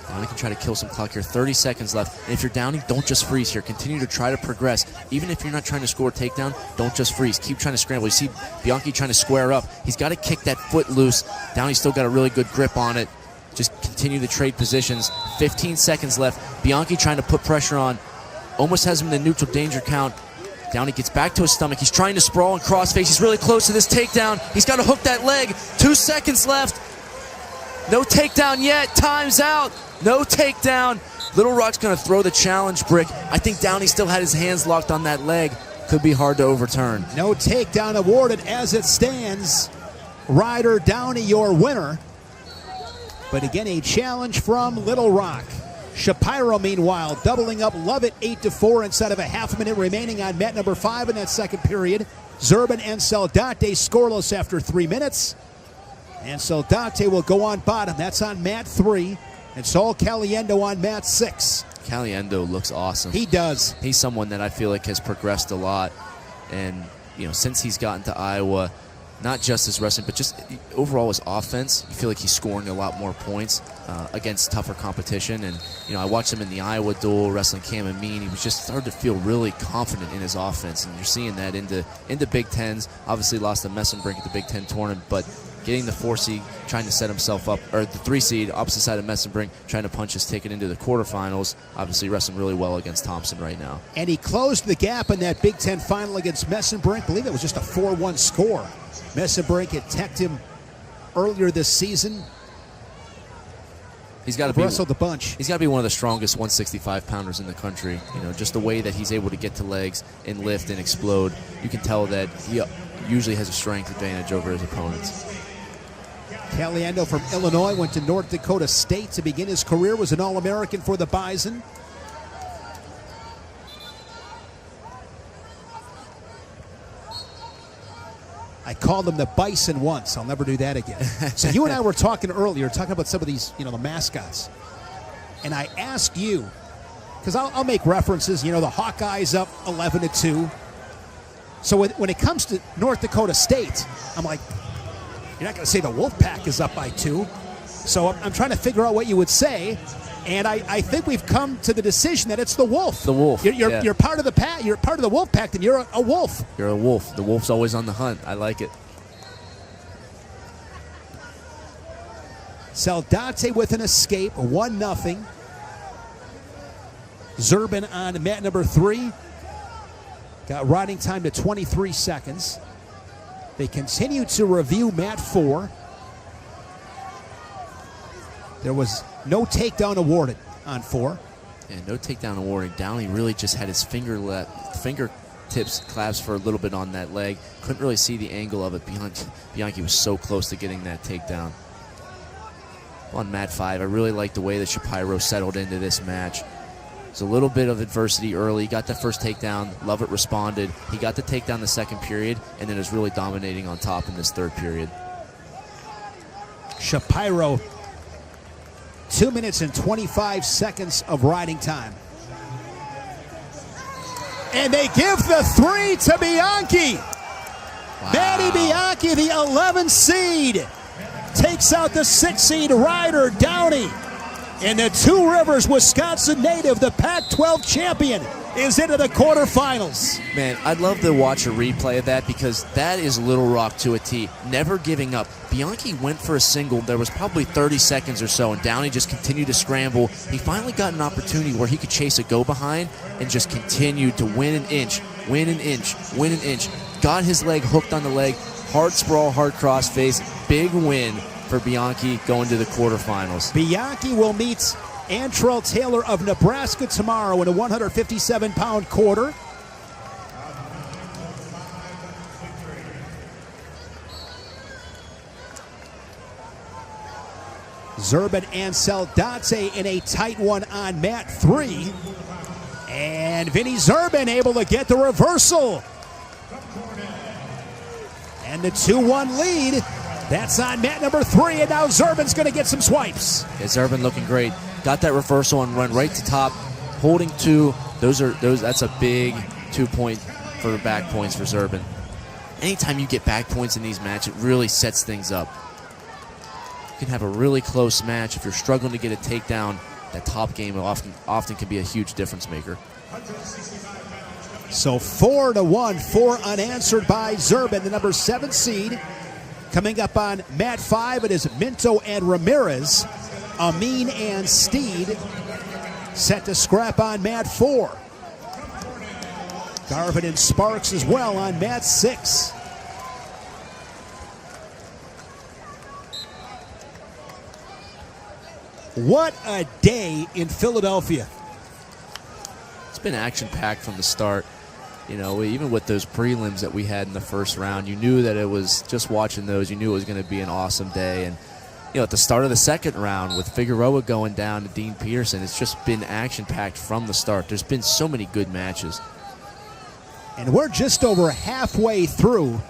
Downey can try to kill some clock here. 30 seconds left. And if you're Downey, don't just freeze here. Continue to try to progress. Even if you're not trying to score a takedown, don't just freeze. Keep trying to scramble. You see Bianchi trying to square up. He's got to kick that foot loose. Downey's still got a really good grip on it. Just continue to trade positions. 15 seconds left. Bianchi trying to put pressure on. Almost has him in the neutral danger count. Downey gets back to his stomach. He's trying to sprawl and crossface. He's really close to this takedown. He's got to hook that leg. 2 seconds left. No takedown yet. Time's out. No takedown. Little Rock's going to throw the challenge brick. I think Downey still had his hands locked on that leg. Could be hard to overturn. No takedown awarded as it stands. Ryder Downey, your winner. But again, a challenge from Little Rock. Shapiro, meanwhile, doubling up Lovett 8-4 inside of a half a minute remaining on mat number 5 in that second period. Zerban and Saldate scoreless after 3 minutes. And Saldate will go on bottom. That's on mat 3. And Saul Caliendo on mat 6. Caliendo looks awesome. He does. He's someone that I feel like has progressed a lot. And, since he's gotten to Iowa, not just his wrestling, but just overall his offense, you feel like he's scoring a lot more points against tougher competition. And, I watched him in the Iowa duel wrestling Cam and Mean. He was just starting to feel really confident in his offense. And you're seeing that into Big Tens. Obviously lost to Messenbrink at the Big Ten tournament, but getting the 4 seed, trying to set himself up, or the 3 seed, opposite side of Messenbrink, trying to punch his ticket into the quarterfinals. Obviously wrestling really well against Thompson right now. And he closed the gap in that Big Ten final against Messenbrink. I believe it was just a 4-1 score. Messenbrink had teched him earlier this season. He's got to wrestled the bunch. He's got to be one of the strongest 165-pounders in the country. Just the way that he's able to get to legs and lift and explode. You can tell that he usually has a strength advantage over his opponents. Caliendo from Illinois went to North Dakota State to begin his career, was an All-American for the Bison. I called him the Bison once. I'll never do that again. So you and I were talking earlier, talking about some of these, the mascots. And I asked you, because I'll make references, the Hawkeyes up 11-2. So when it comes to North Dakota State, I'm like, you're not going to say the Wolfpack is up by 2. So I'm trying to figure out what you would say. And I think we've come to the decision that it's the Wolf. The Wolf. You're part of the pack. You're part of the Wolf Pack, then you're a Wolf. You're a Wolf. The Wolf's always on the hunt. I like it. Saldate with an escape, 1-0. Zerban on mat number 3. Got riding time to 23 seconds. They continue to review mat 4. There was no takedown awarded on 4. And no takedown awarded. Downey really just had his fingertips clasped for a little bit on that leg. Couldn't really see the angle of it. Bianchi was so close to getting that takedown. On mat 5, I really like the way that Shapiro settled into this match. It's a little bit of adversity early. He got that first takedown. Lovett responded. He got the takedown the second period, and then is really dominating on top in this third period. Shapiro, 2 minutes and 25 seconds of riding time. And they give the 3 to Bianchi. Wow. Manny Bianchi, the 11th seed, takes out the 6th seed Ryder Downey. And the Two Rivers, Wisconsin native, the Pac-12 champion, is into the quarterfinals. Man, I'd love to watch a replay of that because that is Little Rock to a T. Never giving up. Bianchi went for a single. There was probably 30 seconds or so, and Downey just continued to scramble. He finally got an opportunity where he could chase a go-behind and just continued to win an inch, win an inch, win an inch. Got his leg hooked on the leg. Hard sprawl, hard cross face. Big win for Bianchi going to the quarterfinals. Bianchi will meet Antrell Taylor of Nebraska tomorrow in a 157-pound quarter. Zurban and Saldate in a tight one on mat 3. And Vinny Zurban able to get the reversal. And the 2-1 lead. That's on mat number 3, and now Zurban's going to get some swipes. Yeah, Zurban looking great. Got that reversal and run right to top, holding 2. That's a big 2-point for back points for Zurban. Anytime you get back points in these matches, it really sets things up. You can have a really close match. If you're struggling to get a takedown, that top game often can be a huge difference maker. So 4-1, 4 unanswered by Zurban, the number 7 seed. Coming up on mat 5, it is Minto and Ramirez. Amin and Steed set to scrap on mat 4. Garvin and Sparks as well on mat 6. What a day in Philadelphia. It's been action-packed from the start. You know, even with those prelims that we had in the first round, you knew that it was, just watching those, you knew it was going to be an awesome day. And, you know, at the start of the second round with Figueroa going down to Dean Peterson, it's just been action-packed from the start. There's been so many good matches. And we're just over halfway through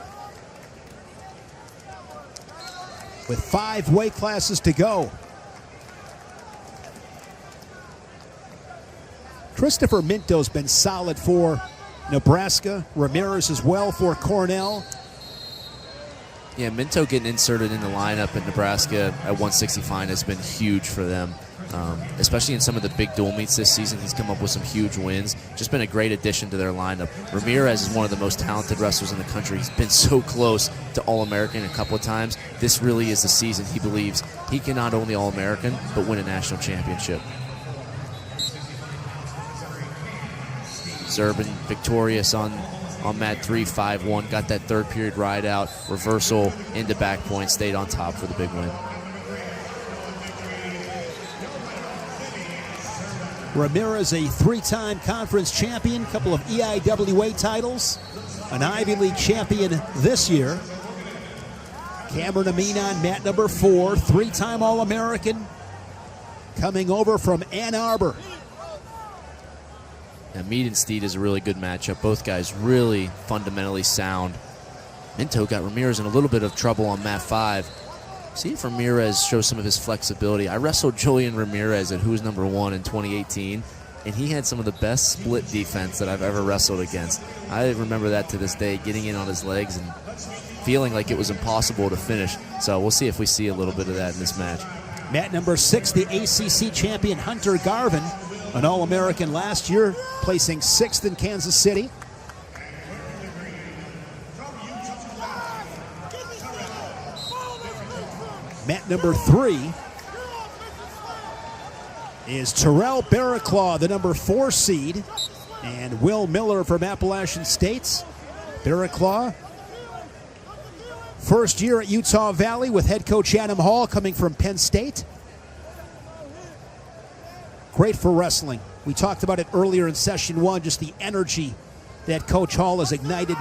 with 5 weight classes to go. Christopher Minto's been solid for Nebraska. Ramirez as well for Cornell. Yeah, Minto getting inserted in the lineup at Nebraska at 165 has been huge for them, especially in some of the big dual meets this season. He's come up with some huge wins. Just been a great addition to their lineup. Ramirez is one of the most talented wrestlers in the country. He's been so close to All-American a couple of times. This really is the season he believes he can not only All-American, but win a national championship. Zurban victorious on mat 3, 5-1. Got that third period ride out. Reversal into back point. Stayed on top for the big win. Ramirez, a 3-time conference champion, couple of EIWA titles, an Ivy League champion this year. Cameron Amin on mat number 4, 3-time All-American, coming over from Ann Arbor. Now, Meade and Steed is a really good matchup. Both guys really fundamentally sound. Minto got Ramirez in a little bit of trouble on mat 5. See if Ramirez shows some of his flexibility. I wrestled Julian Ramirez at Who's Number 1 in 2018, and he had some of the best split defense that I've ever wrestled against. I remember that to this day, getting in on his legs and feeling like it was impossible to finish. So we'll see if we see a little bit of that in this match. Mat number 6, the ACC champion Hunter Garvin, an All-American last year, placing 6th in Kansas City. Mat number 3 is Terrell Barraclaw, the number 4 seed, and Will Miller from Appalachian State. Barraclaw, first year at Utah Valley with head coach Adam Hall coming from Penn State. Great for wrestling. We talked about it earlier in session one, just the energy that Coach Hall has ignited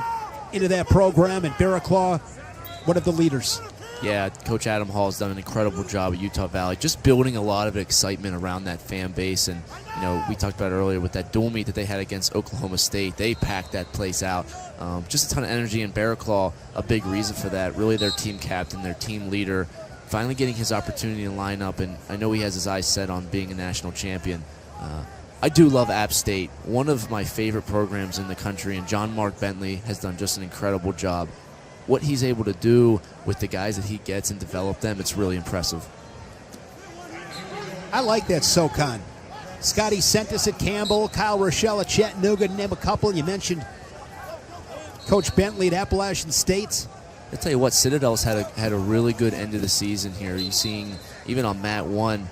into that program, and Barraclaw, one of the leaders. Yeah, Coach Adam Hall has done an incredible job at Utah Valley, just building a lot of excitement around that fan base. And, you know, we talked about it earlier with that dual meet that they had against Oklahoma State. They packed that place out. Just a ton of energy, and Barraclaw, a big reason for that. Really their team captain, their team leader, finally getting his opportunity to line up. And I know he has his eyes set on being a national champion. I do love App State, one of my favorite programs in the country, and John Mark Bentley has done just an incredible job. What he's able to do with the guys that he gets and develop them, it's really impressive. I like that SoCon. Scotty sent us at Campbell, Kyle Rochelle at Chattanooga, to name a couple. You mentioned Coach Bentley at Appalachian State. I'll tell you what, Citadel's had a really good end of the season here. You're seeing, even on mat 1,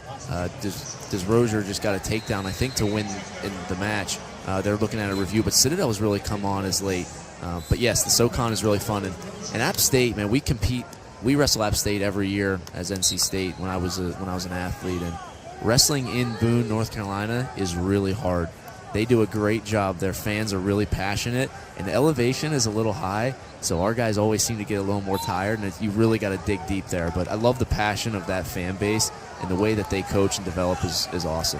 Desrozier just got a takedown, I think, to win in the match. They're looking at a review, but Citadel has really come on as late. But yes, the SoCon is really fun. And App State, man, we wrestle App State every year as NC State when I was an athlete. And wrestling in Boone, North Carolina is really hard. They do a great job. Their fans are really passionate, and the elevation is a little high, so our guys always seem to get a little more tired, and you really got to dig deep there. But I love the passion of that fan base, and the way that they coach and develop is awesome.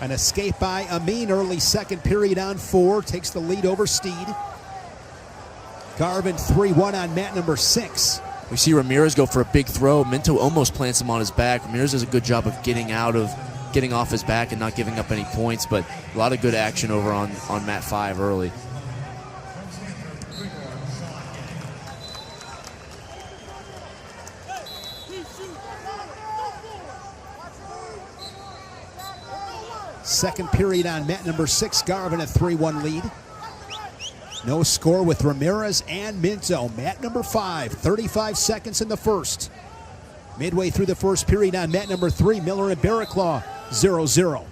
An escape by Amin early second period on 4. Takes the lead over Steed. Garvin 3-1 on mat number 6. We see Ramirez go for a big throw. Minto almost plants him on his back. Ramirez does a good job of getting off his back and not giving up any points, but a lot of good action over on mat 5 early. Second period on mat number 6. Garvin a 3-1 lead. No score with Ramirez and Minto. Mat number 5, 35 seconds in the first. Midway through the first period on mat number 3, Miller and Barraclaw 0-0.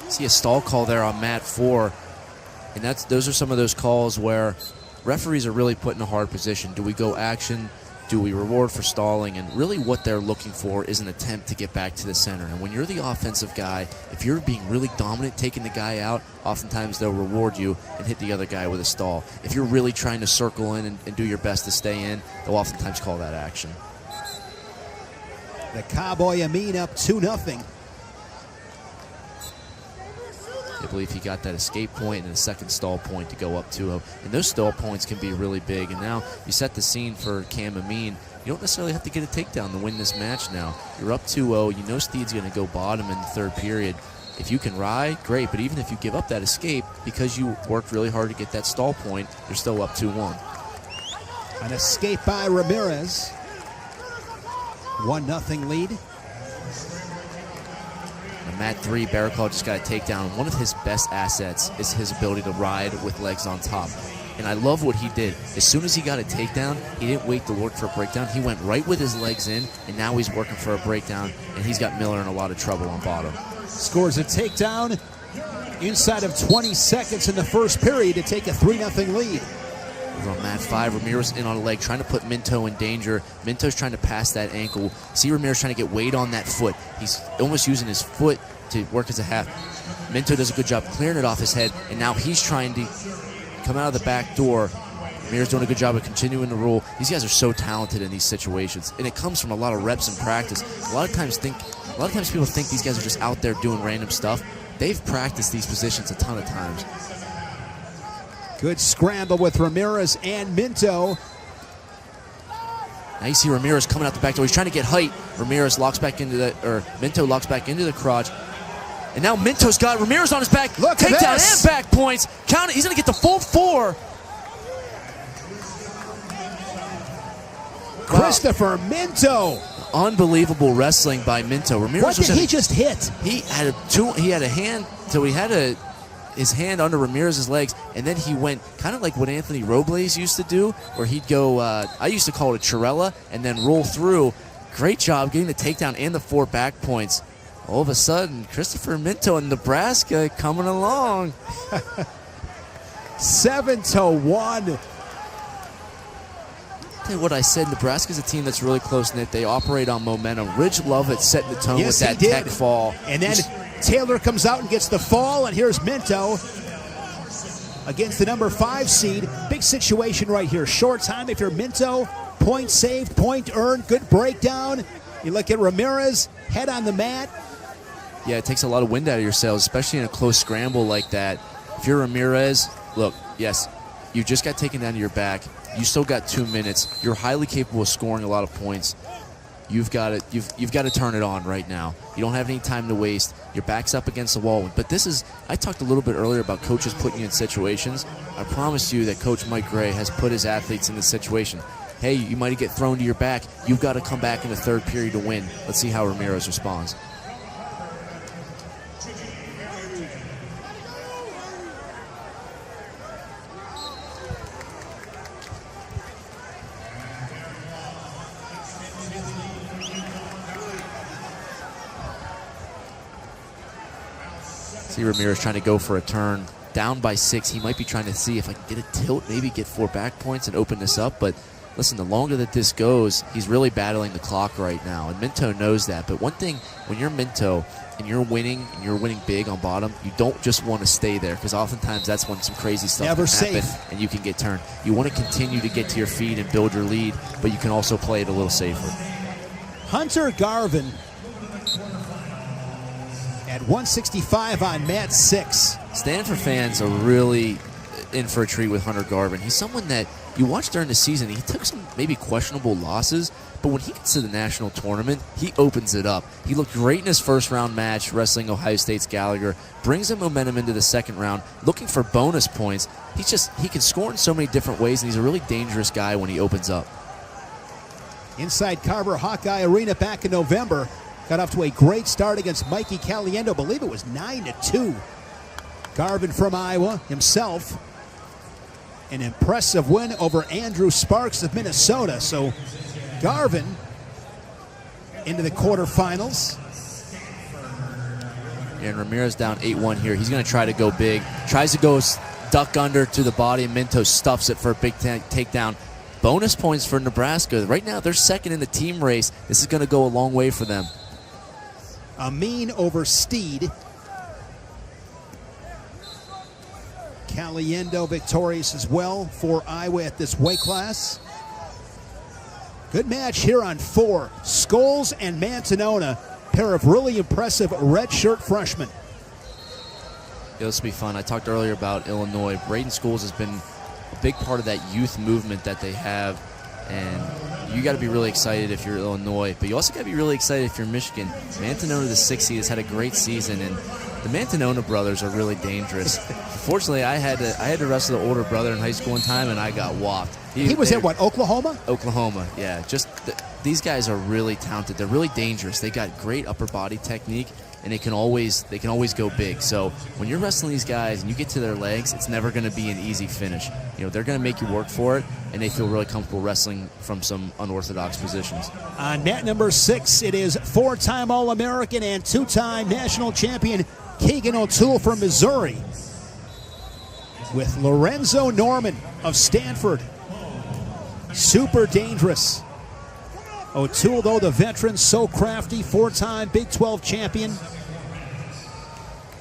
See a stall call there on mat 4, and those are some of those calls where referees are really put in a hard position. Do we go action? Do we reward for stalling? And really what they're looking for is an attempt to get back to the center. And when you're the offensive guy, if you're being really dominant, taking the guy out, oftentimes they'll reward you and hit the other guy with a stall. If you're really trying to circle in and do your best to stay in, they'll oftentimes call that action. The Cowboy Amin up 2-0. I believe he got that escape point and a second stall point to go up 2-0. And those stall points can be really big. And now you set the scene for Cam Amin. You don't necessarily have to get a takedown to win this match now. You're up 2-0. You know Steed's going to go bottom in the third period. If you can ride, great. But even if you give up that escape, because you worked really hard to get that stall point, you're still up 2-1. An escape by Ramirez. 1-0 lead. Mat 3, Barraclaw just got a takedown. One of his best assets is his ability to ride with legs on top. And I love what he did. As soon as he got a takedown, he didn't wait to look for a breakdown. He went right with his legs in, and now he's working for a breakdown, and he's got Miller in a lot of trouble on bottom. Scores a takedown inside of 20 seconds in the first period to take a 3-0 lead. Over on mat 5, Ramirez in on a leg, trying to put Minto in danger. Minto's trying to pass that ankle. See Ramirez trying to get weight on that foot. He's almost using his foot to work as a half. Minto does a good job clearing it off his head, and now he's trying to come out of the back door. Ramirez doing a good job of continuing to roll. These guys are so talented in these situations, and it comes from a lot of reps and practice. A lot of times people think these guys are just out there doing random stuff. They've practiced these positions a ton of times. Good scramble with Ramirez and Minto. Now you see Ramirez coming out the back door. He's trying to get height. Minto locks back into the crotch. And now Minto's got Ramirez on his back. Look at takedown this. and back points. Count it. He's going to get the full 4. Christopher Minto. Unbelievable wrestling by Minto. Ramirez What did he just hit? He had a hand, so he had his hand under Ramirez's legs, and then he went kind of like what Anthony Robles used to do, where he'd go, I used to call it a Chirella, and then roll through, Great job getting the takedown and the 4 back points. All of a sudden, Christopher Minto in Nebraska coming along. 7-1. What I said, Nebraska's a team that's really close-knit. They operate on momentum. Ridge Lovett setting the tone with that tech fall. And then Taylor comes out and gets the fall, and here's Minto against the number 5 seed. Big situation right here. Short time if you're Minto. Point saved, point earned, good breakdown. You look at Ramirez, head on the mat. Yeah, it takes a lot of wind out of your sails, especially in a close scramble like that. If you're Ramirez, look, yes, you just got taken down to your back. You still got 2 minutes. You're highly capable of scoring a lot of points. You've got to turn it on right now. You don't have any time to waste. Your back's up against the wall. But this is, I talked a little bit earlier about coaches putting you in situations. I promise you that Coach Mike Gray has put his athletes in this situation. Hey, you might get thrown to your back. You've got to come back in the 3rd period to win. Let's see how Ramirez responds. See Ramirez trying to go for a turn. Down by 6. He might be trying to see if I can get a tilt, maybe get 4 back points and open this up. But listen, the longer that this goes, he's really battling the clock right now. And Minto knows that. But one thing, when you're Minto and you're winning big on bottom, you don't just want to stay there, because oftentimes that's when some crazy stuff can happen and you can get turned. You want to continue to get to your feet and build your lead, but you can also play it a little safer. Hunter Garvin at 165 on mat 6. Stanford fans are really in for a treat with Hunter Garvin. He's someone that you watch during the season. He took some maybe questionable losses, but when he gets to the national tournament, he opens it up. He looked great in his 1st round match wrestling Ohio State's Gallagher, brings him momentum into the 2nd round, looking for bonus points. He can score in so many different ways, and he's a really dangerous guy when he opens up. Inside Carver Hawkeye Arena back in November. Got off to a great start against Mikey Caliendo. I believe it was 9-2. Garvin from Iowa himself. An impressive win over Andrew Sparks of Minnesota. So Garvin into the quarterfinals. And Ramirez down 8-1 here. He's going to try to go big. Tries to go duck under to the body, and Minto stuffs it for a big takedown. Bonus points for Nebraska. Right now, they're 2nd in the team race. This is going to go a long way for them. Amin over Steed. Caliendo victorious as well for Iowa at this weight class. Good match here on 4. Scholes and Mantanona, pair of really impressive red shirt freshmen. Yeah, this will be fun. I talked earlier about Illinois. Braden Scholes has been a big part of that youth movement that they have, and you got to be really excited if you're Illinois, but you also got to be really excited if you're Michigan. Mantanona, the 6th seed, has had a great season, and the Mantanona brothers are really dangerous. Fortunately, I had to wrestle the older brother in high school one time, and I got whopped. He was at what, Oklahoma? Oklahoma, yeah. These guys are really talented. They're really dangerous. They got great upper body technique, and they can always go big. So when you're wrestling these guys and you get to their legs, it's never going to be an easy finish. You know, they're going to make you work for it, and they feel really comfortable wrestling from some unorthodox positions. On mat number 6, it is 4-time All-American and 2-time national champion Keegan O'Toole from Missouri with Lorenzo Norman of Stanford. Super dangerous. O'Toole, though, the veteran, so crafty, 4-time Big 12 champion.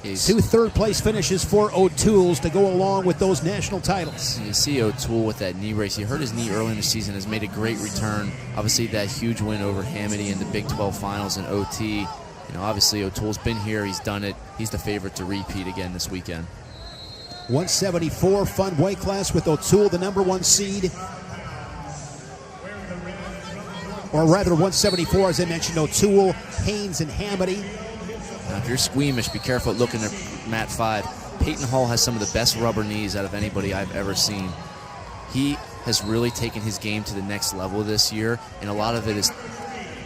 2 third-place finishes for O'Toole's to go along with those national titles. You see O'Toole with that knee brace. He hurt his knee early in the season, has made a great return. Obviously, that huge win over Hamity in the Big 12 finals in OT. You know, obviously, O'Toole's been here. He's done it. He's the favorite to repeat again this weekend. 174, fun weight class with O'Toole, the number 1 seed. Or rather, 174, as I mentioned, O'Toole, Haynes, and Hamity. Now, if you're squeamish, be careful looking at mat 5. Peyton Hall has some of the best rubber knees out of anybody I've ever seen. He has really taken his game to the next level this year, and a lot of it is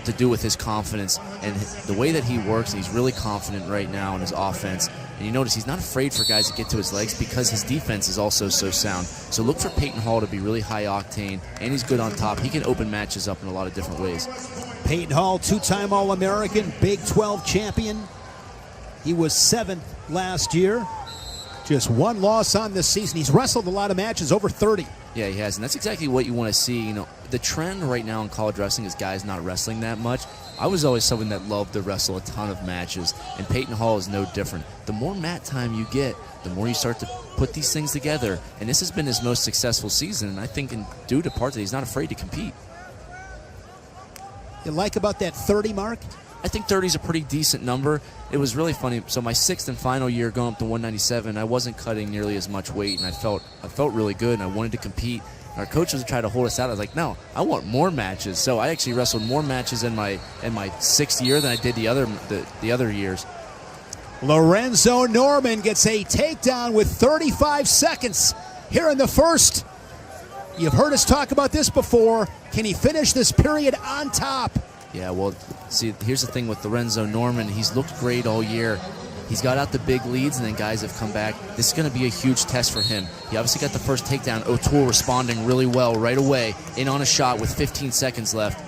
to do with his confidence and the way that he works. And he's really confident right now in his offense. And you notice he's not afraid for guys to get to his legs because his defense is also so sound. So look for Peyton Hall to be really high octane, and he's good on top. He can open matches up in a lot of different ways. Peyton Hall, two-time All-American, Big 12 champion. He was 7th last year. Just one loss on the season. He's wrestled a lot of matches, over 30. Yeah, he has, and that's exactly what you want to see. You know, the trend right now in college wrestling is guys not wrestling that much. I was always someone that loved to wrestle a ton of matches, and Peyton Hall is no different. The more mat time you get, the more you start to put these things together, and this has been his most successful season, and I think due to part that he's not afraid to compete. You like about that 30 mark? I think 30 is a pretty decent number. It was really funny. So my 6th and final year going up to 197, I wasn't cutting nearly as much weight, and I felt really good, and I wanted to compete. Our coach was trying to hold us out. I was like, no, I want more matches. So I actually wrestled more matches in my 6th year than I did the other years. Lorenzo Norman gets a takedown with 35 seconds here in the first. You've heard us talk about this before. Can he finish this period on top? Yeah, well, see, here's the thing with Lorenzo Norman. He's looked great all year. He's got out the big leads, and then guys have come back. This is going to be a huge test for him. He obviously got the first takedown. O'Toole responding really well right away, in on a shot with 15 seconds left.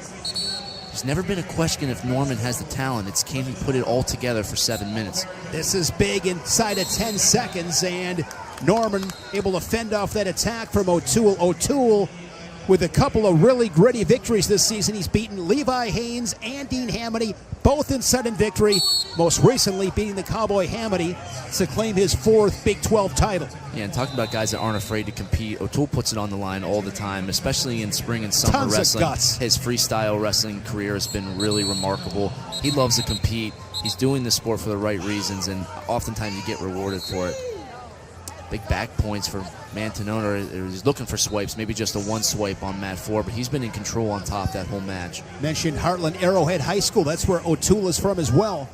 There's never been a question if Norman has the talent. It's can he put it all together for 7 minutes. This is big inside of 10 seconds, and Norman able to fend off that attack from O'Toole. O'Toole with a couple of really gritty victories this season. He's beaten Levi Haynes and Dean Hamady, both in sudden victory, most recently beating the Cowboy Hamady to claim his 4th Big 12 title. Yeah, and talking about guys that aren't afraid to compete, O'Toole puts it on the line all the time, especially in spring and summer Tons wrestling. of guts. His freestyle wrestling career has been really remarkable. He loves to compete. He's doing the sport for the right reasons, and oftentimes you get rewarded for it. Big back points for Mantanona. He's looking for swipes, maybe just a one swipe on mat 4, but he's been in control on top that whole match. Mentioned Heartland Arrowhead High School. That's where O'Toole is from as well.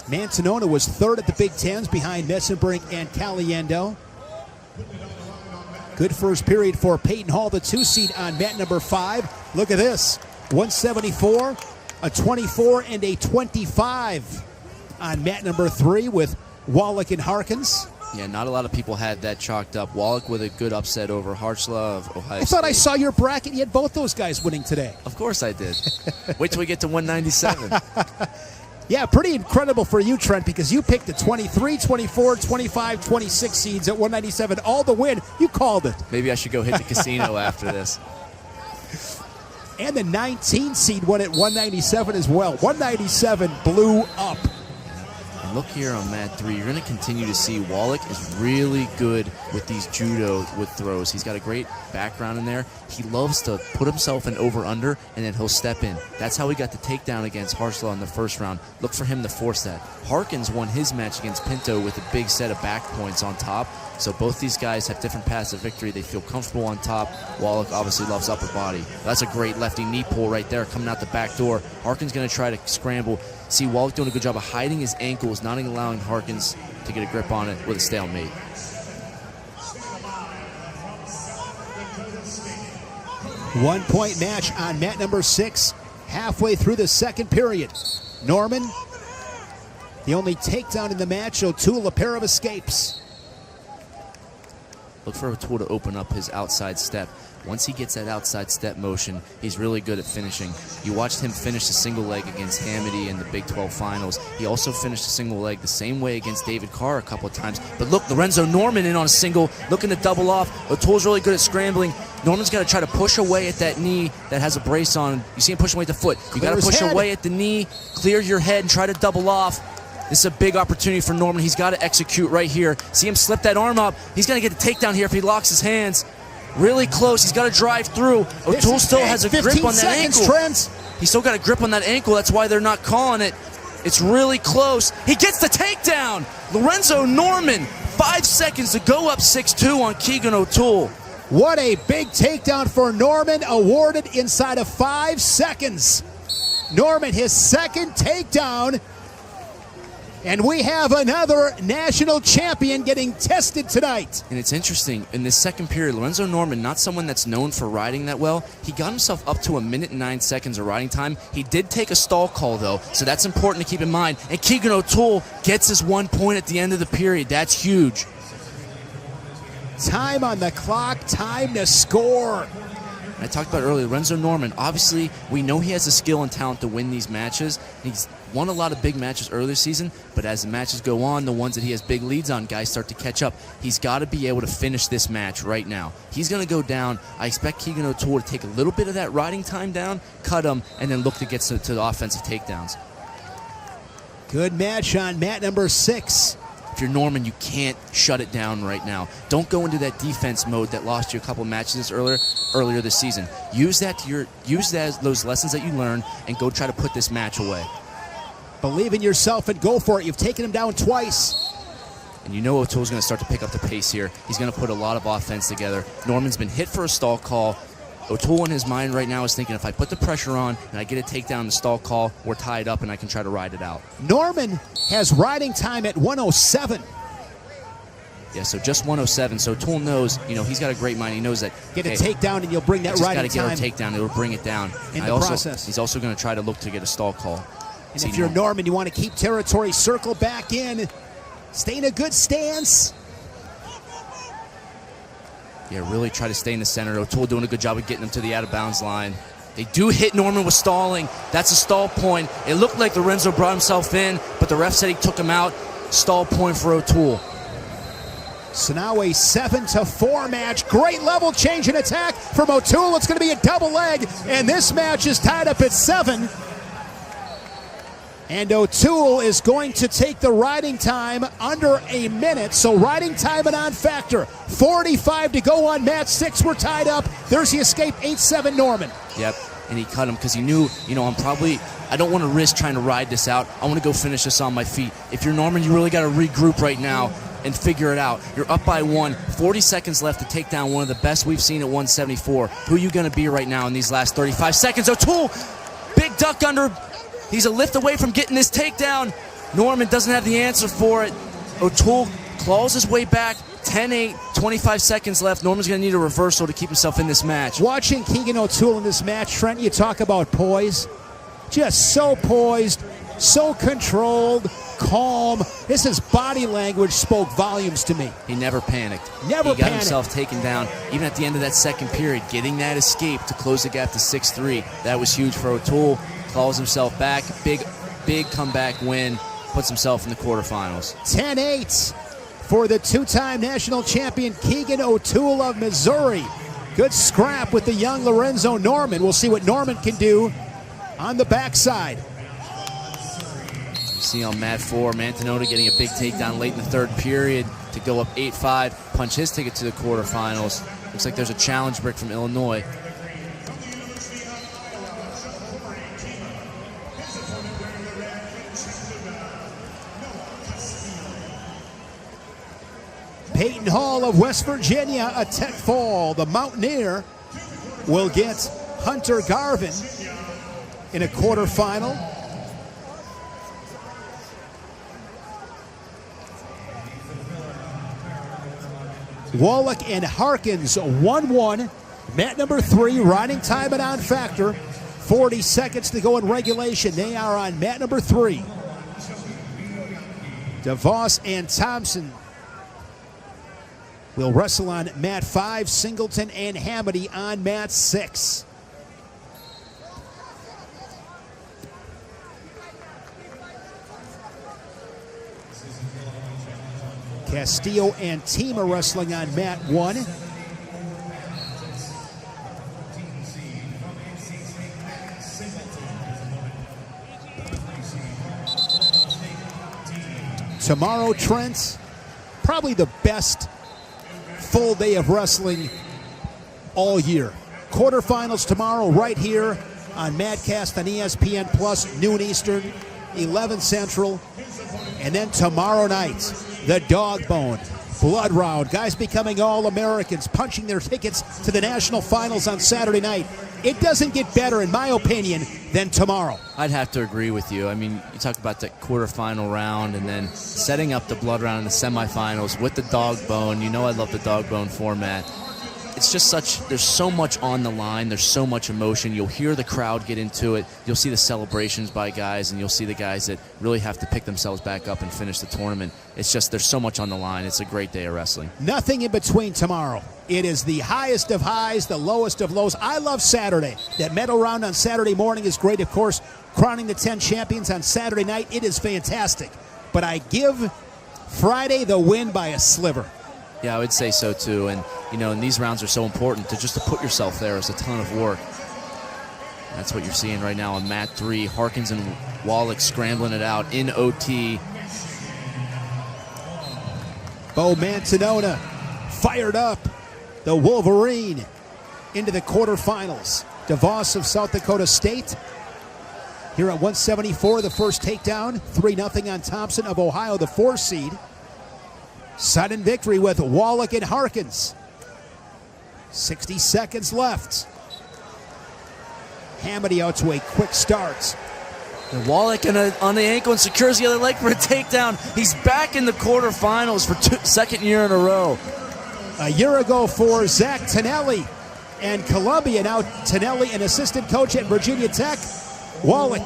Mantanona was 3rd at the Big Tens behind Messenbrink and Caliendo. Good first period for Peyton Hall, the 2 seed on mat number 5. Look at this, 174, a 24, and a 25 on mat number 3 with Wallach and Harkins. Yeah, not a lot of people had that chalked up. Wallach with a good upset over Hartzler of Ohio I State. thought I saw your bracket. You had both those guys winning today. Of course I did. Wait till we get to 197. Yeah, pretty incredible for you, Trent, because you picked the 23, 24, 25, 26 seeds at 197, all the win. You called it. Maybe I should go hit the casino after this. And the 19 seed won at 197 as well. 197 blew up. And look here on mat 3. You're going to continue to see Wallach is really good with these judo with throws. He's got a great background in there. He loves to put himself in over-under, and then he'll step in. That's how he got the takedown against Hartzler in the first round. Look for him to force that. Harkins won his match against Pinto with a big set of back points on top. So both these guys have different paths of victory. They feel comfortable on top. Wallach obviously loves upper body. That's a great lefty knee pull right there coming out the back door. Harkins going to try to scramble. See Wallach doing a good job of hiding his ankles, not allowing Harkins to get a grip on it with a stalemate. One-point match on mat number 6, halfway through the second period. Norman, the only takedown in the match. O'Toole, a pair of escapes. Look for O'Toole to open up his outside step. Once he gets that outside step motion, he's really good at finishing. You watched him finish a single leg against Hamady in the Big 12 finals. He also finished a single leg the same way against David Carr a couple of times. But look, Lorenzo Norman in on a single, looking to double off. O'Toole's really good at scrambling. Norman's got to try to push away at that knee that has a brace on. You see him push away at the foot. You got to push away at the knee, clear your head, and try to double off. This is a big opportunity for Norman. He's got to execute right here. See him slip that arm up. He's going to get the takedown here if he locks his hands. Really close. He's got to drive through. O'Toole still has a grip on that ankle. Trent. He's still got a grip on that ankle. That's why they're not calling it. It's really close. He gets the takedown. Lorenzo Norman, 5 seconds to go up 6-2 on Keegan O'Toole. What a big takedown for Norman, awarded inside of 5 seconds. Norman, his second takedown. And we have another national champion getting tested tonight. And it's interesting, in this second period, Lorenzo Norman, not someone that's known for riding that well, he got himself up to 1 minute and 9 seconds of riding time. He did take a stall call, though, so that's important to keep in mind. And Keegan O'Toole gets his 1 point at the end of the period. That's huge. Time on the clock, time to score. And I talked about earlier, Lorenzo Norman, obviously, we know he has the skill and talent to win these matches. He's won a lot of big matches earlier this season, but as the matches go on, the ones that he has big leads on, guys start to catch up. He's got to be able to finish this match right now. He's going to go down. I expect Keegan O'Toole to take a little bit of that riding time down, cut him, and then look to get to the offensive takedowns. Good match on mat number 6. If you're Norman, you can't shut it down right now. Don't go into that defense mode that lost you a couple of matches earlier this season. Use those lessons that you learned and go try to put this match away. Believe in yourself and go for it. You've taken him down twice. And you know O'Toole's going to start to pick up the pace here. He's going to put a lot of offense together. Norman's been hit for a stall call. O'Toole in his mind right now is thinking, if I put the pressure on and I get a takedown in the stall call, we're tied up and I can try to ride it out. Norman has riding time at 107. Yeah, so just 107. So O'Toole knows, he's got a great mind. He knows that. Get a takedown and you'll bring that riding time. Just got to get our takedown. It'll bring it down. In the process. He's also going to try to look to get a stall call. And if you're Norman, you want to keep territory, circle back in, stay in a good stance. Yeah, really try to stay in the center. O'Toole doing a good job of getting him to the out-of-bounds line. They do hit Norman with stalling. That's a stall point. It looked like Lorenzo brought himself in, but the ref said he took him out. Stall point for O'Toole. So now a 7-4 match. Great level change in attack from O'Toole. It's going to be a double leg, and this match is tied up at 7. And O'Toole is going to take the riding time under a minute. So riding time a non-factor. 45 to go on mat 6. We're tied up. There's the escape. 8-7 Norman. Yep, and he cut him because he knew, I don't want to risk trying to ride this out. I want to go finish this on my feet. If you're Norman, you really got to regroup right now and figure it out. You're up by 1. 40 seconds left to take down one of the best we've seen at 174. Who are you going to be right now in these last 35 seconds? O'Toole, big duck under. He's a lift away from getting this takedown. Norman doesn't have the answer for it. O'Toole claws his way back. 10-8, 25 seconds left. Norman's going to need a reversal to keep himself in this match. Watching Keegan O'Toole in this match, Trent, you talk about poise. Just so poised, so controlled, calm. His body language spoke volumes to me. He never panicked. He got himself taken down. Even at the end of that second period, getting that escape to close the gap to 6-3. That was huge for O'Toole. Calls himself back. Big comeback win. Puts himself in the quarterfinals. 10-8 for the two-time national champion Keegan O'Toole of Missouri. Good scrap with the young Lorenzo Norman. We'll see what Norman can do on the backside. You see on mat 4, Mantinota getting a big takedown late in the third period to go up 8-5, punch his ticket to the quarterfinals. Looks like there's a challenge brick from Illinois. Peyton Hall of West Virginia, a tech fall. The Mountaineer will get Hunter Garvin in a quarterfinal. Wallach and Harkins 1-1. Mat number 3, riding time and on factor. 40 seconds to go in regulation. They are on mat number 3. DeVos and Thompson will wrestle on mat 5. Singleton and Hamady on mat 6. Castillo and Tima wrestling on mat 1. Tomorrow, Trent, probably the best full day of wrestling all year. Quarterfinals tomorrow right here on Madcast on ESPN Plus, noon Eastern, 11 Central. And then tomorrow night, the Dog Bone Blood Round. Guys becoming All-Americans, punching their tickets to the national finals on Saturday night. It doesn't get better, in my opinion, than tomorrow. I'd have to agree with you. I mean, you talk about that quarterfinal round and then setting up the blood round in the semifinals with the Dog Bone. You know I love the Dog Bone format. It's just there's so much on the line. There's so much emotion. You'll hear the crowd get into it. You'll see the celebrations by guys, and you'll see the guys that really have to pick themselves back up and finish the tournament. It's just there's so much on the line. It's a great day of wrestling. Nothing in between tomorrow. It is the highest of highs, the lowest of lows. I love Saturday. That medal round on Saturday morning is great. Of course, crowning the 10 champions on Saturday night, it is fantastic. But I give Friday the win by a sliver. Yeah, I would say so too. And, and these rounds are so important. To put yourself there is a ton of work. That's what you're seeing right now on mat 3. Harkins and Wallach scrambling it out in OT. Bo Mantanona fired up. The Wolverine into the quarterfinals. DeVos of South Dakota State. Here at 174, the first takedown. 3-0 on Thompson of Ohio, the 4 seed. Sudden victory with Wallach and Harkins. 60 seconds left. Hamady out to a quick start. And Wallach on the ankle and secures the other leg for a takedown. He's back in the quarterfinals for second year in a row. A year ago for Zach Tonelli and Columbia. Now Tonelli, an assistant coach at Virginia Tech. Wallach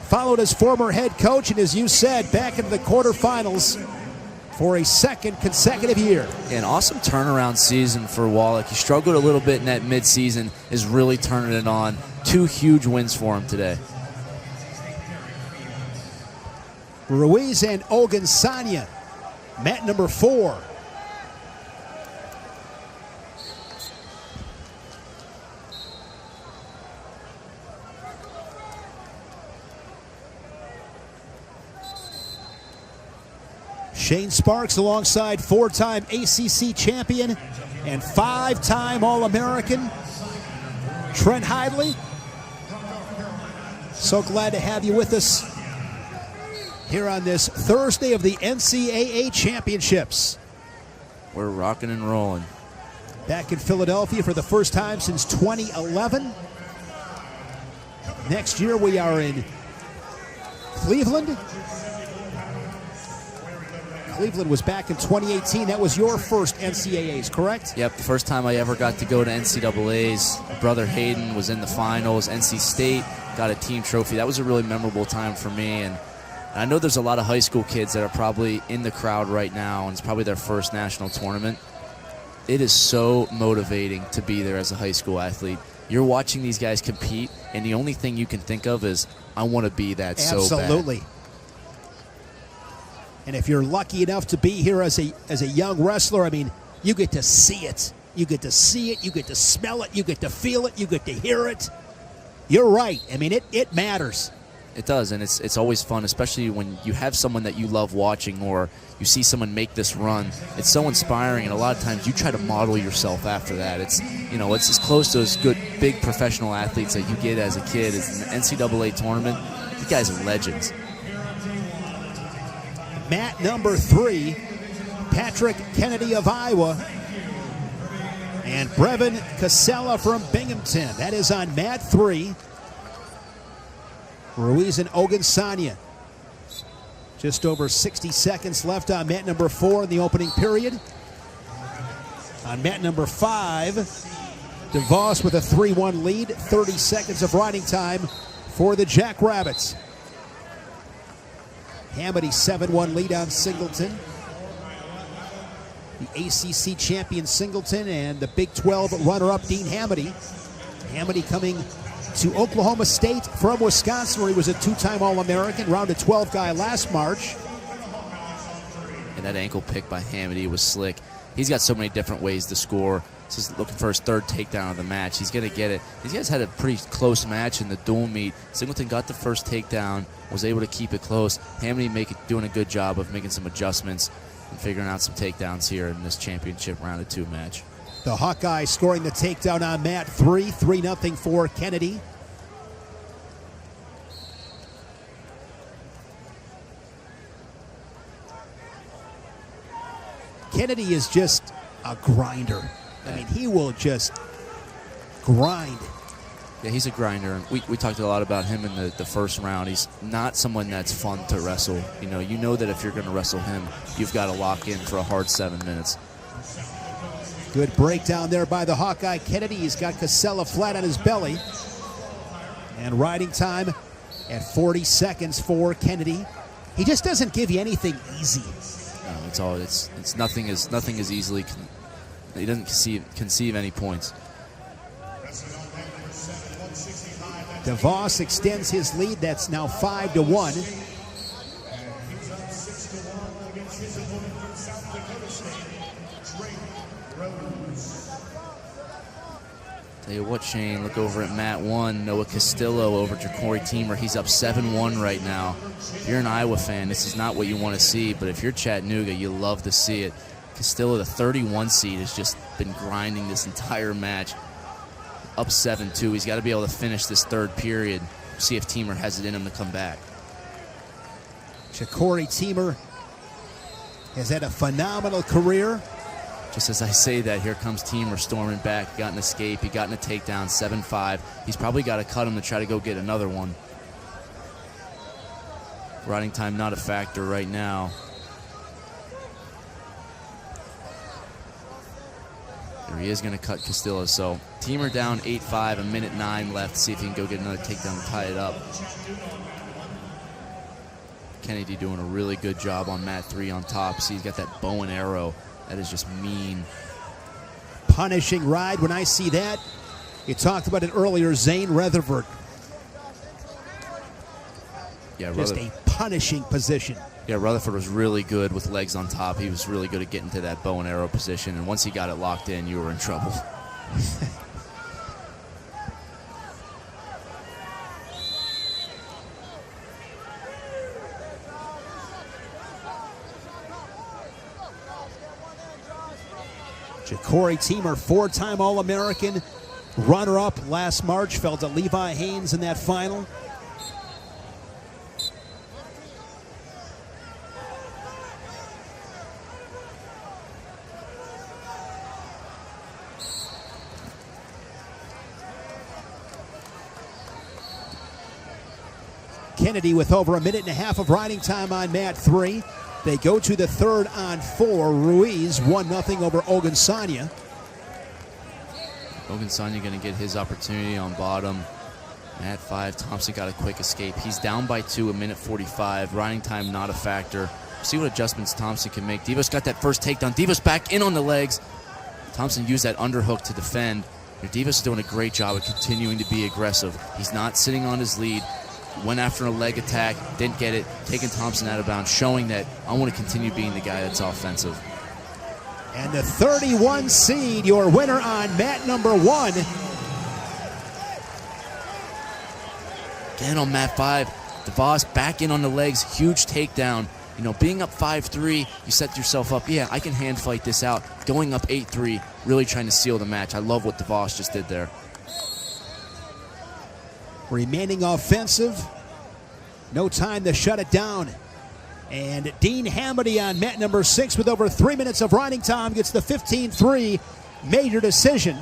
followed his former head coach, and as you said, back into the quarterfinals for a second consecutive year. An awesome turnaround season for Wallach. He struggled a little bit in that midseason, is really turning it on. 2 huge wins for him today. Ruiz and Ogunsanya, mat number 4. Shane Sparks alongside 4-time ACC champion and 5-time All-American Trent Hidley. So glad to have you with us here on this Thursday of the NCAA Championships. We're rocking and rolling. Back in Philadelphia for the first time since 2011. Next year we are in Cleveland. Cleveland was back in 2018. That was your first NCAAs, correct? Yep, the first time I ever got to go to NCAAs. My brother Hayden was in the finals. NC State got a team trophy. That was a really memorable time for me. And I know there's a lot of high school kids that are probably in the crowd right now, and it's probably their first national tournament. It is so motivating to be there as a high school athlete. You're watching these guys compete, and the only thing you can think of is, I want to be that so bad. Absolutely. And if you're lucky enough to be here as a young wrestler, I mean, you get to see it. You get to see it. You get to smell it. You get to feel it. You get to hear it. You're right. I mean, it matters. It does, and it's always fun, especially when you have someone that you love watching or you see someone make this run. It's so inspiring, and a lot of times you try to model yourself after that. It's as close to as good big professional athletes that you get as a kid. It's an NCAA tournament. You guys are legends. Mat number 3, Patrick Kennedy of Iowa and Brevin Casella from Binghamton. That is on mat 3. Ruiz and Ogunsanya. Just over 60 seconds left on mat number 4 in the opening period. On mat number 5, DeVos with a 3-1 lead. 30 seconds of riding time for the Jackrabbits. Hamady 7-1 lead on Singleton. The ACC champion Singleton and the Big 12 runner-up Dean Hamady. Hamady coming to Oklahoma State from Wisconsin, where he was a 2-time All-American, round of 12 guy last March. And that ankle pick by Hamady was slick. He's got so many different ways to score. This is looking for his 3rd takedown of the match. He's going to get it. These guys had a pretty close match in the dual meet. Singleton got the first takedown, was able to keep it close. Hamady doing a good job of making some adjustments and figuring out some takedowns here in this championship round of 2 match. The Hawkeye scoring the takedown on mat 3, 3-0 for Kennedy. Kennedy is just a grinder. I mean, he will just grind. Yeah, he's a grinder. We talked a lot about him in the first round. He's not someone that's fun to wrestle. You know that if you're going to wrestle him, you've got to lock in for a hard 7 minutes. Good breakdown there by the Hawkeye Kennedy. He's got Casella flat on his belly. And riding time at 40 seconds for Kennedy. He just doesn't give you anything easy. No, it's nothing is easily he doesn't conceive any points. DeVos extends his lead. That's now 5-1. Tell you what, Shane, look over at Mat 1. Noah Castillo over Ja'Cory Teamer. He's up 7-1 right now. If you're an Iowa fan, this is not what you want to see, but if you're Chattanooga, you love to see it. Castillo, the 31 seed, has just been grinding this entire match. Up 7-2. He's got to be able to finish this third period, see if Teamer has it in him to come back. Ja'Cory Teamer has had a phenomenal career. Just as I say that, here comes Teamer storming back. He got an escape. He got in a takedown, 7-5. He's probably got to cut him to try to go get another one. Riding time not a factor right now. There he is going to cut Castillo. So Teamer down 8-5, 1:09 left. See if he can go get another takedown to tie it up. Kennedy doing a really good job on mat 3 on top. See, he's got that bow and arrow. That is just mean. Punishing ride. When I see that, you talked about it earlier, Zane Rutherford. Yeah, just a punishing position. Yeah, Rutherford was really good with legs on top. He was really good at getting to that bow and arrow position. And once he got it locked in, you were in trouble. Ja'Cory Teamer, 4-time All-American, runner-up last March, fell to Levi Haynes in that final. Kennedy with over 1.5 minutes of riding time on mat 3. They go to the third on 4. Ruiz 1-0 over Ogunsanya. Ogunsanya going to get his opportunity on bottom. Mat 5, Thompson got a quick escape. He's down by 2, 1:45. Riding time not a factor. See what adjustments Thompson can make. Divas got that first takedown. Divas back in on the legs. Thompson used that underhook to defend. Your Divas is doing a great job of continuing to be aggressive. He's not sitting on his lead. Went after a leg attack, didn't get it, taking Thompson out of bounds, showing that I want to continue being the guy that's offensive. And the 31 seed, your winner on mat number 1. Again on mat 5, DeVos back in on the legs, huge takedown. You know, being up 5-3, you set yourself up, yeah, I can hand fight this out. Going up 8-3, really trying to seal the match. I love what DeVos just did there. Remaining offensive. No time to shut it down. And Dean Hamady on mat number 6 with over 3 minutes of riding time gets the 15-3 major decision.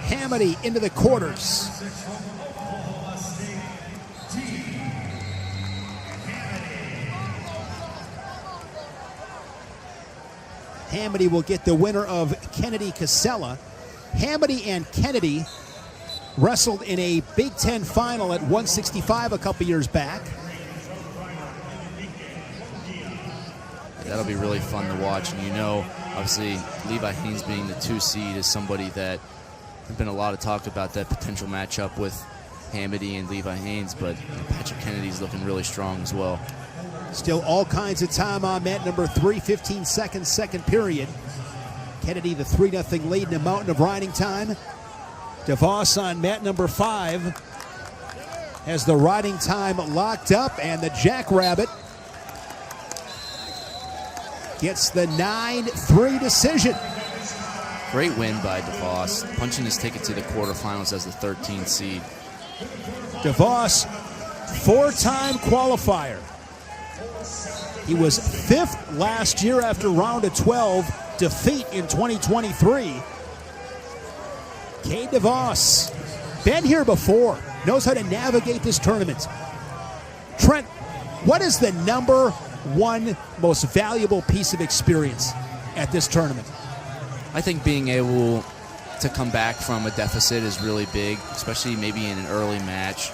Hamady into the quarters. Hamady will get the winner of Kennedy Casella. Hamady and Kennedy wrestled in a Big Ten final at 165 a couple years back. That'll be really fun to watch. And you know, obviously, Levi Haynes being the 2 seed is somebody that there's been a lot of talk about that potential matchup with Hamady and Levi Haynes, but Patrick Kennedy's looking really strong as well. Still all kinds of time on mat number 3, 15 seconds, second period. Kennedy the 3-0 lead in a mountain of riding time. DeVos on mat number 5 has the riding time locked up, and the Jackrabbit gets the 9-3 decision. Great win by DeVos, punching his ticket to the quarterfinals as the 13th seed. DeVos, 4-time qualifier. He was 5th last year after round of 12 defeat in 2023. Cade DeVos, been here before, knows how to navigate this tournament. Trent, what is the number 1 most valuable piece of experience at this tournament? I think being able to come back from a deficit is really big, especially maybe in an early match.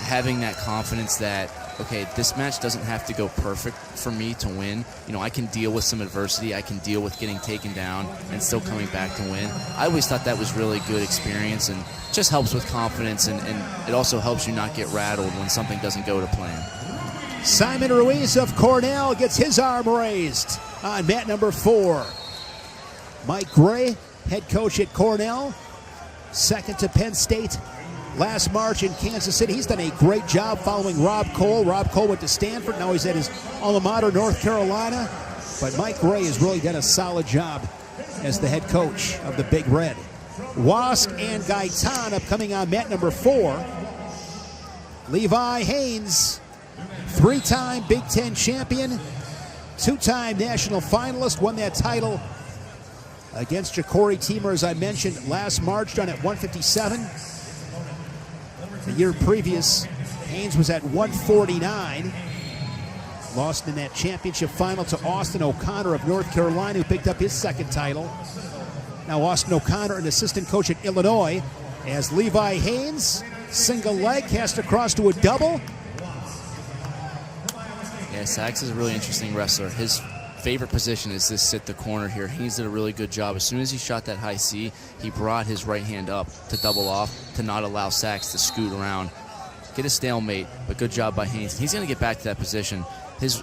Having that confidence that okay, this match doesn't have to go perfect for me to win. You know, I can deal with some adversity. I can deal with getting taken down and still coming back to win. I always thought that was really good experience and just helps with confidence, and it also helps you not get rattled when something doesn't go to plan. Simon Ruiz of Cornell gets his arm raised on mat number 4. Mike Gray, head coach at Cornell, second to Penn State last March in Kansas City. He's done a great job following Rob Cole. Rob Cole went to Stanford. Now he's at his alma mater, North Carolina. But Mike Gray has really done a solid job as the head coach of the Big Red. Wask and Gaitan upcoming on mat number 4. Levi Haynes, 3-time Big Ten champion, 2-time national finalist, won that title against Ja'Cory Teamer, as I mentioned, last March, done at 157. The year previous, Haynes was at 149. Lost in that championship final to Austin O'Connor of North Carolina, who picked up his second title. Now Austin O'Connor, an assistant coach at Illinois, as Levi Haynes, single leg, cast across to a double. Yeah, Sachs is a really interesting wrestler. His favorite position is this sit the corner here. Haynes did a really good job. As soon as he shot that high C, he brought his right hand up to double off to not allow Sachs to scoot around. Get a stalemate, but good job by Haynes. He's going to get back to that position. His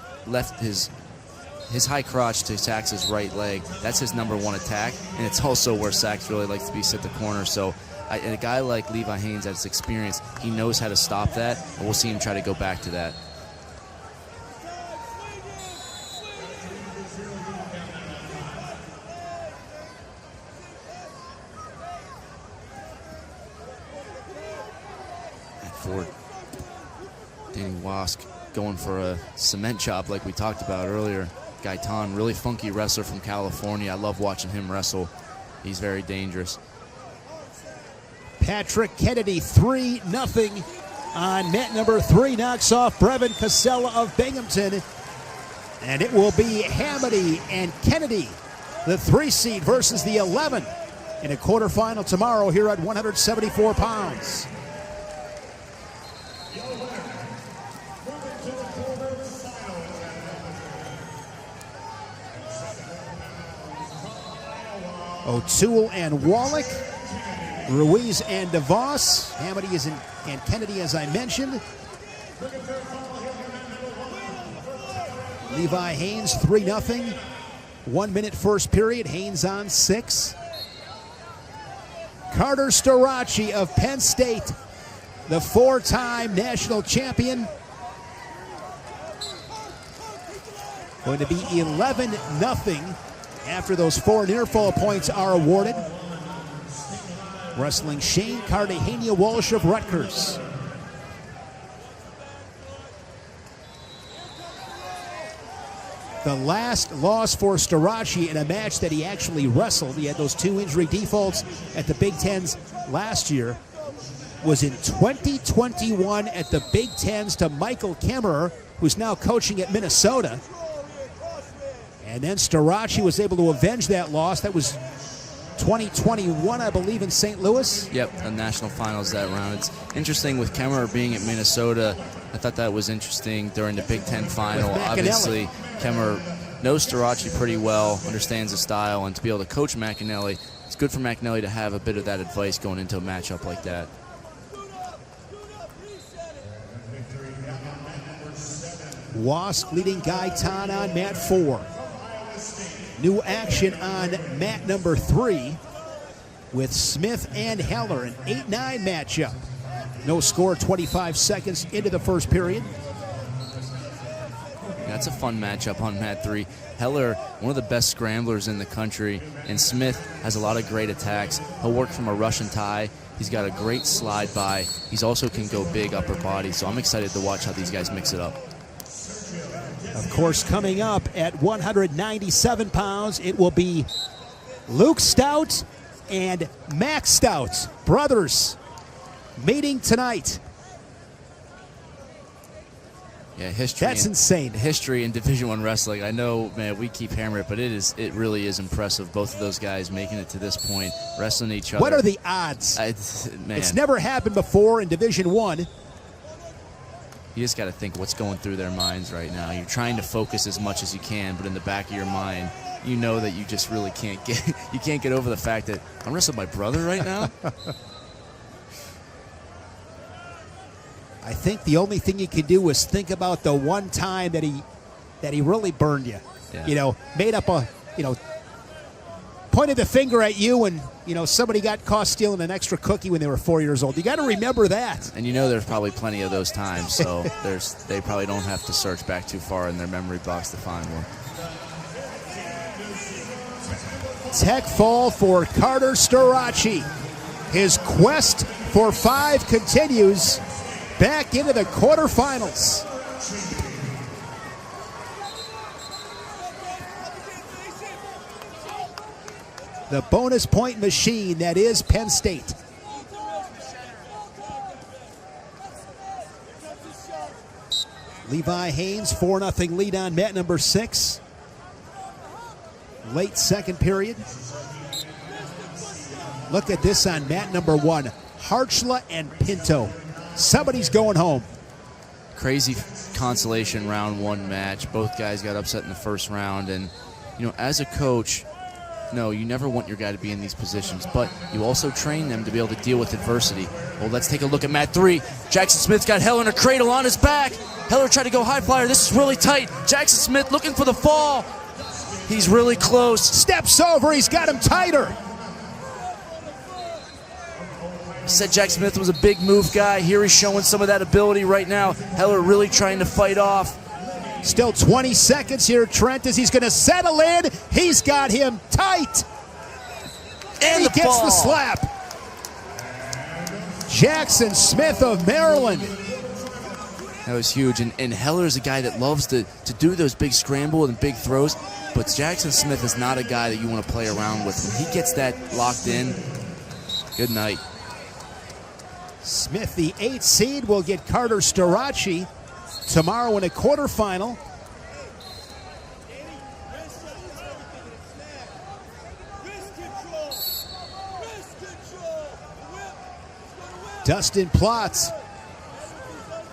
high crotch to Sachs's right leg, that's his number 1 attack, and it's also where Sachs really likes to be sit the corner. So a guy like Levi Haynes, that's experience, he knows how to stop that, and we'll see him try to go back to that. For Danny Wask going for a cement chop like we talked about earlier. Gaitan, really funky wrestler from California. I love watching him wrestle. He's very dangerous. Patrick Kennedy, 3-0 on mat number 3, knocks off Brevin Casella of Binghamton. And it will be Hamady and Kennedy, the 3 seed versus the 11 in a quarterfinal tomorrow here at 174 pounds. O'Toole and Wallach, Ruiz and DeVos, Hamady and Kennedy, as I mentioned. Levi Haynes, 3-0. 1 minute first period, Haynes on 6. Carter STAROCCI of Penn State, the 4-time national champion. Going to be 11-0 after those 4 near fall points are awarded. Wrestling Shane Cartagena Walsh of Rutgers. The last loss for STAROCCI in a match that he actually wrestled, he had those 2 injury defaults at the Big Tens last year, was in 2021 at the Big Tens to Michael Kemmerer, who's now coaching at Minnesota. And then STAROCCI was able to avenge that loss. That was 2021, I believe, in St. Louis. Yep, the national finals that round. It's interesting with Kemmerer being at Minnesota. I thought that was interesting during the Big Ten final. Obviously, Kemmerer knows STAROCCI pretty well, understands the style, and to be able to coach McAnally, it's good for McAnally to have a bit of that advice going into a matchup like that. Wask leading Gaitan on mat 4. New action on mat number 3 with Smith and Heller, an 8-9 matchup. No score, 25 seconds into the first period. That's a fun matchup on mat 3. Heller, one of the best scramblers in the country, and Smith has a lot of great attacks. He'll work from a Russian tie. He's got a great slide by. He's also can go big upper body, so I'm excited to watch how these guys mix it up. Of course, coming up at 197 pounds, it will be Luke Stout and Max Stout, brothers, meeting tonight. Yeah, history. That's insane. History in Division I wrestling. I know, man, we keep hammering it, but it really is impressive. Both of those guys making it to this point, wrestling each other. What are the odds? Man. It's never happened before in Division I. You just got to think what's going through their minds right now. You're trying to focus as much as you can, but in the back of your mind, you know that you just really can't get over the fact that I'm wrestling my brother right now. I think the only thing you can do is think about the one time that he really burned you. Yeah. You know, made up a, pointed the finger at you, and somebody got caught stealing an extra cookie when they were 4 years old. You got to remember that. And there's probably plenty of those times, so they probably don't have to search back too far in their memory box to find one. Tech fall for Carter STAROCCI. His quest for 5 continues back into the quarterfinals. The bonus point machine that is Penn State. Levi Haynes, 4-0 lead on mat number 6. Late second period. Look at this on mat number 1. Harchla and Pinto. Somebody's going home. Crazy consolation round 1 match. Both guys got upset in the first round, and as a coach, no, you never want your guy to be in these positions, but you also train them to be able to deal with adversity. Well, let's take a look at mat 3. Jackson Smith's got Heller in a cradle on his back. Heller tried to go high flyer. This is really tight. Jackson Smith looking for the fall. He's really close. Steps over. He's got him tighter. Said Jack Smith was a big move guy. Here he's showing some of that ability right now. Heller really trying to fight off. Still 20 seconds here, Trent, as he's going to settle in. He's got him tight. And he gets the slap. Jackson Smith of Maryland. That was huge. And Heller is a guy that loves to do those big scramble and big throws. But Jackson Smith is not a guy that you want to play around with. When he gets that locked in, good night. Smith, the 8th seed, will get Carter STAROCCI tomorrow in a quarterfinal. Dustin Plotz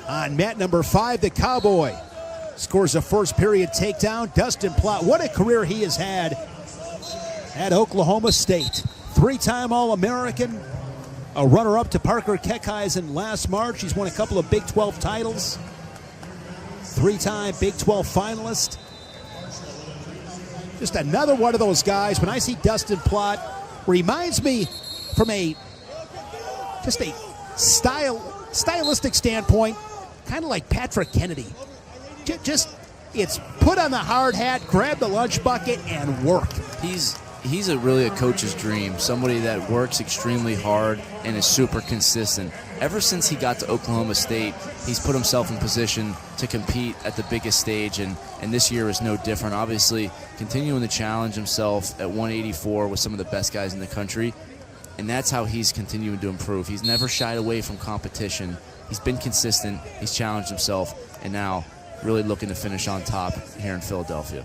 on mat number 5, the Cowboy. Scores a first period takedown. Dustin Plott, what a career he has had at Oklahoma State. 3-time All-American, a runner-up to Parker KECKISEN last March. He's won a couple of Big 12 titles. 3-time Big 12 finalist. Just another one of those guys. When I see Dustin Plott, reminds me from a stylistic standpoint, kind of like Patrick Kennedy. It's put on the hard hat, grab the lunch bucket, and work. He's really a coach's dream, somebody that works extremely hard and is super consistent. Ever since he got to Oklahoma State, he's put himself in position to compete at the biggest stage, and this year is no different. Obviously, continuing to challenge himself at 184 with some of the best guys in the country, and that's how he's continuing to improve. He's never shied away from competition. He's been consistent, he's challenged himself, and now really looking to finish on top here in Philadelphia.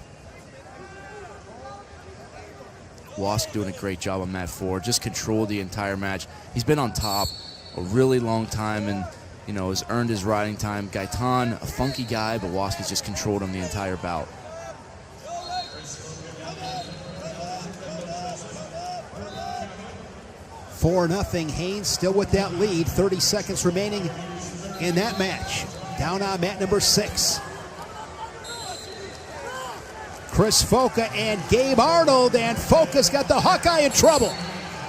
Wask doing a great job on mat 4, just controlled the entire match. He's been on top a really long time and, has earned his riding time. Gaitan, a funky guy, but Wask has just controlled him the entire bout. Four 4-0 Haynes still with that lead. 30 seconds remaining in that match. Down on mat number 6. Chris Foca and Gabe Arnold, and Foca's got the Hawkeye in trouble.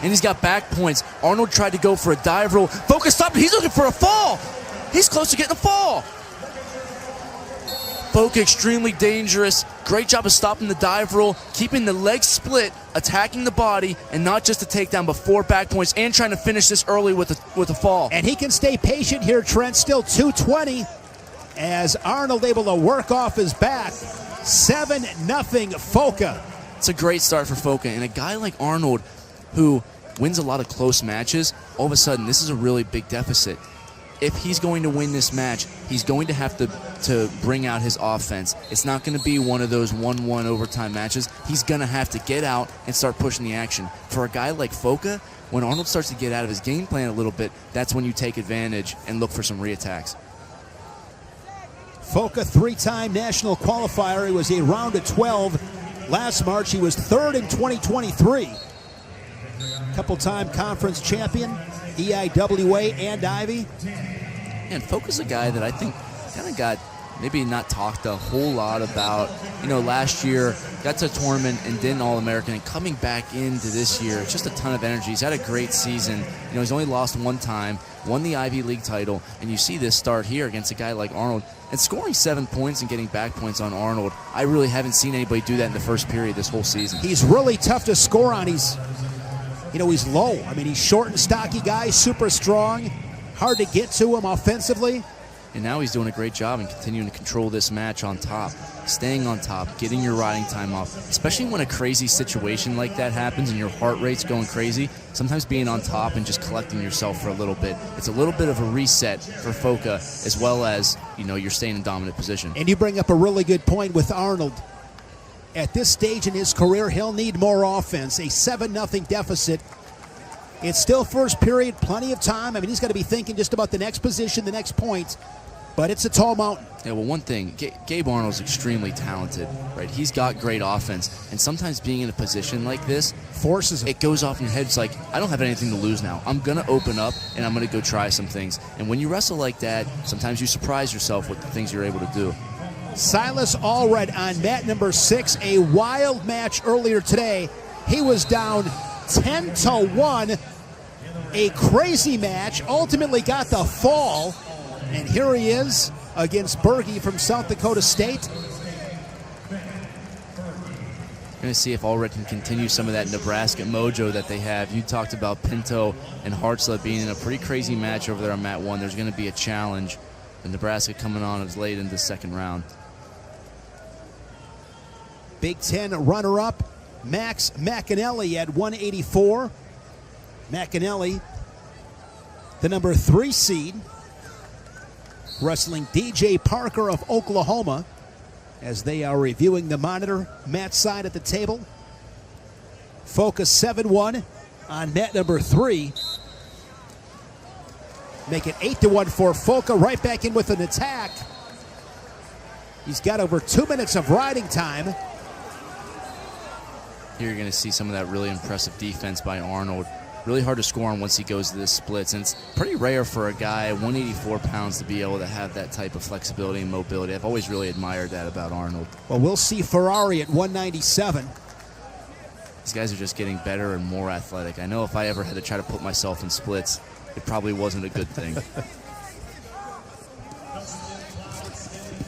And he's got back points. Arnold tried to go for a dive roll. Foca stopped. He's looking for a fall. He's close to getting a fall. Foca extremely dangerous. Great job of stopping the dive roll, keeping the legs split, attacking the body, and not just a takedown, but 4 back points, and trying to finish this early with a fall. And he can stay patient here, Trent. Still 220 as Arnold able to work off his back. 7-0 Foca. It's a great start for Foca, and a guy like Arnold who wins a lot of close matches, all of a sudden this is a really big deficit. If he's going to win this match, he's going to have to bring out his offense. It's not going to be one of those 1-1 overtime matches. He's going to have to get out and start pushing the action. For a guy like Foca, when Arnold starts to get out of his game plan a little bit, that's when you take advantage and look for some reattacks. Foca, three-time national qualifier. He was a round of 12 last March. He was third in 2023. Couple-time conference champion, EIWA and Ivy. And Foca's a guy that I think kind of got maybe not talked a whole lot about. You know, last year got to a tournament and did an All-American, and coming back into this year, it's just a ton of energy. He's had a great season. You know, he's only lost one time, won the Ivy League title, and you see this start here against a guy like Arnold, and scoring 7 points and getting back points on Arnold. I really haven't seen anybody do that in the first period this whole season. He's really tough to score on. He's low. I mean, he's short and stocky guy, super strong, hard to get to him offensively. And now he's doing a great job in continuing to control this match on top, staying on top, getting your riding time off, especially when a crazy situation like that happens and your heart rate's going crazy. Sometimes being on top and just collecting yourself for a little bit, it's a little bit of a reset for Foca, as well as, you know, you're staying in dominant position. And you bring up a really good point with Arnold. At this stage in his career, he'll need more offense. A 7-0 deficit. It's still first period, plenty of time. I mean, he's got to be thinking just about the next position, the next point. But it's a tall mountain. Yeah, well, one thing, Gabe Arnold's extremely talented, right? He's got great offense, and sometimes being in a position like this forces him. It goes off in your head. It's like, I don't have anything to lose now. I'm going to open up, and I'm going to go try some things. And when you wrestle like that, sometimes you surprise yourself with the things you're able to do. Silas Allred on mat number 6, a wild match earlier today. He was down 10-1, a crazy match, ultimately got the fall. And here he is against Berge from South Dakota State. Going to see if Allred can continue some of that Nebraska mojo that they have. You talked about Pinto and Hartzler being in a pretty crazy match over there on mat 1. There's going to be a challenge. And Nebraska coming on as late in the second round. Big Ten runner-up, Max McGonagle at 184. McGonagle, the number 3 seed, wrestling DJ Parker of Oklahoma as they are reviewing the monitor. Mat side at the table. Focus 7-1 on mat number 3. Make it 8-1 for Foca. Right back in with an attack. He's got over 2 minutes of riding time. Here you're going to see some of that really impressive defense by Arnold. Really hard to score on once he goes to the splits, and it's pretty rare for a guy 184 pounds to be able to have that type of flexibility and mobility. I've always really admired that about Arnold. Well, we'll see Ferrari at 197. These guys are just getting better and more athletic. I know if I ever had to try to put myself in splits, it probably wasn't a good thing.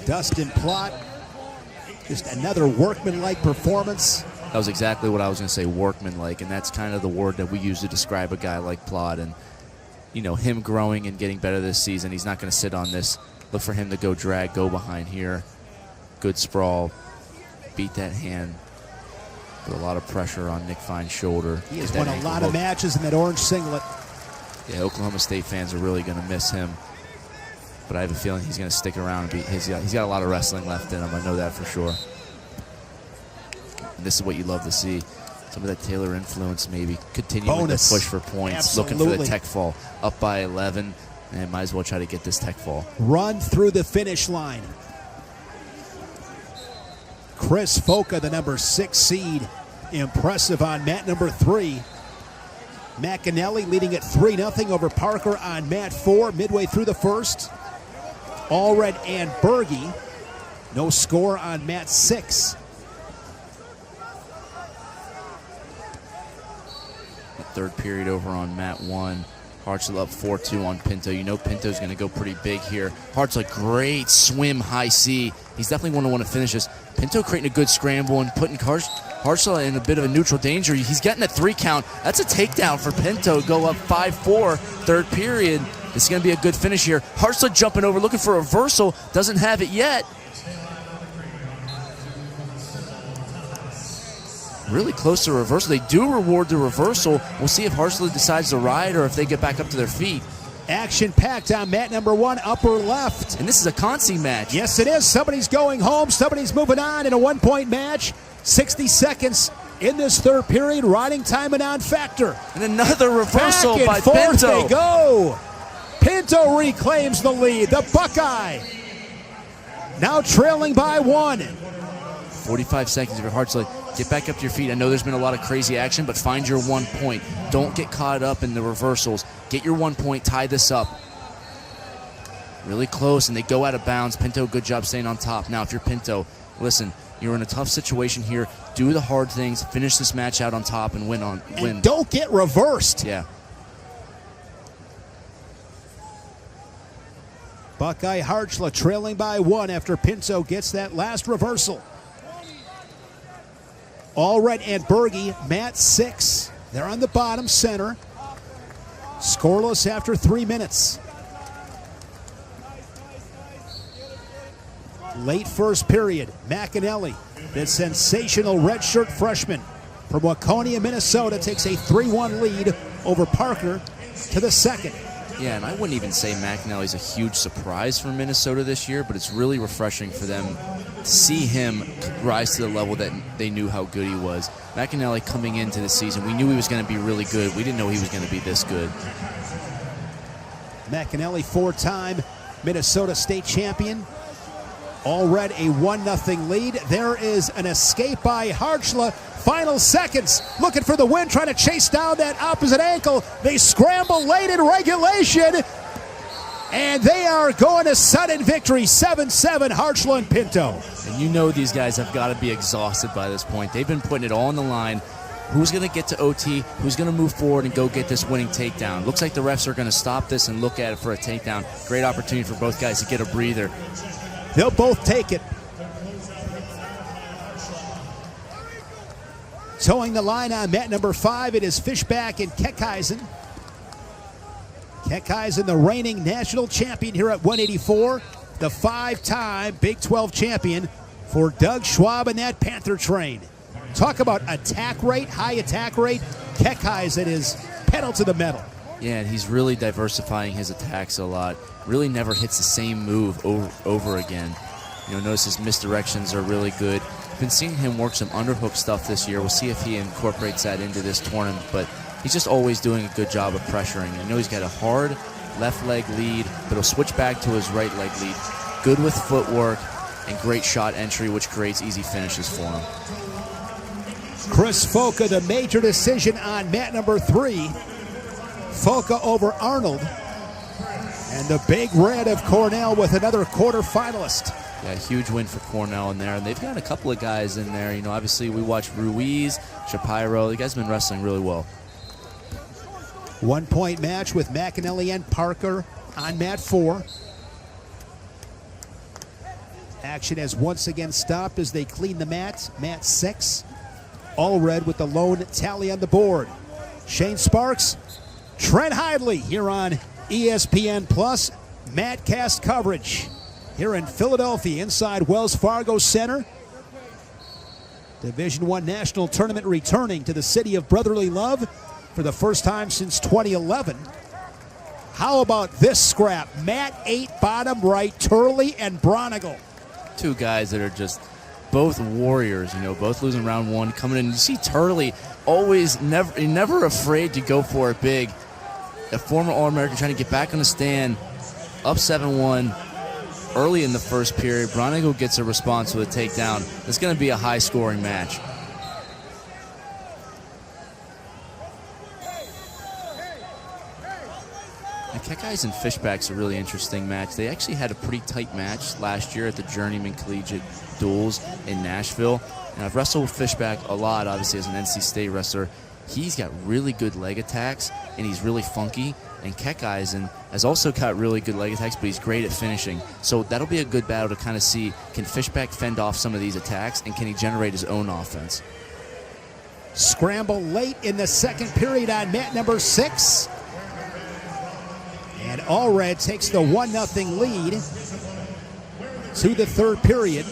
Dustin Plott, just another workman-like performance. That was exactly what I was going to say, workman-like, and that's kind of the word that we use to describe a guy like Plott. And, you know, him growing and getting better this season, he's not going to sit on this. Look for him to go drag, go behind here. Good sprawl. Beat that hand. Put a lot of pressure on Nick Fine's shoulder. He has won a lot of matches in that orange singlet. Yeah, Oklahoma State fans are really going to miss him. But I have a feeling he's going to stick around. He's got a lot of wrestling left in him. I know that for sure. And this is what you love to see. Some of that Taylor influence maybe. Continuing to push for points. Absolutely. Looking for the tech fall. Up by 11. And might as well try to get this tech fall. Run through the finish line. Chris Foca, the number 6 seed. Impressive on mat number 3. McGonagle leading at 3-0 over Parker on mat 4, midway through the first. Allred and Berge, no score on mat 6. The third period over on mat 1. Hartzler up 4-2 on Pinto. You know Pinto's going to go pretty big here. Hartzler, great swim, high C. He's definitely going to want to finish this. Pinto creating a good scramble and putting Hartzler in a bit of a neutral danger. He's getting a 3 count. That's a takedown for Pinto. Go up 5-4, third period. This is going to be a good finish here. Hartzler jumping over, looking for a reversal. Doesn't have it yet. Really close to a reversal. They do reward the reversal. We'll see if Hartzler decides to ride or if they get back up to their feet. Action-packed on mat number 1, upper left. And this is a Consi match. Yes, it is. Somebody's going home. Somebody's moving on in a 1-point match. 60 seconds in this third period. Riding time a non-factor. And another reversal by Pinto. Back and forth they go. Pinto reclaims the lead. The Buckeye now trailing by 1. 45 seconds of your heart, so get back up to your feet. I know there's been a lot of crazy action, but find your 1 point. Don't get caught up in the reversals. Get your 1 point, tie this up. Really close, and they go out of bounds. Pinto, good job staying on top. Now, if you're Pinto, listen, you're in a tough situation here. Do the hard things, finish this match out on top, and win. And don't get reversed. Yeah. Buckeye Harchla trailing by 1 after Pinto gets that last reversal. Allred and Berge, mat 6. They're on the bottom center. Scoreless after 3 minutes. Late first period, McGonagle, the sensational redshirt freshman from Waconia, Minnesota, takes a 3-1 lead over Parker to the second. Yeah, and I wouldn't even say McGonagle's a huge surprise for Minnesota this year, but it's really refreshing for them to see him rise to the level that they knew how good he was. McGonagle coming into the season, we knew he was going to be really good. We didn't know he was going to be this good. McGonagle, 4-time Minnesota State champion. Allred a 1-0 lead. There is an escape by Harchla. Final seconds, looking for the win, trying to chase down that opposite ankle. They scramble late in regulation, and they are going to sudden victory, 7-7, Harchla and Pinto. And you know these guys have got to be exhausted by this point. They've been putting it all on the line. Who's going to get to OT? Who's going to move forward and go get this winning takedown? Looks like the refs are going to stop this and look at it for a takedown. Great opportunity for both guys to get a breather. They'll both take it. Towing the line on mat number 5, it is Fishback and KECKISEN. KECKISEN, the reigning national champion here at 184, the 5-time Big 12 champion for Doug Schwab and that Panther train. Talk about attack rate, high attack rate. KECKISEN is pedal to the metal. Yeah, and he's really diversifying his attacks a lot. Really never hits the same move over again. You know, notice his misdirections are really good. Been seeing him work some underhook stuff this year. We'll see if he incorporates that into this tournament, but he's just always doing a good job of pressuring. I know he's got a hard left leg lead, but he'll switch back to his right leg lead. Good with footwork and great shot entry, which creates easy finishes for him. Chris Foca, the major decision on mat number 3. Foca over Arnold. And the Big Red of Cornell with another quarterfinalist. Yeah, huge win for Cornell in there. And they've got a couple of guys in there. You know, obviously we watched Ruiz, Shapiro. The guys have been wrestling really well. 1 point match with McGonagle and Parker on mat 4. Action has once again stopped as they clean the mat. Mat 6. Allred with the lone tally on the board. Shane Sparks, Trent Hidley here on ESPN Plus. Matcast coverage here in Philadelphia inside Wells Fargo Center. Division I National Tournament returning to the city of brotherly love for the first time since 2011. How about this scrap? Mat 8, bottom right, Turley and McGonagle. Two guys that are just both warriors, you know, both losing round 1, coming in. You see Turley always never afraid to go for it big. A former All-American trying to get back on the stand, up 7-1 early in the first period. McGonagle gets a response with a takedown. It's going to be a high-scoring match. And KECKISEN and Fishback's a really interesting match. They actually had a pretty tight match last year at the Journeyman Collegiate Duels in Nashville. And I've wrestled with Fishback a lot, obviously, as an NC State wrestler. He's got really good leg attacks, and he's really funky. And KECKISEN has also got really good leg attacks, but he's great at finishing. So that'll be a good battle to kind of see, can Fishback fend off some of these attacks, and can he generate his own offense? Scramble late in the second period on mat number 6. And Allred takes the 1-0 lead to the third period.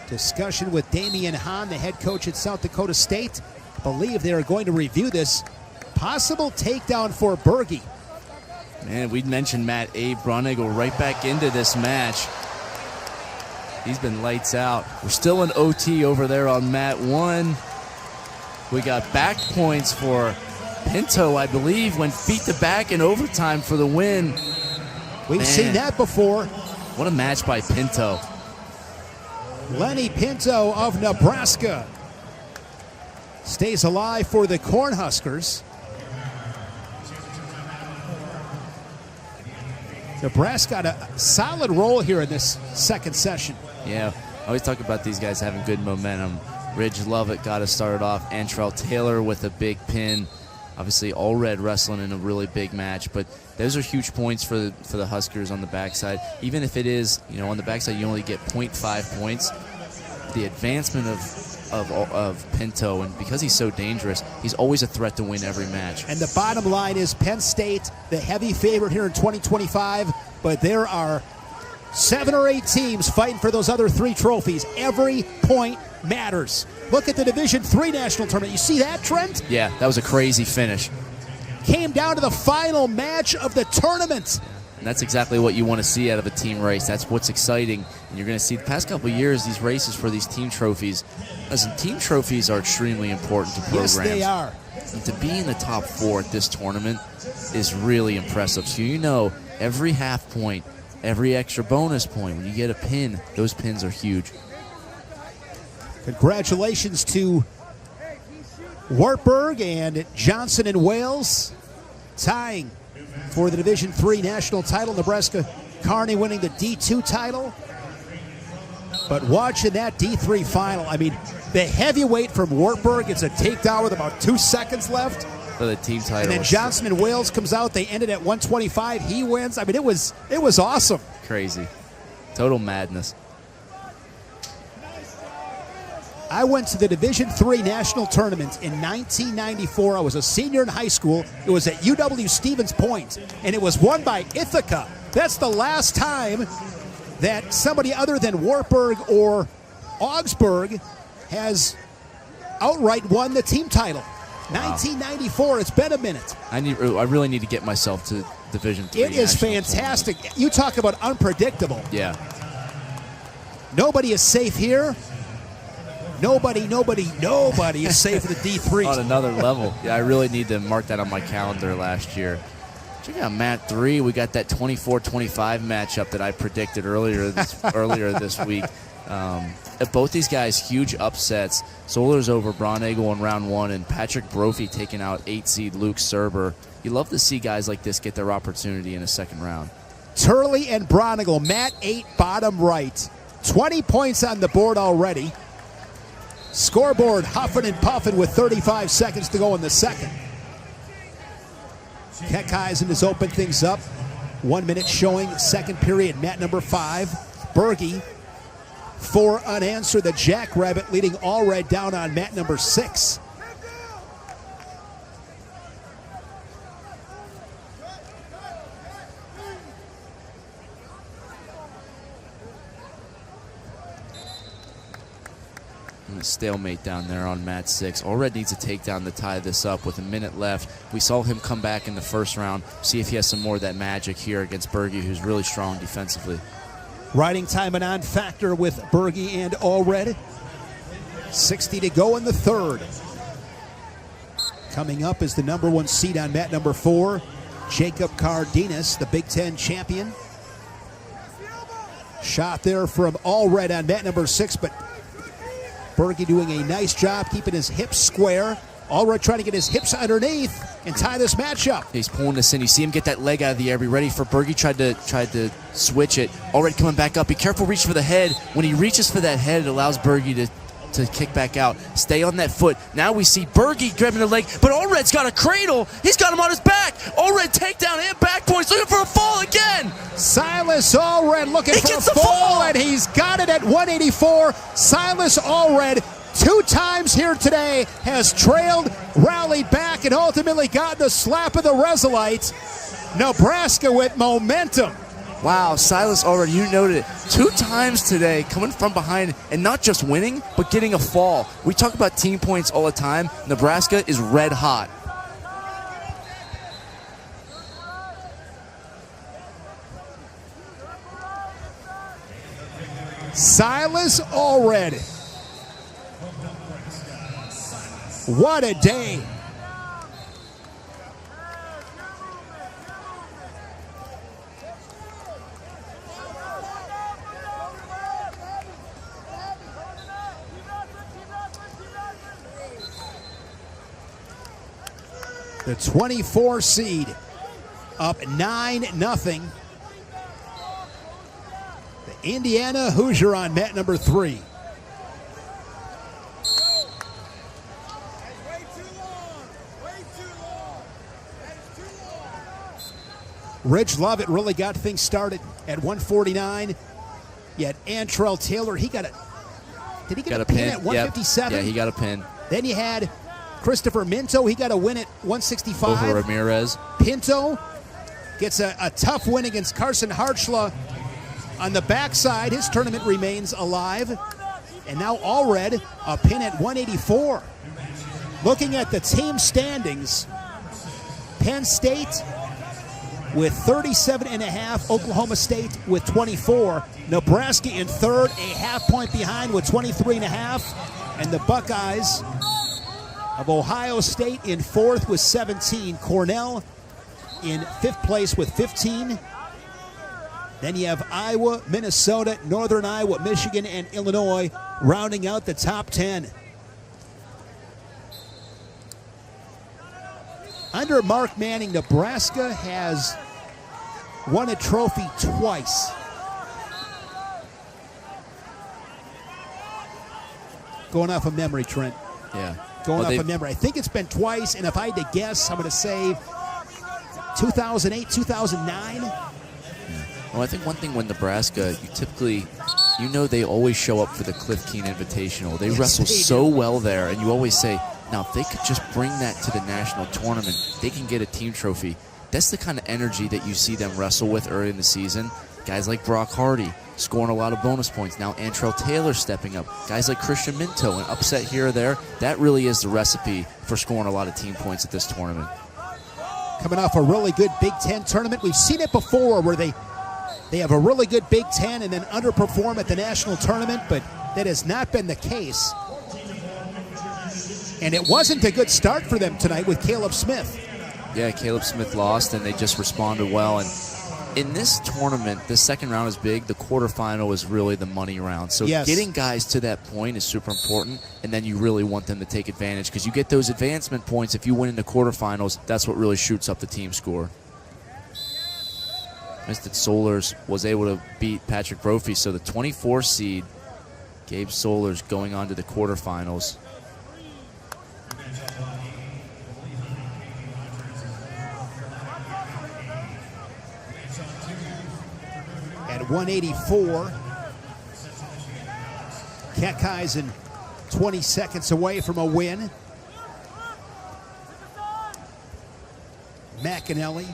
Discussion with Damian Hahn, the head coach at South Dakota State. I believe they are going to review this. Possible takedown for Berge. Man, we mentioned Mat 8, McGonagle right back into this match. He's been lights out. We're still in OT over there on mat 1. We got back points for Pinto, I believe, went feet to back in overtime for the win. We've seen that before. What a match by Pinto. Lenny Pinto of Nebraska stays alive for the Cornhuskers. Nebraska got a solid roll here in this second session. Yeah, I always talk about these guys having good momentum. Ridge Lovett got us started off. Antrell Taylor with a big pin. Obviously, All Red wrestling in a really big match, but those are huge points for the Huskers on the backside. Even if it is, on the backside you only get 0.5 points. The advancement of Pinto, and because he's so dangerous, he's always a threat to win every match. And the bottom line is Penn State, the heavy favorite here in 2025, but there are 7 or 8 teams fighting for those other 3 trophies. Every point matters. Look at the Division III national tournament. You see that, Trent? Yeah, that was a crazy finish. Came down to the final match of the tournament. And that's exactly what you want to see out of a team race. That's what's exciting. And you're going to see the past couple of years, these races for these team trophies. Listen, team trophies are extremely important to programs. Yes, they are. And to be in the top 4 at this tournament is really impressive. So every half point, every extra bonus point, when you get a pin, those pins are huge. Congratulations to Wartburg and Johnson and Wales tying for the Division III national title. Nebraska Kearney winning the D2 title. But watching that D3 final, I mean, the heavyweight from Wartburg, it's a takedown with about 2 seconds left. For the team title. And then Johnson and Wales comes out. They ended at 125. He wins. I mean, it was awesome. Crazy. Total madness. I went to the Division III national tournament in 1994. I was a senior in high school. It was at UW Stevens Point, and it was won by Ithaca. That's the last time that somebody other than Wartburg or Augsburg has outright won the team title. Wow. 1994. It's been a minute. I really need to get myself to Division III. It is fantastic. Tournament. You talk about unpredictable. Yeah. Nobody is safe here. Nobody is safe in the D3. On another level. Yeah, I really need to mark that on my calendar last year. Check out Mat 3. We got that 24-25 matchup that I predicted earlier this week. Both these guys, huge upsets. Solar's over Brauneagle in round 1, and Patrick Brophy taking out 8-seed Luke Serber. You love to see guys like this get their opportunity in a second round. Turley and Brauneagle, Mat 8, bottom right. 20 points on the board already. Scoreboard huffing and puffing with 35 seconds to go in the second. KECKISEN has opened things up. 1 minute showing, second period, mat number 5. Berge, 4 unanswered. The Jackrabbit leading All Red down on mat number 6. Stalemate down there on mat 6. Allred needs a takedown to tie this up with a minute left. We saw him come back in the first round. See if he has some more of that magic here against Berge, who's really strong defensively. Riding time a non-factor with Berge and Allred. 60 to go in the third. Coming up is the number 1 seed on mat number 4, Jacob Cardenas, the Big Ten champion. Shot there from Allred on mat number 6, but Berge doing a nice job keeping his hips square. Allred trying to get his hips underneath and tie this match up. He's pulling this in. You see him get that leg out of the air. Be ready for Berge. Tried to switch it. Allred coming back up. Be careful, reach for the head. When he reaches for that head, it allows Berge to kick back out. Stay on that foot. Now we see Berge grabbing the leg, but Allred's got a cradle. He's got him on his back. Allred takedown and back points. Looking for a fall again. Silas Allred looking for a fall, and he's got it at 184. Silas Allred, 2 times here today, has trailed, rallied back, and ultimately got the slap of the Resolite. Nebraska with momentum. Wow, Silas Allred, you noted it. 2 times today, coming from behind and not just winning, but getting a fall. We talk about team points all the time. Nebraska is red hot. Silas Allred. What a day. The 24 seed up 9-0. The Indiana Hoosier on mat number 3. Rich Lovett really got things started at 149. Yet Antrell Taylor, he got a pin at 157? Yep. Yeah, he got a pin. Then you had Christopher Minto. He got a win at 165. Over Ramirez. Pinto gets a tough win against Carson Hartschla on the backside. His tournament remains alive. And now Allred, a pin at 184. Looking at the team standings, Penn State with 37.5, Oklahoma State with 24, Nebraska in third, a half-point behind with 23.5, and the Buckeyes of Ohio State in fourth with 17. Cornell in fifth place with 15. Then you have Iowa, Minnesota, Northern Iowa, Michigan, and Illinois rounding out the top 10. Under Mark Manning, Nebraska has won a trophy twice. Going off of memory, Trent. Yeah. Going off of memory. I think it's been twice, and if I had to guess, I'm going to say 2008, 2009. Well, I think one thing with Nebraska, you know they always show up for the Cliff Keen Invitational. They wrestle so well there, and you always say, now if they could just bring that to the national tournament, they can get a team trophy. That's the kind of energy that you see them wrestle with early in the season. Guys like Brock Hardy scoring a lot of bonus points. Now Antrell Taylor stepping up. Guys like Christian Minto, an upset here or there. That really is the recipe for scoring a lot of team points at this tournament. Coming off a really good Big Ten tournament. We've seen it before where they have a really good Big Ten and then underperform at the national tournament, but that has not been the case. And it wasn't a good start for them tonight with Caleb Smith. Yeah, Caleb Smith lost, and they just responded well. And in this tournament, the second round is big. The quarterfinal is really the money round. So getting guys to that point is super important, and then you really want them to take advantage because you get those advancement points. If you win in the quarterfinals, that's what really shoots up the team score. Missed it. Solers was able to beat Patrick Brophy, so the 24 seed, Gabe Solers, going on to the quarterfinals. At 184, KECKISEN 20 seconds away from a win. McGonagle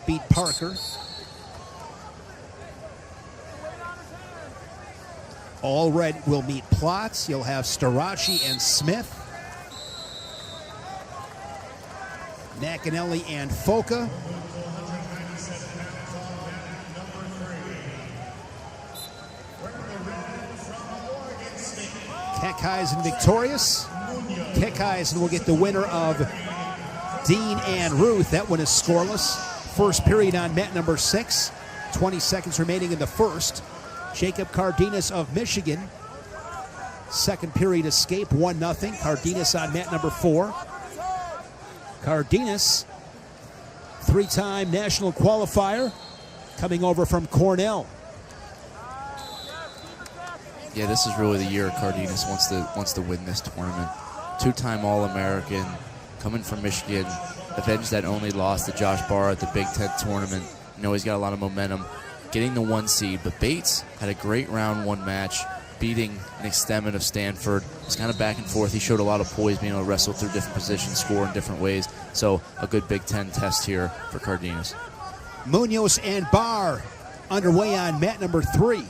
beat Parker. Allred will meet Plotz. You'll have STAROCCI and Smith. McGonagle and Foca. KECKISEN victorious. KECKISEN will get the winner of Dean and Ruth. That one is scoreless. First period on mat number 6. 20 seconds remaining in the first. Jacob Cardenas of Michigan. Second period escape, 1-0. Cardenas on mat number 4. Cardenas, 3-time national qualifier, coming over from Cornell. Yeah, this is really the year Cardenas wants to win this tournament. 2-time All-American, coming from Michigan, avenged that only loss to Josh Barr at the Big Ten tournament. You know, he's got a lot of momentum, getting the 1 seed. But Bates had a great round 1 match, beating Nick Stemmen of Stanford. It was kind of back and forth. He showed a lot of poise, being able to wrestle through different positions, score in different ways. So a good Big Ten test here for Cardenas. Munoz and Barr underway on mat number 3.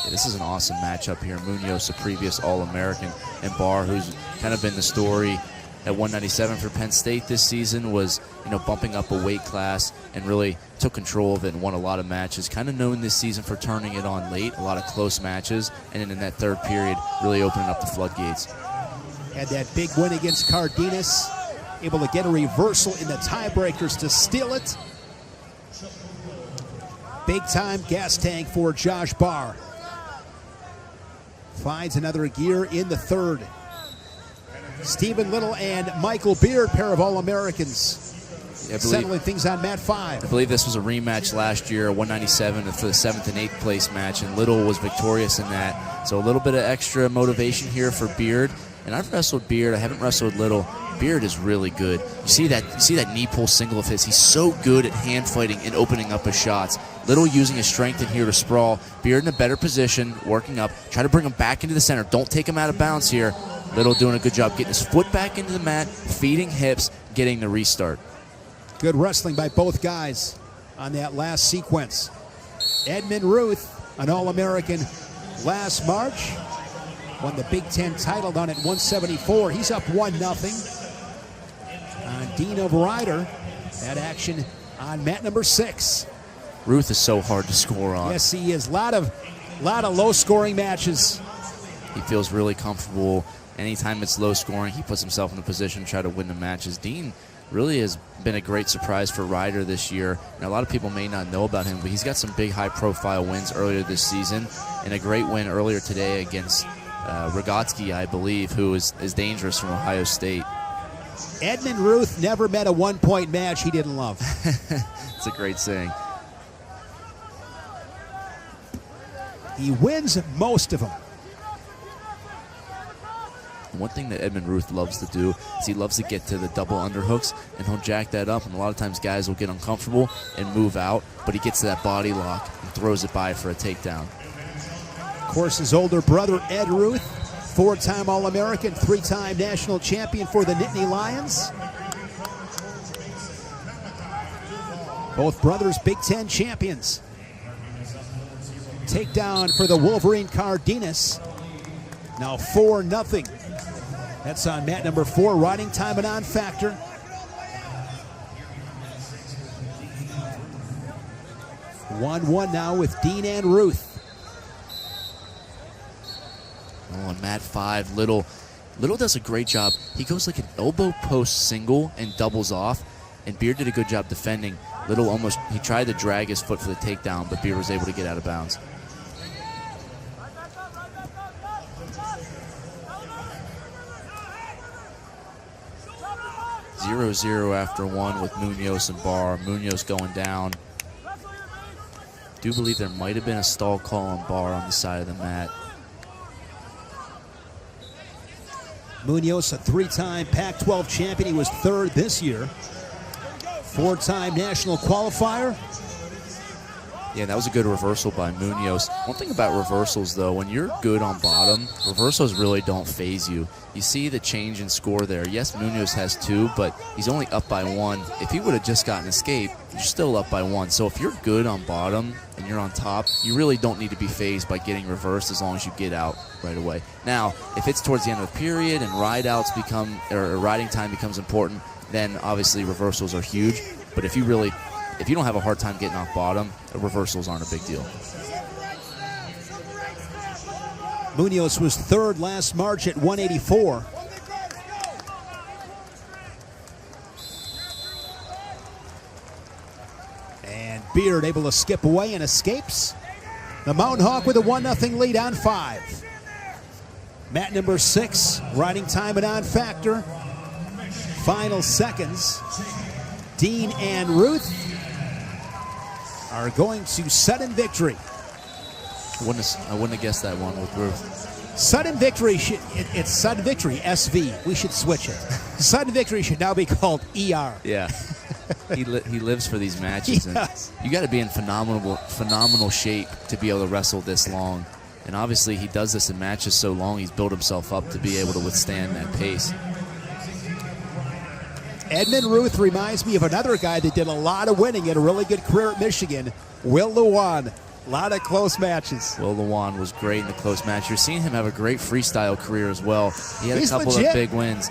Yeah, this is an awesome matchup here. Munoz, the previous All-American, and Barr, who's kind of been the story at 197 for Penn State this season, was, you know, bumping up a weight class and really took control of it and won a lot of matches. Kind of known this season for turning it on late, a lot of close matches, and then in that third period, really opening up the floodgates. Had that big win against Cardenas, able to get a reversal in the tiebreakers to steal it. Big time gas tank for Josh Barr. Finds another gear in the third. Stephen Little and Michael Beard, pair of All-Americans. I Settling things on mat 5. I believe this was a rematch last year, 197 for the 7th and 8th place match, and Little was victorious in that. So a little bit of extra motivation here for Beard. And I've wrestled Beard. I haven't wrestled Little. Beard is really good. You see that knee pull single of his. He's so good at hand fighting and opening up his shots. Little using his strength in here to sprawl. Beard in a better position, working up. Try to bring him back into the center. Don't take him out of bounds here. Little doing a good job getting his foot back into the mat, feeding hips, getting the restart. Good wrestling by both guys on that last sequence. Edmund Ruth, an All-American last March, won the Big Ten title down at 174. He's up 1-0. Dean of Ryder, that action on mat number 6. Ruth is so hard to score on. Yes, he is. Lot of low-scoring matches. He feels really comfortable. Anytime it's low scoring, he puts himself in a position to try to win the matches. Dean really has been a great surprise for Ryder this year. And a lot of people may not know about him, but he's got some big high-profile wins earlier this season, and a great win earlier today against Rogotsky, I believe, who is dangerous from Ohio State. Edmund Ruth never met a one-point match he didn't love. It's a great saying. He wins most of them. One thing that Edmund Ruth loves to do is he loves to get to the double underhooks, and he'll jack that up, and a lot of times guys will get uncomfortable and move out, but he gets to that body lock and throws it by for a takedown. Of course, his older brother, Ed Ruth, 4-time All-American, 3-time national champion for the Nittany Lions. Both brothers Big Ten champions. Takedown for the Wolverine Cardenas. Now 4-0. That's on mat number 4, riding time and on factor. One now with Dean and Ruth. Oh, on mat 5, Little does a great job. He goes like an elbow post single and doubles off, and Beard did a good job defending. Little he tried to drag his foot for the takedown, but Beard was able to get out of bounds. 0-0 after 1 with Munoz and Barr. Munoz going down. Do believe there might have been a stall call on Barr on the side of the mat. Munoz, a 3-time Pac-12 champion. He was 3rd this year. 4-time national qualifier. Yeah, that was a good reversal by Munoz. One thing about reversals, though, when you're good on bottom, reversals really don't phase you. You see the change in score there. Yes, Munoz has 2, but he's only up by 1. If he would have just gotten escape, you're still up by 1. So if you're good on bottom and you're on top, you really don't need to be phased by getting reversed as long as you get out right away. Now, if it's towards the end of the period and riding time becomes important, then obviously reversals are huge. But if you don't have a hard time getting off bottom, reversals aren't a big deal. Munoz was 3rd last March at 184. And Beard able to skip away and escapes. The Mountain Hawk with a 1-0 lead on 5. Mat number 6, riding time and on factor. Final seconds. Dean and Ruth are going to sudden victory. I wouldn't have guessed that one with Ruth. Sudden victory, it's sudden victory, SV. We should switch it. Sudden victory should now be called ER. Yeah. He lives for these matches. Yes. And you got to be in phenomenal shape to be able to wrestle this long. And obviously he does this in matches so long, he's built himself up to be able to withstand that pace. Edmund Ruth reminds me of another guy that did a lot of winning, had a really good career at Michigan, Will Lewan. A lot of close matches. Will Lewan was great in the close match. You're seeing him have a great freestyle career as well. He had He's a couple legit. of big wins.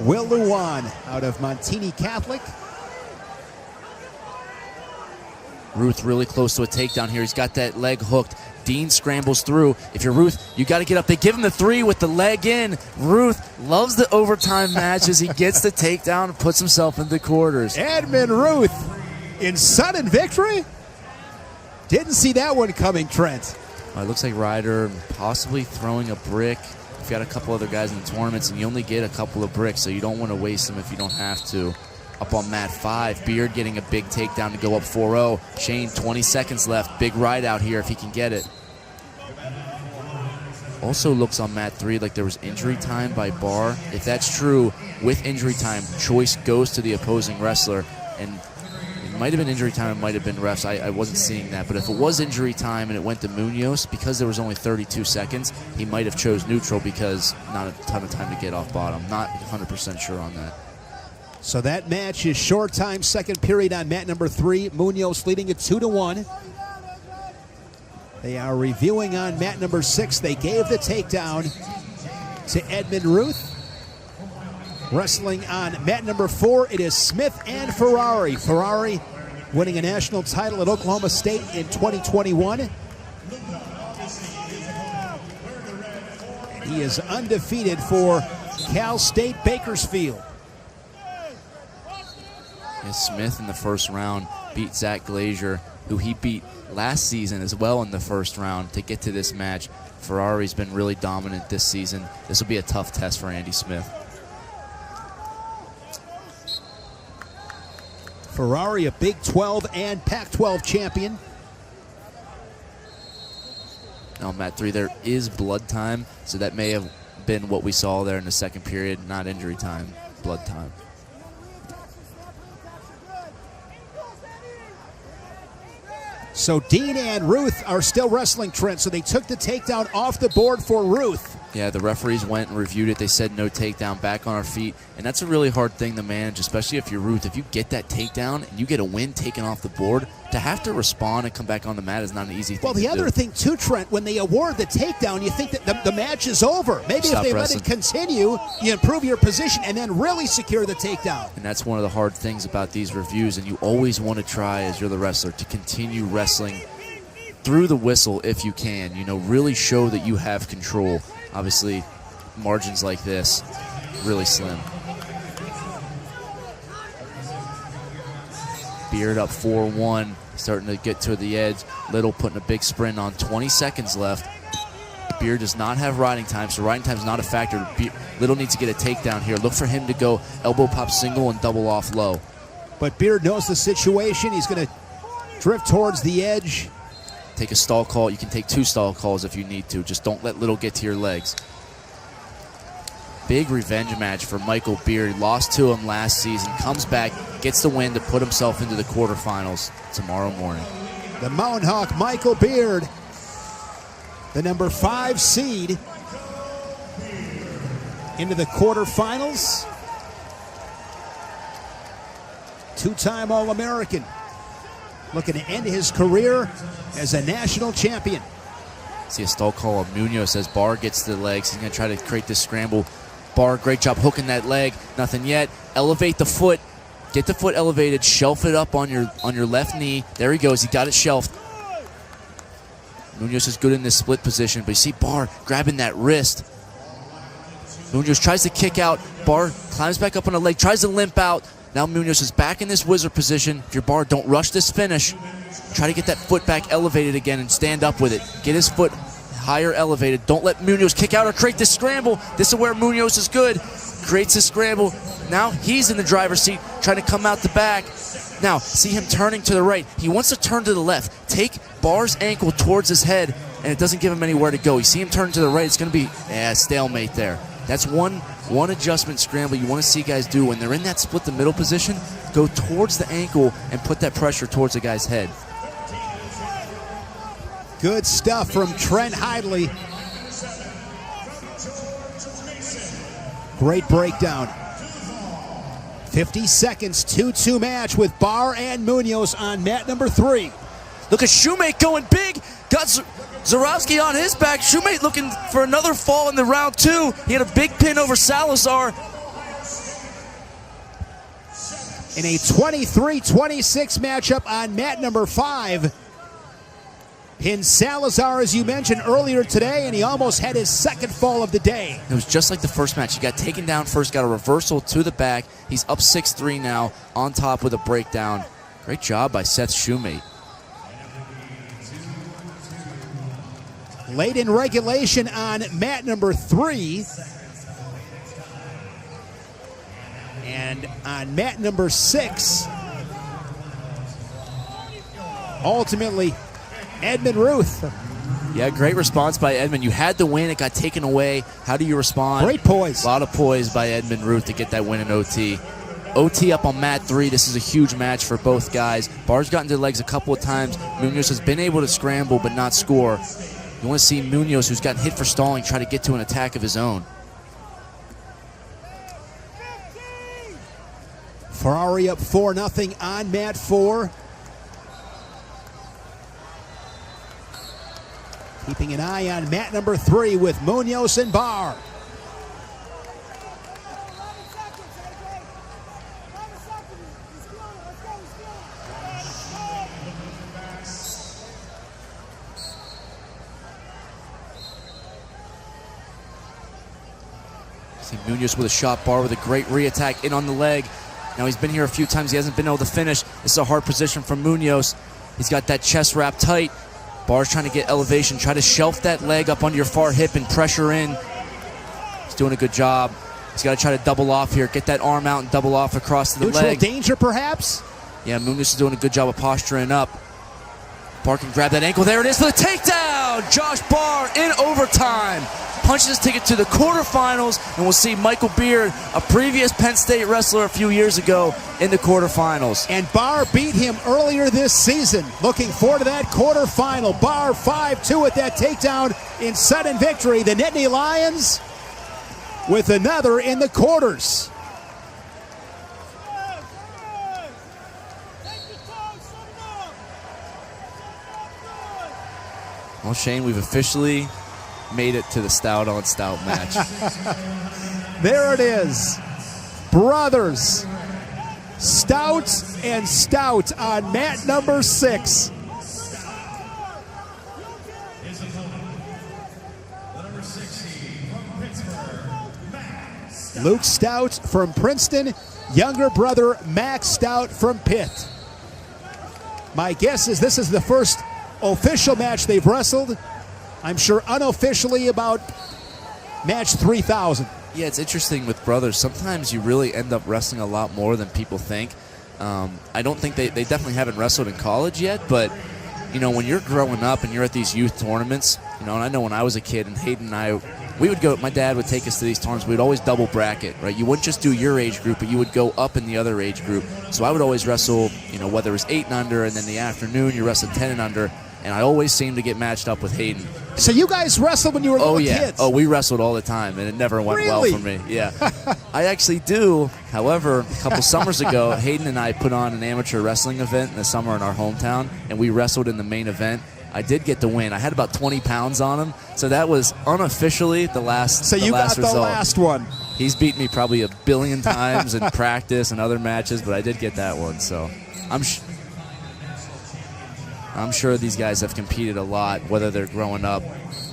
Will Lewan out of Montini Catholic. Ruth really close to a takedown here. He's got that leg hooked. Dean scrambles through. If you're Ruth, you got to get up. They give him the 3 with the leg in. Ruth loves the overtime matches. He gets the takedown and puts himself into quarters. Edmund Ruth in sudden victory. Didn't see that one coming, Trent. It looks like Ryder possibly throwing a brick, We've got a couple other guys in the tournaments, and you only get a couple of bricks, so you don't want to waste them if you don't have to. Up on mat 5, Beard getting a big takedown to go up 4-0. Shane, 20 seconds left. Big ride out here if he can get it. Also looks on mat 3 like there was injury time by Barr. If that's true, with injury time, choice goes to the opposing wrestler. And it might have been injury time, it might have been refs. I wasn't seeing that. But if it was injury time and it went to Munoz, because there was only 32 seconds, he might have chose neutral because not a ton of time to get off bottom. Not 100% sure on that. So that match is short time, second period on mat number 3. Munoz leading it 2-1. They are reviewing on mat number 6. They gave the takedown to Edmund Ruth. Wrestling on mat number 4, it is Smith and Ferrari. Ferrari winning a national title at Oklahoma State in 2021. And he is undefeated for Cal State Bakersfield. Smith in the first round beat Zach Glazier, who he beat last season as well in the first round to get to this match. Ferrari's been really dominant this season. This will be a tough test for Andy Smith. Ferrari, a Big 12 and Pac-12 champion. Now, mat 3, there is blood time, so that may have been what we saw there in the second period, not injury time, blood time. So Dean and Ruth are still wrestling, Trent. So they took the takedown off the board for Ruth. Yeah, the referees went and reviewed it. They said no takedown, back on our feet. And that's a really hard thing to manage, especially if you're Ruth. If you get that takedown and you get a win taken off the board, to have to respond and come back on the mat is not an easy thing Well, the to other do. thing, too, Trent, when they award the takedown, you think that the match is over. Maybe Stop if they wrestling. let it continue, you improve your position and then really secure the takedown. And that's one of the hard things about these reviews, and you always want to try, as you're the wrestler, to continue wrestling through the whistle if you can. You know, really show that you have control. Obviously, margins like this, really slim. Beard up 4-1, starting to get to the edge. Little putting a big sprint on, 20 seconds left. Beard does not have riding time, so riding time is not a factor. Little needs to get a takedown here. Look for him to go elbow pop single and double off low. But Beard knows the situation. He's going to drift towards the edge. Take a stall call. You can take 2 stall calls if you need to. Just don't let Little get to your legs. Big revenge match for Michael Beard. Lost to him last season. Comes back, gets the win to put himself into the quarterfinals tomorrow morning. The Mountain Hawk, Michael Beard, the number 5 seed, into the quarterfinals. 2-time All-American. Looking to end his career as a national champion. See a stall call of Munoz as Barr gets the legs. He's going to try to create this scramble. Barr, great job hooking that leg. Nothing yet. Elevate the foot. Get the foot elevated. Shelf it up on your left knee. There he goes. He got it shelved. Munoz is good in this split position, but you see Barr grabbing that wrist. Munoz tries to kick out. Barr climbs back up on the leg, tries to limp out. Now Munoz is back in this wizard position. If you're Barr, don't rush this finish. Try to get that foot back elevated again and stand up with it. Get his foot higher elevated. Don't let Munoz kick out or create this scramble. This is where Munoz is good. Creates a scramble. Now he's in the driver's seat trying to come out the back. Now see him turning to the right. He wants to turn to the left. Take Barr's ankle towards his head, and it doesn't give him anywhere to go. You see him turn to the right. It's going to be stalemate there. That's one adjustment scramble you want to see guys do when they're in that split the middle position. Go towards the ankle and put that pressure towards the guy's head. Good stuff from Trent Hidley. Great breakdown. 50 seconds, 2-2 match with Barr and Munoz on mat number 3. Look at Shoemate going big. Got Zarowski on his back. Shoemate looking for another fall in the round 2. He had a big pin over Salazar. In a 23-26 matchup on mat number 5. Pinned Salazar, as you mentioned earlier today, and he almost had his second fall of the day. It was just like the first match. He got taken down first, got a reversal to the back. He's up 6-3 now, on top with a breakdown. Great job by Seth Shoemate. Late in regulation on mat number 3. And on mat number 6, ultimately, Edmund Ruth. Yeah, great response by Edmund. You had the win. It got taken away. How do you respond? Great poise. A lot of poise by Edmund Ruth to get that win in OT. OT up on mat 3. This is a huge match for both guys. Barr's gotten to the legs a couple of times. Munoz has been able to scramble but not score. You want to see Munoz, who's gotten hit for stalling, try to get to an attack of his own. Ferrari up 4-0 on mat 4. Keeping an eye on mat number 3 with Munoz and Barr. See Munoz with a shot, Barr with a great re-attack in on the leg. Now he's been here a few times. He hasn't been able to finish. This is a hard position for Munoz. He's got that chest wrapped tight. Barr's trying to get elevation. Try to shelf that leg up on your far hip and pressure in. He's doing a good job. He's got to try to double off here. Get that arm out and double off across to the Neutral leg. danger, perhaps? Yeah, Munoz is doing a good job of posturing up. Barr can grab that ankle. There it is for the takedown. Josh Barr in overtime punches his ticket to the quarterfinals, and we'll see Michael Beard, a previous Penn State wrestler a few years ago, in the quarterfinals. And Barr beat him earlier this season. Looking forward to that quarterfinal. Barr 5-2 at that takedown in sudden victory. The Nittany Lions with another in the quarters. Well, Shane, we've officially made it to the stout on stout match. There it is. Brothers. Stout and stout on mat number 6. Luke Stout from Princeton, younger brother Max Stout from Pitt. My guess is this is the first official match they've wrestled. I'm sure unofficially about match 3,000. Yeah, it's interesting with brothers. Sometimes you really end up wrestling a lot more than people think. I don't think they definitely haven't wrestled in college yet, but you know, when you're growing up and you're at these youth tournaments, you know, and I know when I was a kid and Hayden and I, we would go, my dad would take us to these tournaments, we'd always double bracket, right? You wouldn't just do your age group, but you would go up in the other age group. So I would always wrestle, you know, whether it was 8 and under, and then the afternoon you wrestled 10 and under, and I always seemed to get matched up with Hayden. So you guys wrestled when you were little kids? Oh, we wrestled all the time, and it never went well for me. Yeah, I actually do. However, a couple summers ago, Hayden and I put on an amateur wrestling event in the summer in our hometown, and we wrestled in the main event. I did get the win. I had about 20 pounds on him, so that was unofficially the last. So you got the last one. He's beaten me probably a billion times in practice and other matches, but I did get that one. So I'm sure these guys have competed a lot, whether they're growing up.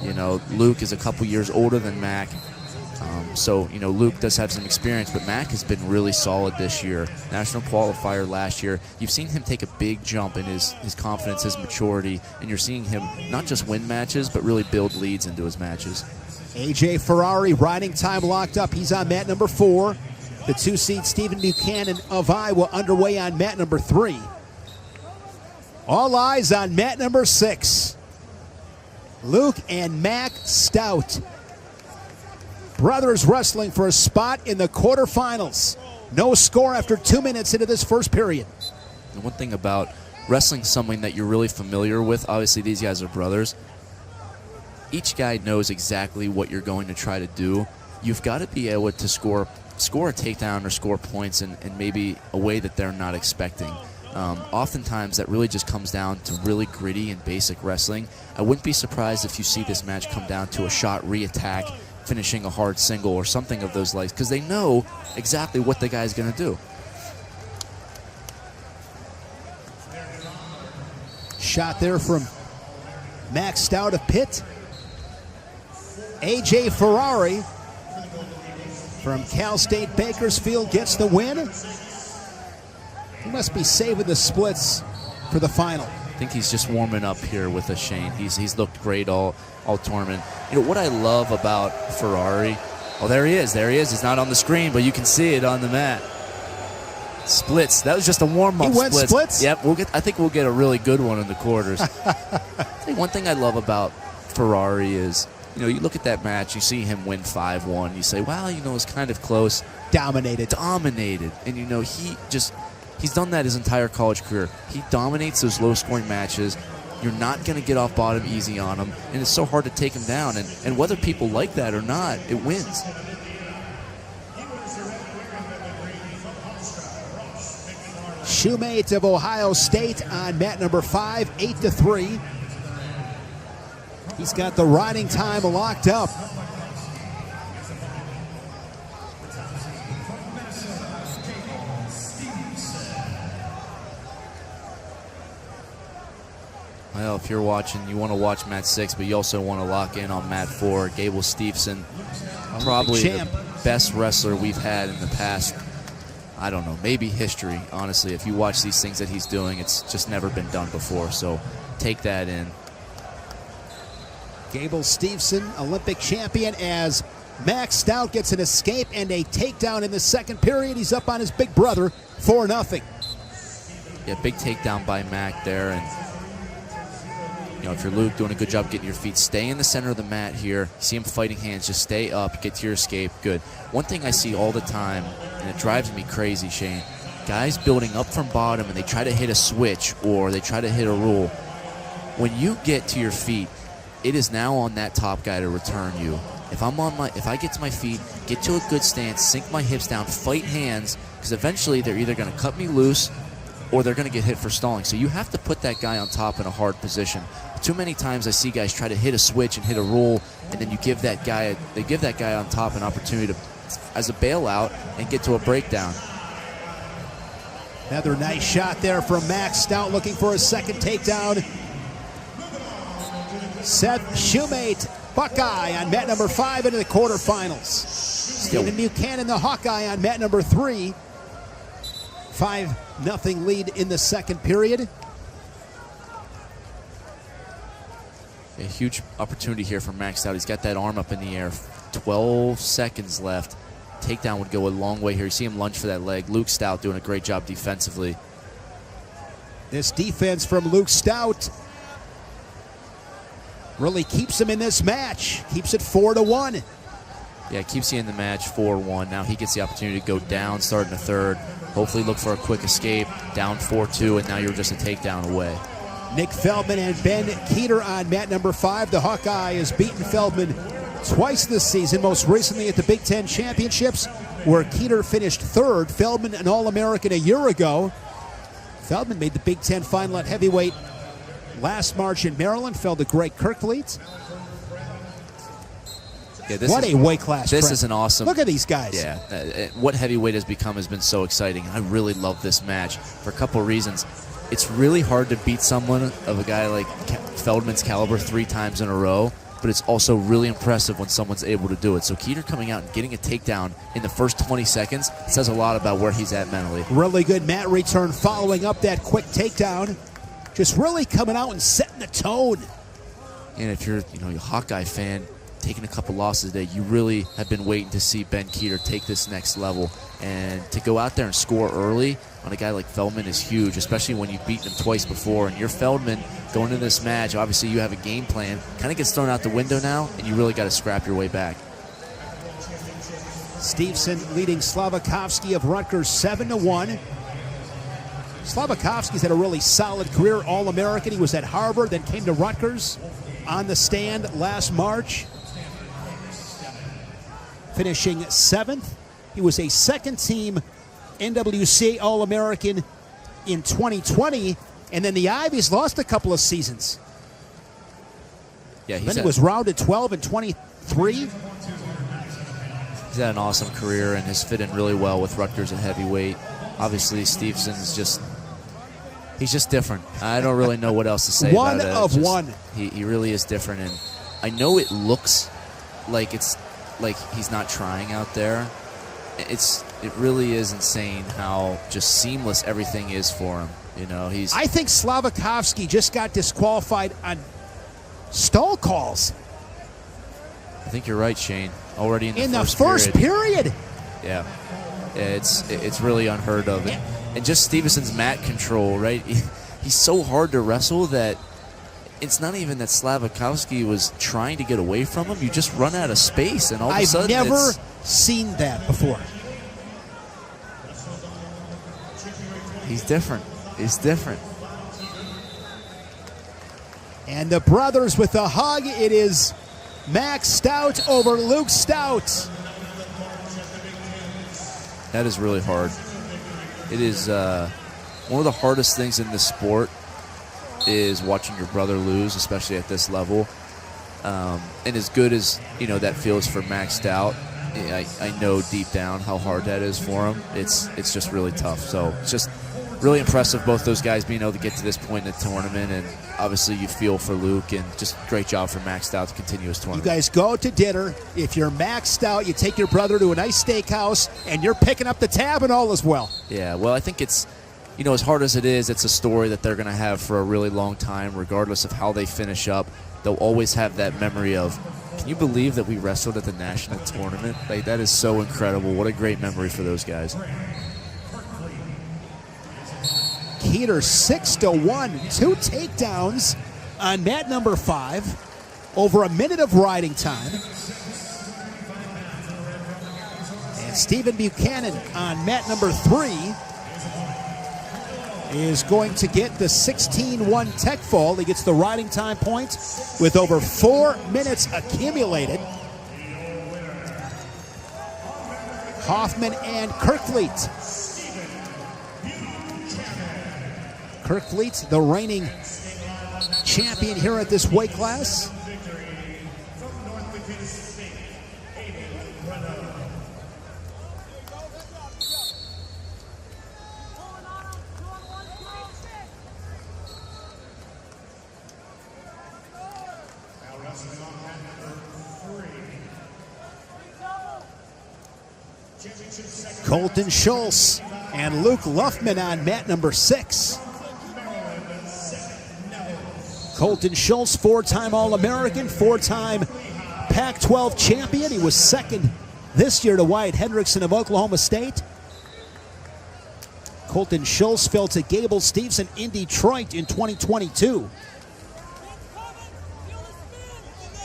You know, Luke is a couple years older than Mac. So, you know, Luke does have some experience, but Mac has been really solid this year. National qualifier last year. You've seen him take a big jump in his confidence, his maturity, and you're seeing him not just win matches, but really build leads into his matches. AJ Ferrari, riding time locked up. He's on mat number 4. The 2-seed Stephen Buchanan of Iowa underway on mat number 3. All eyes on mat number 6. Luke and Mac Stout. Brothers wrestling for a spot in the quarterfinals. No score after 2 minutes into this first period. The one thing about wrestling something that you're really familiar with, obviously these guys are brothers, each guy knows exactly what you're going to try to do. You've got to be able to score a takedown or score points in maybe a way that they're not expecting. Oftentimes that really just comes down to really gritty and basic wrestling. I wouldn't be surprised if you see this match come down to a shot re-attack, finishing a hard single or something of those legs, because they know exactly what the guy's going to do. Shot there from Max Stout of Pitt. AJ Ferrari from Cal State Bakersfield gets the win. He must be saving the splits for the final. I think he's just warming up here with us, Shane. He's looked great all tournament. You know what I love about Ferrari? Oh, there he is. There he is. He's not on the screen, but you can see it on the mat. Splits. That was just a warm-up. He went splits? Yep. I think we'll get a really good one in the quarters. One thing I love about Ferrari is, you know, you look at that match, you see him win 5-1. You say, well, you know, it's kind of close. Dominated. And, you know, he's done that his entire college career. He dominates those low-scoring matches. You're not going to get off bottom easy on him, and it's so hard to take him down. And whether people like that or not, it wins. Shoemate of Ohio State on mat number 5, 8-3. He's got the riding time locked up. Well, if you're watching, you want to watch mat 6, but you also want to lock in on mat 4. Gable Steveson, probably the best wrestler we've had in the past, I don't know, maybe history, honestly. If you watch these things that he's doing, it's just never been done before, so take that in. Gable Steveson, Olympic champion, as Max Stout gets an escape and a takedown in the second period. He's up on his big brother, 4-0. Yeah, big takedown by Mac there, and you know, if you're Luke, doing a good job getting your feet, stay in the center of the mat here. See him fighting hands, just stay up, get to your escape, good. One thing I see all the time, and it drives me crazy, Shane, guys building up from bottom and they try to hit a switch or they try to hit a rule. When you get to your feet, it is now on that top guy to return you. If I get to my feet, get to a good stance, sink my hips down, fight hands, because eventually they're either going to cut me loose or they're going to get hit for stalling. So you have to put that guy on top in a hard position. Too many times I see guys try to hit a switch and hit a roll, and then you give that guy on top an opportunity to, as a bailout, and get to a breakdown. Another nice shot there from Max Stout, looking for a second takedown. Seth Shoemate, Buckeye on mat number 5 into the quarterfinals. Stephen Buchanan, the Hawkeye, on mat number 3. 5-0 lead in the second period. A huge opportunity here for Max Stout. He's got that arm up in the air. 12 seconds left. Takedown would go a long way here. You see him lunge for that leg. Luke Stout doing a great job defensively. This defense from Luke Stout really keeps him in this match. Keeps it 4-1. Yeah, keeps you in the match 4-1. Now he gets the opportunity to go down, start in the third. Hopefully look for a quick escape. Down 4-2, and now you're just a takedown away. Nick Feldman and Ben Keeter on mat number 5. The Hawkeye has beaten Feldman twice this season, most recently at the Big Ten Championships, where Keeter finished third. Feldman, an All-American a year ago. Feldman made the Big Ten final at heavyweight last March in Maryland, fell to Greg Kirkfleet. Yeah, what a weight class. This is an awesome. Look at these guys. Yeah, what heavyweight has become has been so exciting. I really love this match for a couple of reasons. It's really hard to beat someone of a guy like Feldman's caliber 3 times in a row, but it's also really impressive when someone's able to do it. So Keeter coming out and getting a takedown in the first 20 seconds says a lot about where he's at mentally. Really good mat return following up that quick takedown. Just really coming out and setting the tone. And if you're, a Hawkeye fan, taking a couple losses today, you really have been waiting to see Ben Keeter take this next level. And to go out there and score early on a guy like Feldman is huge, especially when you've beaten him twice before. And you're Feldman going into this match, obviously you have a game plan. Kind of gets thrown out the window now, and you really got to scrap your way back. Steveson leading Slavakovsky of Rutgers 7-1. Slavakovsky's had a really solid career, All-American. He was at Harvard, then came to Rutgers on the stand last March, finishing 7th. He was a second-team NWCA All-American in 2020, and then the Ivies lost a couple of seasons. Yeah, then he was rounded 12 and 23. He's had an awesome career and has fit in really well with Rutgers at heavyweight. Obviously, Stevenson's he's just different. I don't really know what else to say about it. One of one. He really is different, and I know it looks like it's like he's not trying out there, it really is insane how just seamless everything is for him. You know, I think Slavikovsky just got disqualified on stall calls. I think you're right, Shane. Already in the first period. Yeah, it's really unheard of. And just Stevenson's mat control, right? He's so hard to wrestle that it's not even that Slavikovsky was trying to get away from him. You just run out of space, and all of a sudden I've never seen that before. He's different. He's different. And the brothers with the hug. It is Max Stout over Luke Stout. That is really hard. It is one of the hardest things in this sport is watching your brother lose, especially at this level. And as good as that feels for Max Stout, I know deep down how hard that is for him. It's just really tough. So it's just really impressive, both those guys being able to get to this point in the tournament, and obviously you feel for Luke, and just great job for Max Stout to continue his tournament. You guys go to dinner. If you're Max Stout, you take your brother to a nice steakhouse, and you're picking up the tab and all as well. Yeah, well, I think it's, as hard as it is, it's a story that they're going to have for a really long time, regardless of how they finish up. They'll always have that memory of, can you believe that we wrestled at the national tournament? Like, that is so incredible. What a great memory for those guys. Keeter 6-1, 2 takedowns on mat number 5, over a minute of riding time. And Stephen Buchanan on mat number 3 is going to get the 16-1 tech fall. He gets the riding time point with over 4 minutes accumulated. Hoffman and Kirkfleet. Kirkfleet, the reigning champion here at this weight class. Colton Schulz and Luke Luffman on mat number 6. Colton Schulz, 4-time All-American, 4-time Pac-12 champion. He was second this year to Wyatt Hendrickson of Oklahoma State. Colton Schulz fell to Gable Steveson in Detroit in 2022.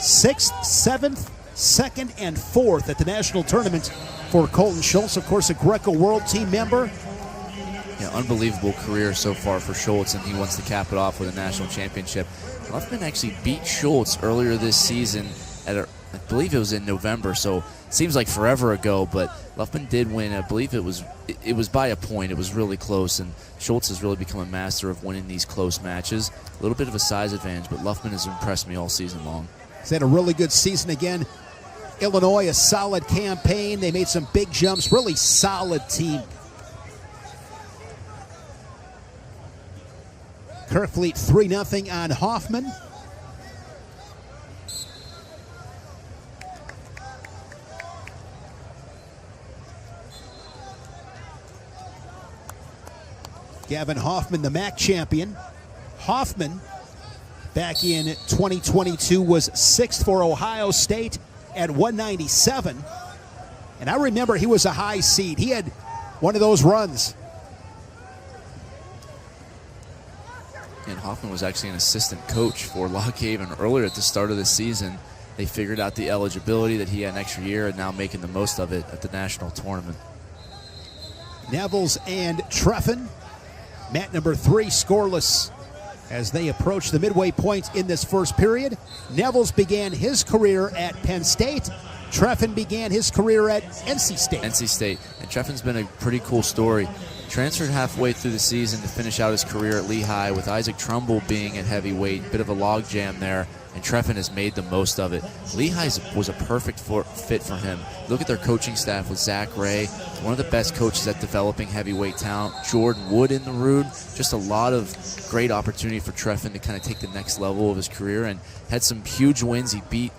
6th, 7th, 2nd, and 4th at the national tournament for Colton Schulz. Of course, a Greco World Team member. Yeah, unbelievable career so far for Schulz, and he wants to cap it off with a national championship. Luffman actually beat Schulz earlier this season at I believe it was in November, so it seems like forever ago, but Luffman did win. I believe it was by a point. It was really close, and Schulz has really become a master of winning these close matches. A little bit of a size advantage, but Luffman has impressed me all season long. He's had a really good season again. Illinois, a solid campaign. They made some big jumps. Really solid team. Kirkfleet 3-0 on Hoffman. Gavin Hoffman, the MAC champion. Hoffman, back in 2022, was 6th for Ohio State at 197. And I remember he was a high seed. He had one of those runs. And Hoffman was actually an assistant coach for Lockhaven earlier at the start of the season. They figured out the eligibility that he had an extra year and now making the most of it at the national tournament. Nevels and Treffin, mat number 3, scoreless as they approach the midway point in this first period. Nevels began his career at Penn State. Treffin began his career at NC State. NC State. And Treffin's been a pretty cool story. Transferred halfway through the season to finish out his career at Lehigh, with Isaac Trumbull being at heavyweight. Bit of a logjam there, and Treffin has made the most of it. Lehigh was a perfect fit for him. Look at their coaching staff with Zach Ray, one of the best coaches at developing heavyweight talent. Jordan Wood in the room. Just a lot of great opportunity for Treffin to kind of take the next level of his career, and had some huge wins. He beat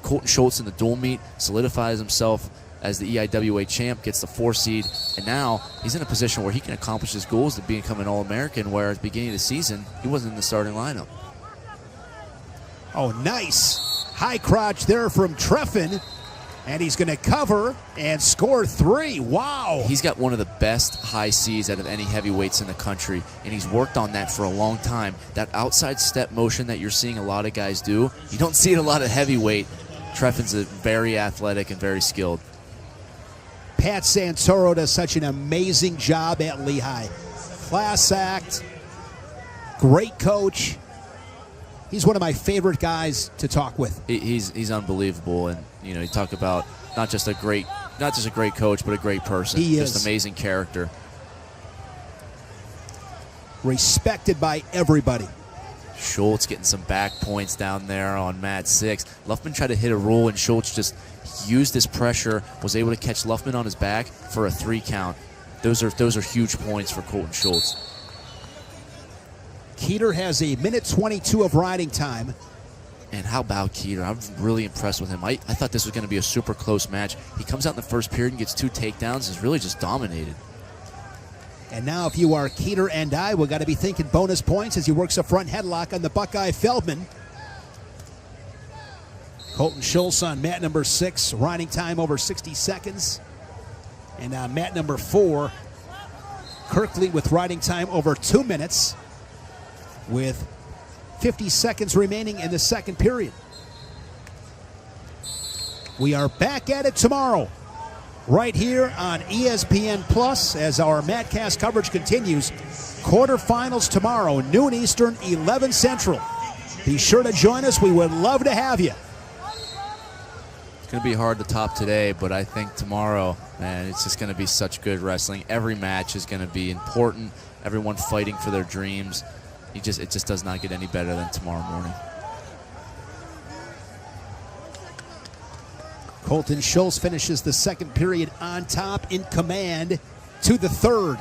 Colton Schulz in the dual meet, solidifies himself as the EIWA champ, gets the 4 seed, and now he's in a position where he can accomplish his goals to become an All-American, where at the beginning of the season, he wasn't in the starting lineup. Oh, nice high crotch there from Treffin, and he's going to cover and score 3. Wow. He's got one of the best high Cs out of any heavyweights in the country, and he's worked on that for a long time. That outside step motion that you're seeing a lot of guys do, you don't see it a lot of heavyweight. Treffin's very athletic and very skilled. Pat Santoro does such an amazing job at Lehigh. Class act, great coach. He's one of my favorite guys to talk with. He's unbelievable, and you know, you talk about not just a great coach, but a great person. He just is amazing character, respected by everybody. Schulz getting some back points down there on mat 6. Luffman tried to hit a roll, and Schulz just used his pressure, was able to catch Luffman on his back for a 3 count. Those are huge points for Colton Schulz. Keeter has a minute 22 of riding time. And how about Keeter? I'm really impressed with him. I thought this was going to be a super close match. He comes out in the first period and gets 2 takedowns, is really just dominated. And now if you are Keeter and I, we've got to be thinking bonus points as he works a front headlock on the Buckeye Feldman. Colton Schulz on mat number 6, riding time over 60 seconds. And on mat number 4, Kirkley with riding time over 2 minutes, with 50 seconds remaining in the second period. We are back at it tomorrow, right here on ESPN Plus, as our Matcast coverage continues. Quarterfinals tomorrow, noon Eastern, 11 Central. Be sure to join us. We would love to have you. It's going to be hard to top today, but I think tomorrow, man, it's just going to be such good wrestling. Every match is going to be important. Everyone fighting for their dreams. It just does not get any better than tomorrow morning. Colton Schulz finishes the second period on top, in command to the third.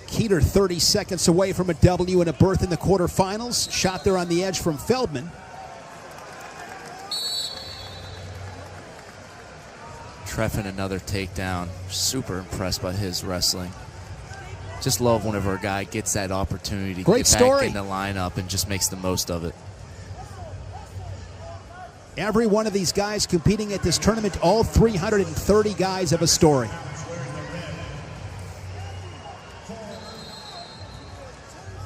Keeter 30 seconds away from a W and a berth in the quarterfinals. Shot there on the edge from Feldman. Treffin another takedown. Super impressed by his wrestling. Just love whenever a guy gets that opportunity to get back in the lineup and just makes the most of it. Every one of these guys competing at this tournament, all 330 guys have a story.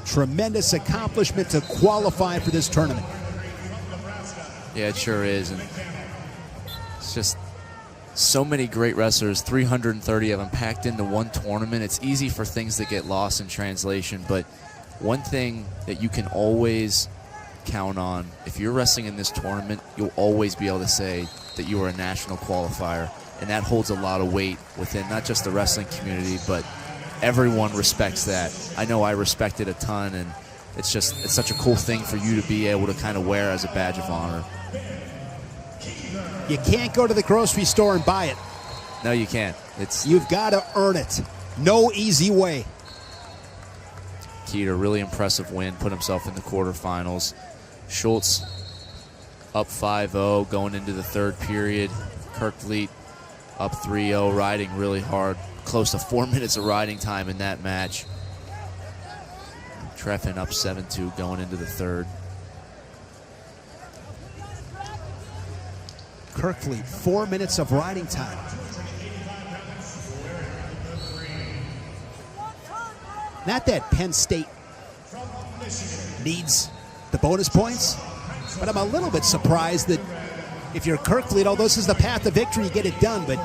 Tremendous accomplishment to qualify for this tournament. Yeah, it sure is. And it's just so many great wrestlers, 330 of them packed into one tournament. It's easy for things to get lost in translation, but one thing that you can always count on, if you're wrestling in this tournament, you'll always be able to say that you are a national qualifier, and that holds a lot of weight within not just the wrestling community, but everyone respects that. I know I respect it a ton, and it's such a cool thing for you to be able to kind of wear as a badge of honor. You can't go to the grocery store and buy it. No, you can't. You've got to earn it. No easy way. Keeter, really impressive win, put himself in the quarterfinals. Schulz up 5-0 going into the third period. Kirkley up 3-0, riding really hard. Close to 4 minutes of riding time in that match. Treffin up 7-2 going into the third. Kirkley, 4 minutes of riding time. Not that Penn State needs the bonus points, but I'm a little bit surprised that if you're Kirkley, this is the path to victory, you get it done, but...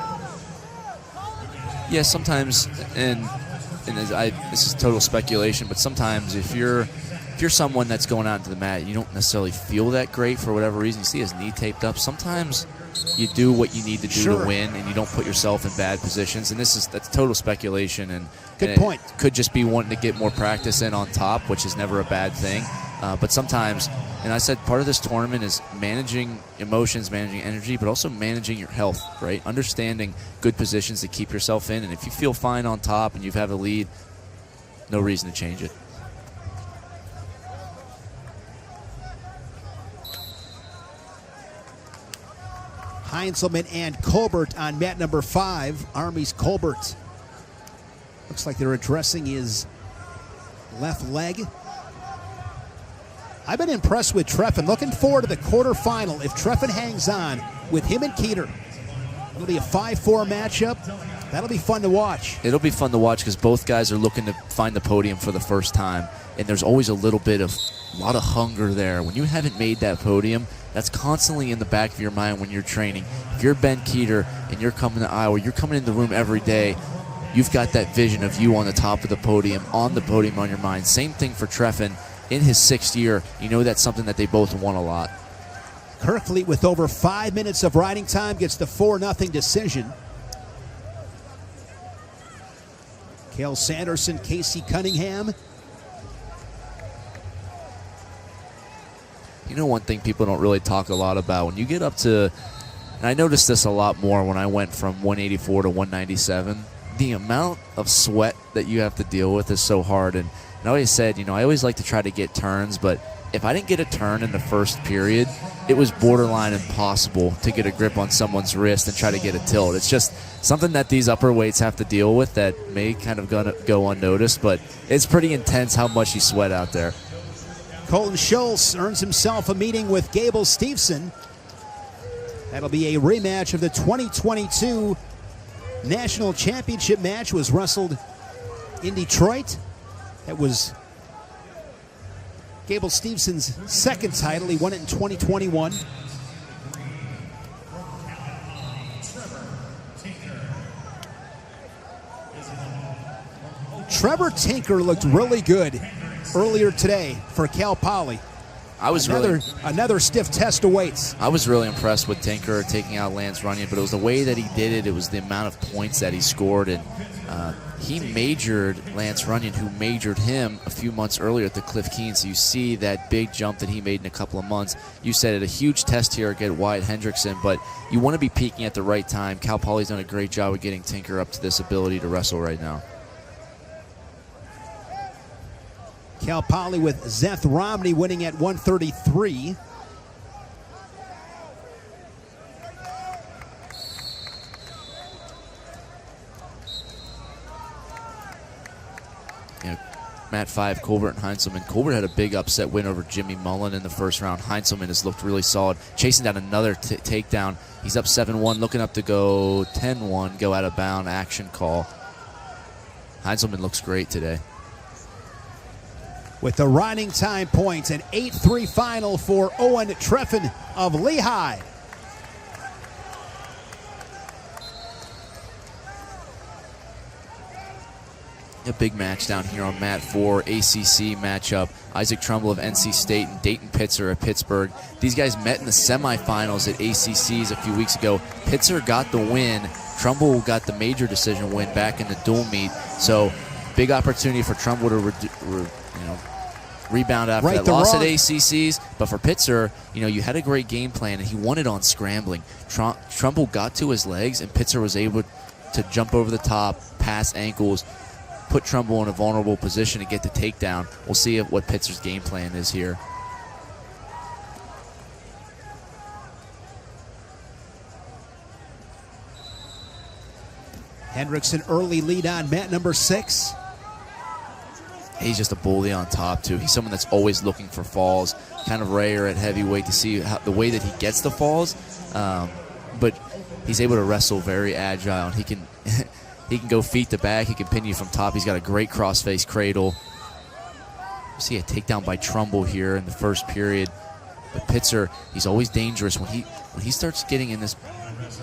Yeah, sometimes, and this is total speculation, but sometimes if you're someone that's going out into the mat, you don't necessarily feel that great for whatever reason. You see his knee taped up. Sometimes you do what you need to do to win, and you don't put yourself in bad positions. And that's total speculation. And good point. It could just be wanting to get more practice in on top, which is never a bad thing. But sometimes, and I said part of this tournament is managing emotions, managing energy, but also managing your health, right? Understanding good positions to keep yourself in. And if you feel fine on top and you have a lead, no reason to change it. Heinzelman and Colbert on mat number 5. Army's Colbert. Looks like they're addressing his left leg. I've been impressed with Treffin. Looking forward to the quarterfinal. If Treffin hangs on with him and Keeter, it'll be a 5-4 matchup. That'll be fun to watch. It'll be fun to watch because both guys are looking to find the podium for the first time. And there's always a lot of hunger there. When you haven't made that podium, that's constantly in the back of your mind when you're training. If you're Ben Keeter and you're coming to Iowa, you're coming in the room every day, you've got that vision of you on the top of the podium, on your mind. Same thing for Treffin. In his 6th year, you know that's something that they both want a lot. Kerkvliet, with over 5 minutes of riding time, gets the 4-0 decision. Cale Sanderson, Casey Cunningham. You know, one thing people don't really talk a lot about, when you get up to, and I noticed this a lot more when I went from 184 to 197, the amount of sweat that you have to deal with is so hard. And I always said, I always like to try to get turns, but if I didn't get a turn in the first period, it was borderline impossible to get a grip on someone's wrist and try to get a tilt. It's just something that these upper weights have to deal with that may kind of go unnoticed, but it's pretty intense how much you sweat out there. Colton Schulz earns himself a meeting with Gable Steveson. That'll be a rematch of the 2022 National Championship match. Was wrestled in Detroit. That was Gable Stevenson's 2nd title. He won it in 2021. Trevor Tinker looked really good earlier today for Cal Poly. Another stiff test awaits. I was really impressed with Tinker taking out Lance Runyon, but it was the way that he did it. It was the amount of points that he scored, and he majored Lance Runyon, who majored him a few months earlier at the Cliff Keen. So you see that big jump that he made in a couple of months. You said it, a huge test here against Wyatt Hendrickson, but you want to be peaking at the right time. Cal Poly's done a great job of getting Tinker up to this ability to wrestle right now. Cal Poly with Zeth Romney winning at 133. Mat 5, Colbert and Heinzelman. Colbert had a big upset win over Jimmy Mullen in the first round. Heinzelman has looked really solid, chasing down another takedown. He's up 7-1, looking up to go 10-1, go out of bound, action call. Heinzelman looks great today. With the riding time points, an 8-3 final for Owen Treffin of Lehigh. A big match down here on mat 4, ACC matchup. Isaac Trumbull of NC State and Dayton Pitzer of Pittsburgh. These guys met in the semifinals at ACCs a few weeks ago. Pitzer got the win. Trumbull got the major decision win back in the dual meet. So big opportunity for Trumbull to rebound after that loss at ACCs. But for Pitzer, you had a great game plan, and he won it on scrambling. Trumbull got to his legs, and Pitzer was able to jump over the top, pass ankles, put Trumbull in a vulnerable position to get the takedown. We'll see what Pitzer's game plan is here. Hendrickson early lead on mat number 6. He's just a bully on top, too. He's someone that's always looking for falls. Kind of rare at heavyweight to see the way that he gets the falls. But he's able to wrestle very agile, and he can he can go feet to back. He can pin you from top. He's got a great cross-face cradle. See a takedown by Trumbull here in the first period. But Pitzer, he's always dangerous. When he starts getting in this,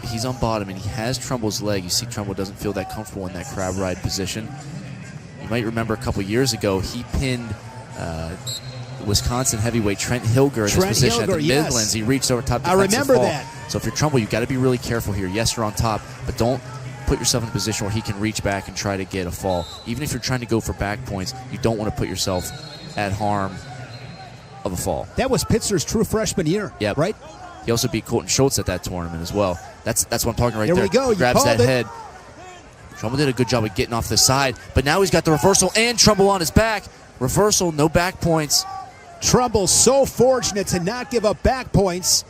he's on bottom, and he has Trumbull's leg. You see Trumbull doesn't feel that comfortable in that crab ride position. You might remember a couple years ago, he pinned Wisconsin heavyweight Trent Hilger in this position at the Midlands. He reached over top. I remember that. So if you're Trumbull, you've got to be really careful here. Yes, you're on top, but don't put yourself in a position where he can reach back and try to get a fall. Even if you're trying to go for back points, you don't want to put yourself at harm of a fall. That was Pitzer's true freshman year, right? He also beat Colton Schulz at that tournament as well. That's what I'm talking right there. There we go. He grabs that head. Trumbull did a good job of getting off the side, but now he's got the reversal and Trumbull on his back. Reversal, no back points. Trumbull so fortunate to not give up back points.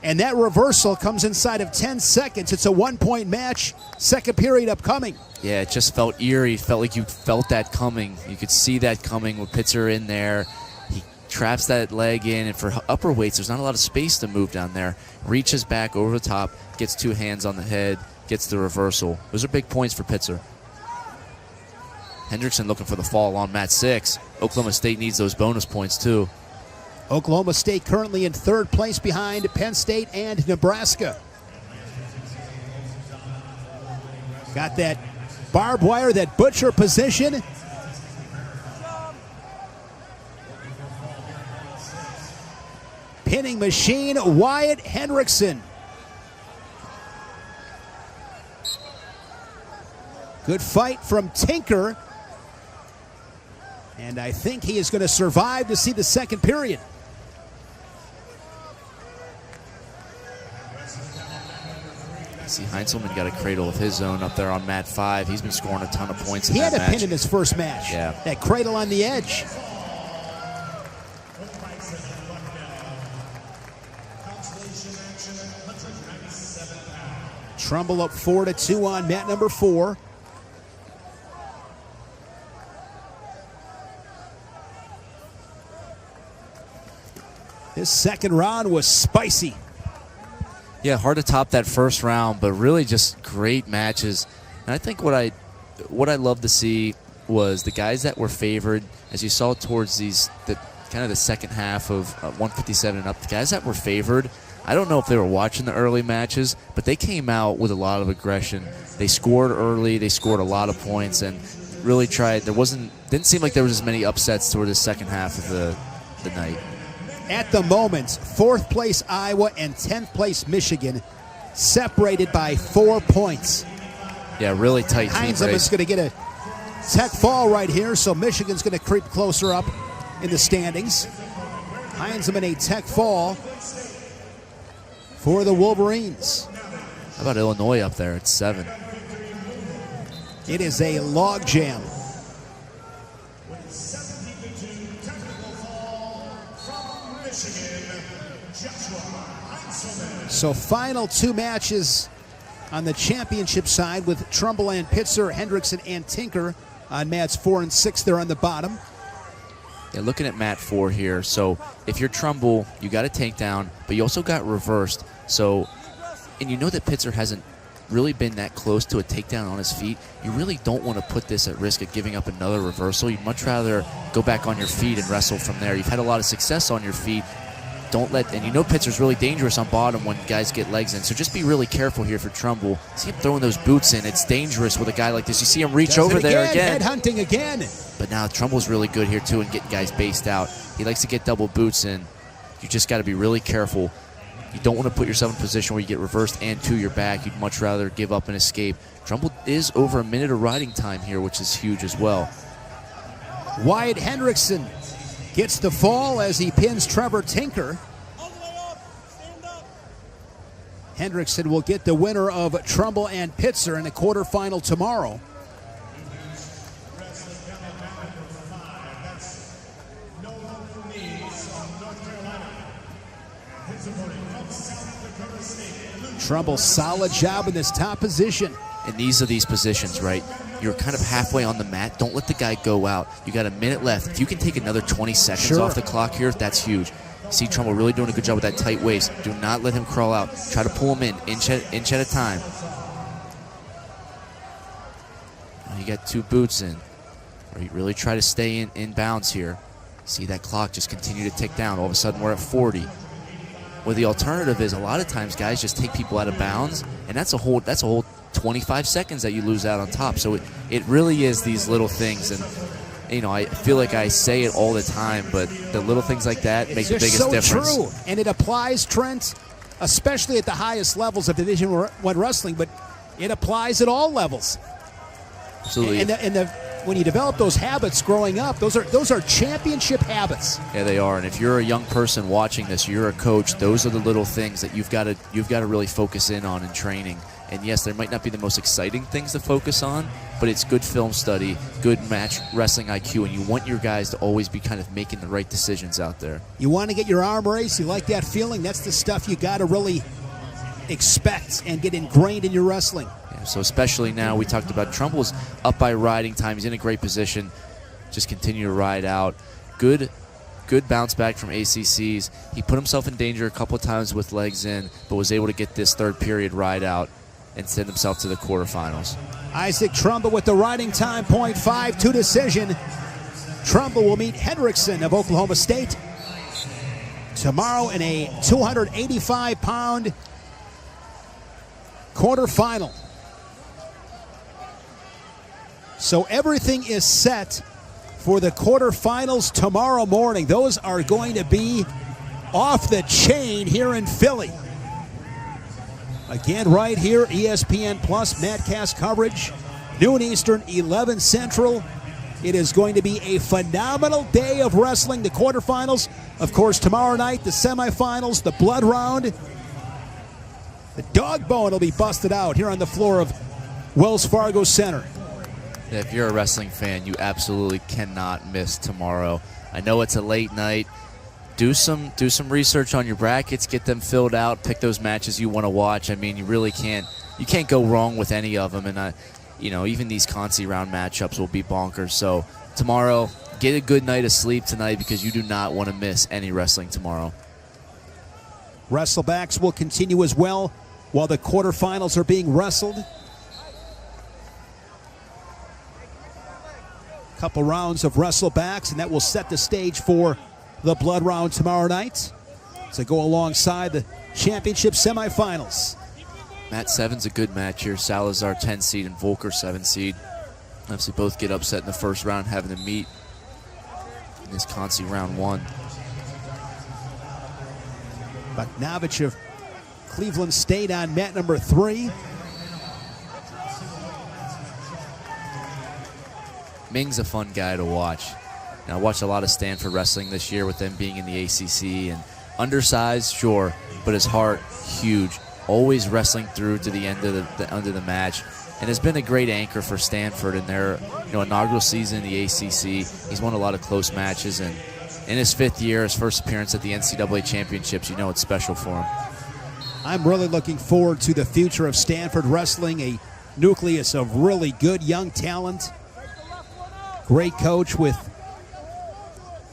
And that reversal comes inside of 10 seconds. It's a 1-point match. Second period upcoming. Yeah, it just felt eerie. Felt like you felt that coming. You could see that coming with Pitzer in there. He traps that leg in, and for upper weights, there's not a lot of space to move down there. Reaches back over the top, gets 2 hands on the head, gets the reversal. Those are big points for Pitzer. Hendrickson looking for the fall on mat 6. Oklahoma State needs those bonus points too. Oklahoma State currently in 3rd place behind Penn State and Nebraska. Got that barbed wire, that butcher position. Pinning machine, Wyatt Hendrickson. Good fight from Tinker. And I think he is going to survive to see the second period. See, Heinzelman got a cradle of his own up there on mat 5. He's been scoring a ton of points in that match. He had a pin in his first match. Yeah. That cradle on the edge. Trumbull up 4-2 on mat number 4. This second round was spicy. Yeah, hard to top that first round, but really just great matches. And I think what I love to see was the guys that were favored, as you saw towards the second half of 157 and up. The guys that were favored, I don't know if they were watching the early matches, but they came out with a lot of aggression. They scored early, they scored a lot of points, and really tried. Didn't seem like there was as many upsets toward the second half of the night. At the moment, 4th place Iowa and 10th place Michigan, separated by 4 points. Yeah, really tight team race. Heinzelman's going to get a tech fall right here, so Michigan's going to creep closer up in the standings. Heinzelman a tech fall for the Wolverines. How about Illinois up there at 7? It is a log jam. So final 2 matches on the championship side with Trumbull and Pitzer, Hendrickson and Tinker on mats 4 and 6 there on the bottom. Yeah, looking at mat 4 here. So if you're Trumbull, you got a takedown, but you also got reversed. So, and you know that Pitzer hasn't really been that close to a takedown on his feet. You really don't want to put this at risk of giving up another reversal. You'd much rather go back on your feet and wrestle from there. You've had a lot of success on your feet. And you know Pitzer's really dangerous on bottom when guys get legs in. So just be really careful here for Trumbull. See him throwing those boots in. It's dangerous with a guy like this. You see him reach over there again. Headhunting again. But now Trumbull's really good here too and getting guys based out. He likes to get double boots in. You just got to be really careful. You don't want to put yourself in a position where you get reversed and to your back. You'd much rather give up and escape. Trumbull is over a minute of riding time here, which is huge as well. Wyatt Hendrickson gets the fall as he pins Trevor Tinker. Hendrickson will get the winner of Trumbull and Pitzer in the quarterfinal tomorrow. Trumbull, solid job in this top position. And these are these positions, right? You're kind of halfway on the mat. Don't let the guy go out. You got a minute left. If you can take another 20 seconds off the clock here, that's huge. See Trumbull really doing a good job with that tight waist. Do not let him crawl out. Try to pull him in, inch at a time. You got 2 boots in. You really try to stay in bounds here. See that clock just continue to tick down. All of a sudden we're at 40. Well, the alternative is a lot of times guys just take people out of bounds, and that's a whole 25 seconds that you lose out on top. So it really is these little things, and you know, I feel like I say it all the time, but the little things like that make the biggest difference. It's so true, and it applies, Trent, especially at the highest levels of Division I wrestling, but it applies at all levels. Absolutely. And when you develop those habits growing up, those are championship habits. Yeah, they are. And if you're a young person watching this, you're a coach, those are the little things that you've got to really focus in on in training. And yes, there might not be the most exciting things to focus on, but it's good film study, good match wrestling IQ, and you want your guys to always be kind of making the right decisions out there. You want to get your arm raised? You like that feeling? That's the stuff you got to really expect and get ingrained in your wrestling. Yeah, so especially now, we talked about Trumble's up by riding time. He's in a great position. Just continue to ride out. Good bounce back from ACCs. He put himself in danger a couple of times with legs in, but was able to get this third period ride out and send himself to the quarterfinals. Isaac Trumbull with the riding time, 0.52 decision. Trumbull will meet Hendrickson of Oklahoma State tomorrow in a 285-pound quarterfinal. So everything is set for the quarterfinals tomorrow morning. Those are going to be off the chain here in Philly. Again, right here, ESPN Plus, Madcast coverage, noon Eastern, 11 Central. It is going to be a phenomenal day of wrestling. The quarterfinals, of course, tomorrow night, the semifinals, the blood round. The dog bone will be busted out here on the floor of Wells Fargo Center. If you're a wrestling fan, you absolutely cannot miss tomorrow. I know it's a late night. Do some research on your brackets, get them filled out, pick those matches you want to watch. I mean, you can't go wrong with any of them. And even these Conci round matchups will be bonkers. So tomorrow, get a good night of sleep tonight because you do not want to miss any wrestling tomorrow. Wrestlebacks will continue as well while the quarterfinals are being wrestled. Couple rounds of wrestlebacks, and that will set the stage for the blood round tomorrow night to go alongside the championship semifinals. Matt 7's a good match here. Salazar 10 seed and Volker 7 seed. Obviously both get upset in the first round, having to meet in this Conci round 1. Bogdanovich of Cleveland State on mat number 3. Ming's a fun guy to watch. Now, I watched a lot of Stanford wrestling this year with them being in the ACC, and undersized, sure, but his heart, huge. Always wrestling through to the end of the match, and has been a great anchor for Stanford in their inaugural season in the ACC. He's won a lot of close matches, and in his 5th year, his first appearance at the NCAA championships, it's special for him. I'm really looking forward to the future of Stanford wrestling, a nucleus of really good young talent. Great coach with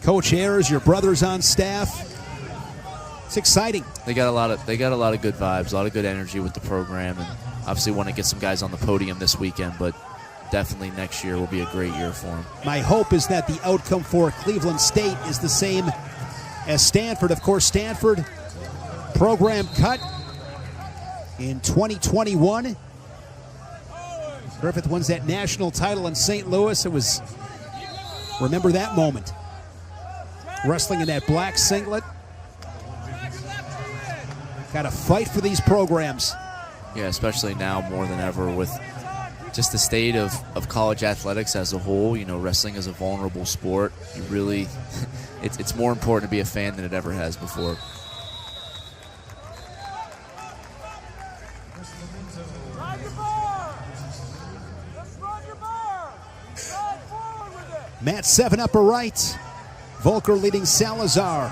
Coach Ayers, your brother's on staff. It's exciting. They got a lot of good vibes, a lot of good energy with the program, and obviously want to get some guys on the podium this weekend, but definitely next year will be a great year for them. My hope is that the outcome for Cleveland State is the same as Stanford. Of course, Stanford program cut in 2021. Griffith wins that national title in St. Louis. Remember that moment. Wrestling in that black singlet. Got to fight for these programs. Yeah, especially now more than ever with just the state of college athletics as a whole. Wrestling is a vulnerable sport. You really, it's more important to be a fan than it ever has before. Matt 7 upper right. Volker leading Salazar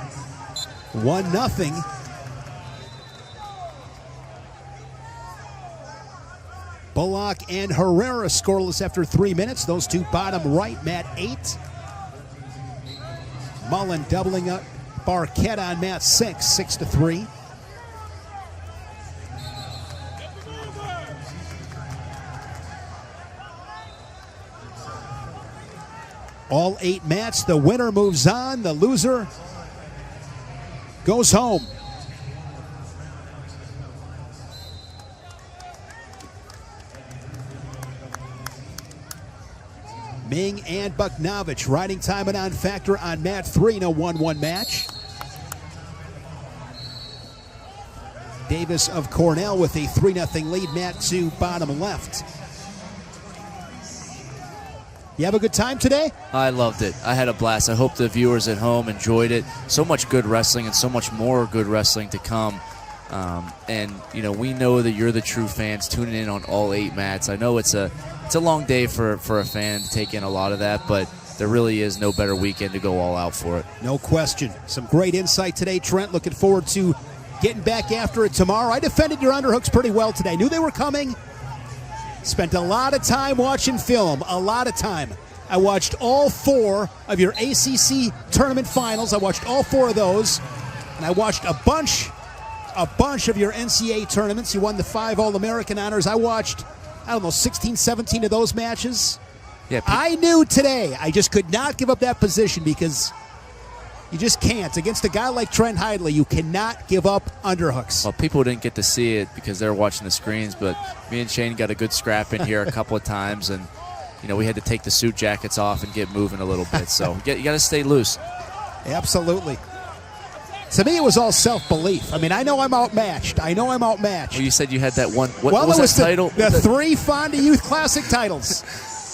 1-0. Bullock and Herrera scoreless after 3 minutes. Those two bottom right, Matt 8. Mullen doubling up Barquette on mat 6, 6-3. All 8 mats. The winner moves on. The loser goes home. Ming and Bogdanovich riding time and on factor on mat 3 in a 1-1 match. Davis of Cornell with a 3-0 lead, mat 2 bottom left. You have a good time today? I loved it. I had a blast. I hope the viewers at home enjoyed it. So much good wrestling and so much more good wrestling to come. And you know, we know that you're the true fans tuning in on all 8 mats. I know it's a long day for a fan to take in a lot of that, but there really is no better weekend to go all out for it. No question. Some great insight today, Trent. Looking forward to getting back after it tomorrow. I defended your underhooks pretty well today. Knew they were coming. Spent a lot of time watching film. A lot of time. I watched all 4 of your ACC tournament finals. I watched all 4 of those. And I watched a bunch of your NCAA tournaments. You won the 5 All-American honors. I watched, 16, 17 of those matches. Yeah, I knew today I just could not give up that position because you just can't. Against a guy like Trent Hidley, you cannot give up underhooks. Well, people didn't get to see it because they were watching the screens, but me and Shane got a good scrap in here a couple of times, and you know, we had to take the suit jackets off and get moving a little bit. So you got to stay loose. Absolutely. To me, it was all self-belief. I mean, I know I'm outmatched. Well, you said you had that one. What well, was it was that title? The 3 Fonda Youth Classic titles.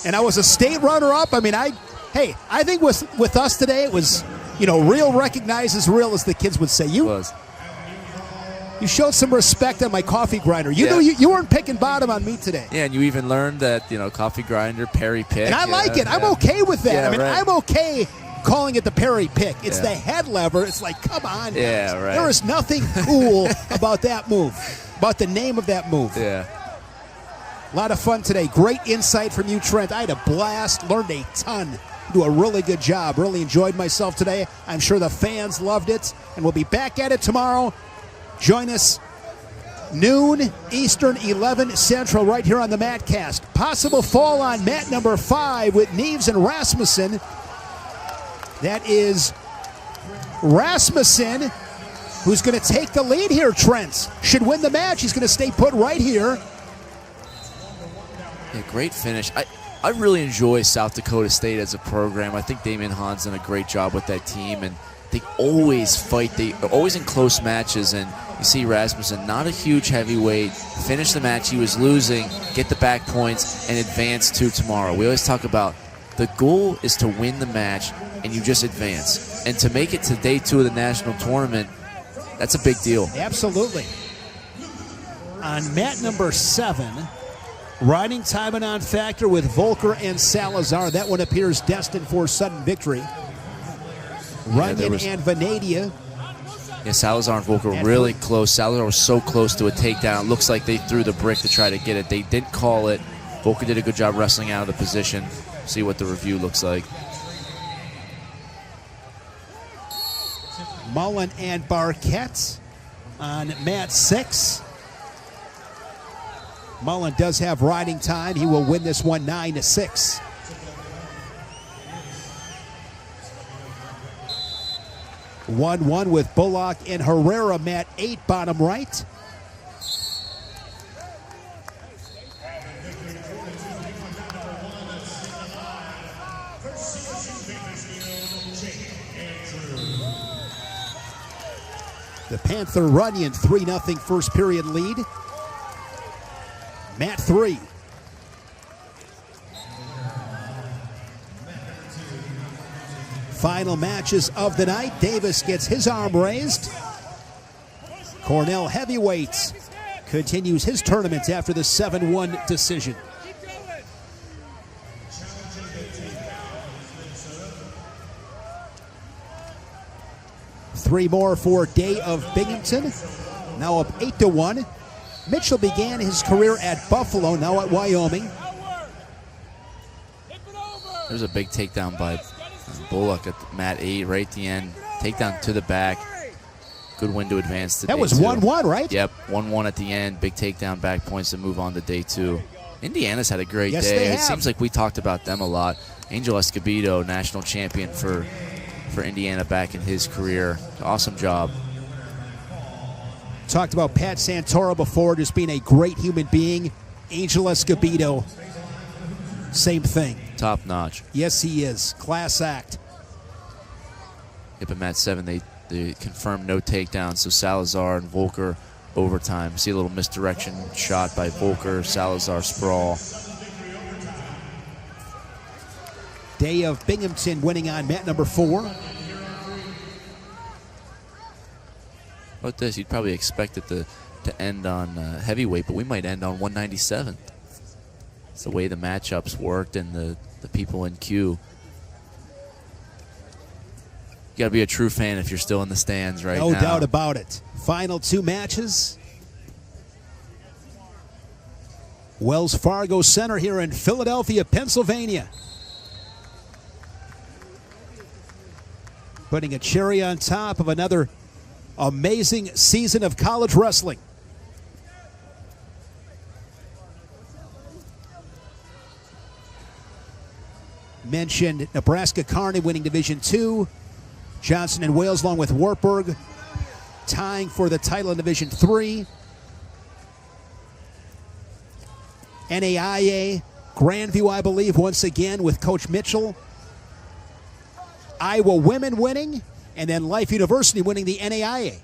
And I was a state runner-up. I mean, I think with us today, it was, real recognized as real, as the kids would say. You showed some respect on my coffee grinder. You weren't picking bottom on me today. Yeah, and you even learned that, coffee grinder, Perry pick. And I like it. I'm okay with that. Yeah, I mean, right. I'm okay calling it the Perry pick. It's the head lever. It's like, come on, guys. Yeah, right. There is nothing cool about that move, about the name of that move. Yeah. A lot of fun today. Great insight from you, Trent. I had a blast, learned a ton. You do a really good job. Really enjoyed myself today. I'm sure the fans loved it. And we'll be back at it tomorrow. Join us noon Eastern, 11 Central, right here on the Matcast. Possible fall on mat number 5 with Neves and Rasmussen. That is Rasmussen, who's going to take the lead here, Trent. Should win the match. He's going to stay put right here. Yeah, great finish. I really enjoy South Dakota State as a program. I think Damian Hahn's done a great job with that team, and they always fight. They're always in close matches, and you see Rasmussen, not a huge heavyweight, finish the match he was losing, get the back points, and advance to tomorrow. We always talk about the goal is to win the match, and you just advance. And to make it to day 2 of the national tournament, that's a big deal. Absolutely. On mat number 7, riding time and on-factor with Volker and Salazar. That one appears destined for sudden victory. Runyon and Vanadia. Yeah, Salazar and Volker really close. Salazar was so close to a takedown. It looks like they threw the brick to try to get it. They didn't call it. Volker did a good job wrestling out of the position. See what the review looks like. Mullen and Barquette on mat 6. Mullen does have riding time. He will win this one 9-6. (1-1) with Bullock and Herrera, mat 8, bottom right. The Panther Runyon 3-0 first period lead. Mat 3. Final matches of the night. Davis gets his arm raised. Cornell Heavyweight continues his tournament after the 7-1 decision. Three more for Day of Binghamton. Now up 8-1. Mitchell began his career at Buffalo, now at Wyoming. There's a big takedown by Bullock at mat 8 right at the end. Takedown to the back. Good win to advance to that day was 2. 1-1, right? Yep, 1-1 at the end. Big takedown, back points to move on to day 2. Indiana's had a great Yes, day. they It have. seems like we talked about them a lot. Angel Escobedo, national champion for Indiana back in his career. Awesome job. Talked about Pat Santoro before, just being a great human being. Angel Escobedo, same thing. Top notch. Yes, he is. Class act. Yep, at mat 7, they confirmed no takedowns, so Salazar and Volker overtime. See a little misdirection shot by Volker, Salazar sprawl. Day of Binghamton winning on mat number 4. How about this? You'd probably expect it to end on heavyweight, but we might end on 197. It's the way the matchups worked and the people in queue. You got to be a true fan if you're still in the stands right now. No doubt about it. Final 2 matches. Wells Fargo Center here in Philadelphia, Pennsylvania. Putting a cherry on top of another amazing season of college wrestling. Mentioned Nebraska Kearney winning Division II. Johnson and Wales along with Wartburg tying for the title in Division III. NAIA, Grandview, I believe, once again with Coach Mitchell. Iowa women winning, and then Life University winning the NAIA.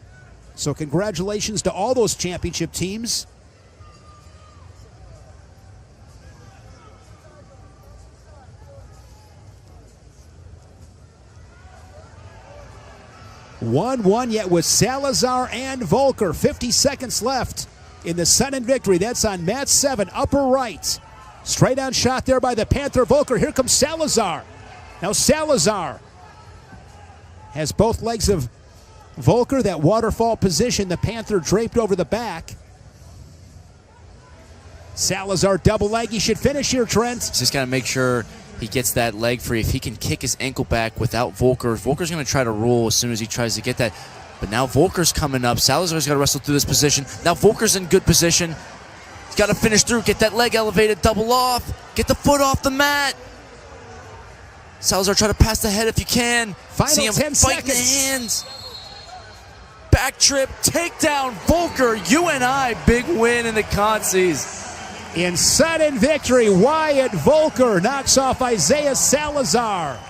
So congratulations to all those championship teams. One yet with Salazar and Volker. 50 seconds left in the sudden victory. That's on mat 7, upper right. Straight on shot there by the Panther Volker. Here comes Salazar. Now Salazar has both legs of Volker, that waterfall position, the Panther draped over the back. Salazar double leg. He should finish here, Trent. Just got to make sure he gets that leg free. If he can kick his ankle back without Volker, Volker's going to try to roll as soon as he tries to get that. But now Volker's coming up. Salazar's got to wrestle through this position. Now Volker's in good position. He's got to finish through, get that leg elevated, double off, get the foot off the mat. Salazar, try to pass the head if you can. Final See him 10 fighting the seconds. hands. Back trip, takedown, Volker, UNI, big win in the consies. In sudden victory, Wyatt Volker knocks off Isaiah Salazar.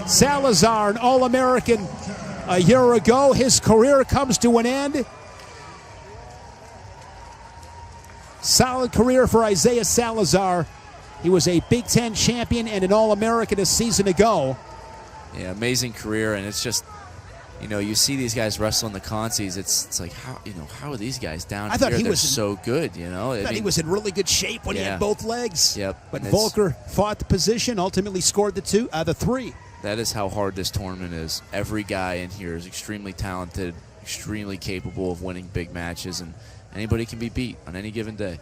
Salazar, an All-American a year ago. His career comes to an end. Solid career for Isaiah Salazar. He was a Big Ten champion and an All-American a season ago. Yeah, amazing career, and it's just, you know, you see these guys wrestle in the consies. It's like, how are these guys down here? They're so good, you know. I thought he was in really good shape when he had both legs. Yep. But Volker fought the position, ultimately scored the 3. That is how hard this tournament is. Every guy in here is extremely talented, extremely capable of winning big matches, and anybody can be beat on any given day.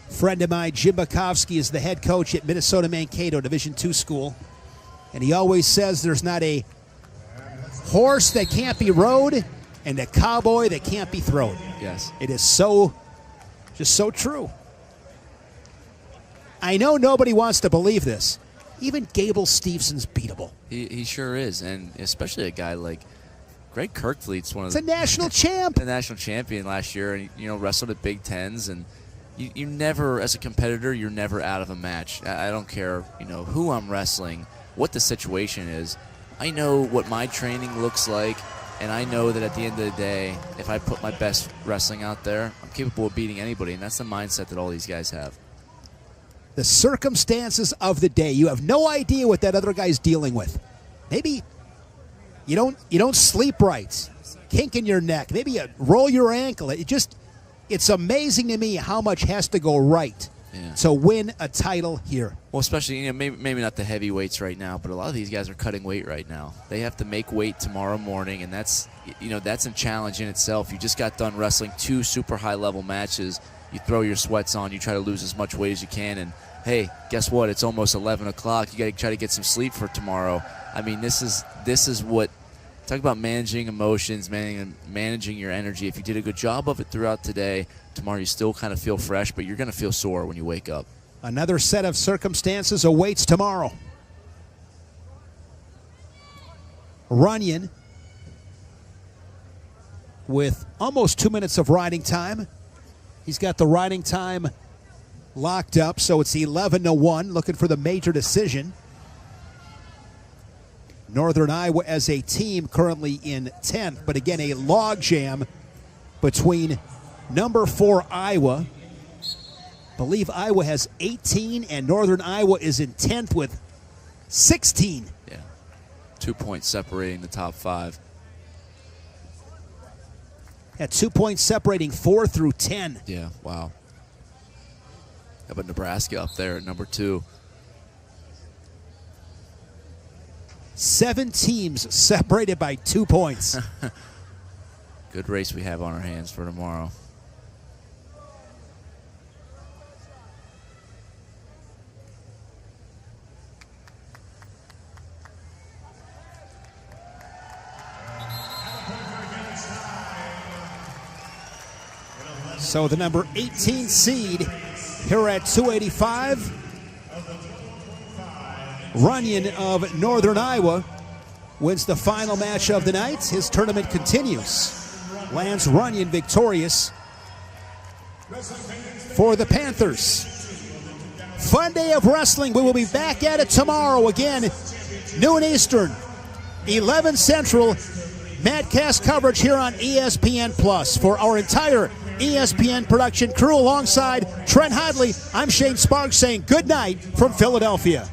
Friend of mine, Jim Bukowski, is the head coach at Minnesota Mankato Division II school. And he always says there's not a horse that can't be rode and a cowboy that can't be thrown. Yes. It is just so true. I know nobody wants to believe this. Even Gable Stevenson's beatable. He sure is, and especially a guy like Greg Kirkfleet's one of the national champ. The national champion last year, and wrestled at Big Tens, and you never, as a competitor, you're never out of a match. I don't care, who I'm wrestling, what the situation is. I know what my training looks like, and I know that at the end of the day, if I put my best wrestling out there, I'm capable of beating anybody, and that's the mindset that all these guys have. The circumstances of the day. You have no idea what that other guy's dealing with. Maybe you don't sleep right, kink in your neck, maybe you roll your ankle. It's amazing to me how much has to go right to win a title here. Well, especially, maybe not the heavyweights right now, but a lot of these guys are cutting weight right now. They have to make weight tomorrow morning, and that's a challenge in itself. You just got done wrestling 2 super high-level matches. You throw your sweats on, you try to lose as much weight as you can, and hey, guess what? It's almost 11 o'clock. You got to try to get some sleep for tomorrow. I mean, this is what, talk about managing emotions, managing your energy. If you did a good job of it throughout today, tomorrow you still kind of feel fresh, but you're going to feel sore when you wake up. Another set of circumstances awaits tomorrow. Runyon with almost 2 minutes of riding time. He's got the riding time locked up, so it's 11-1, looking for the major decision. Northern Iowa as a team currently in 10th, but again, a logjam between number 4 Iowa. I believe Iowa has 18, and Northern Iowa is in 10th with 16. Yeah, 2 points separating the top 5. At 2 points separating 4 through 10. Yeah, wow. How about Nebraska up there at number 2? 7 teams separated by 2 points. Good race we have on our hands for tomorrow. So the number 18 seed here at 285, Runyon of Northern Iowa, wins the final match of the night. His tournament continues. Lands Runyon victorious for the Panthers. Fun day of wrestling. We will be back at it tomorrow again, noon Eastern, 11 Central. Madcast coverage here on ESPN Plus. For our entire ESPN production crew alongside Trent Hodley, I'm Shane Sparks saying good night from Philadelphia.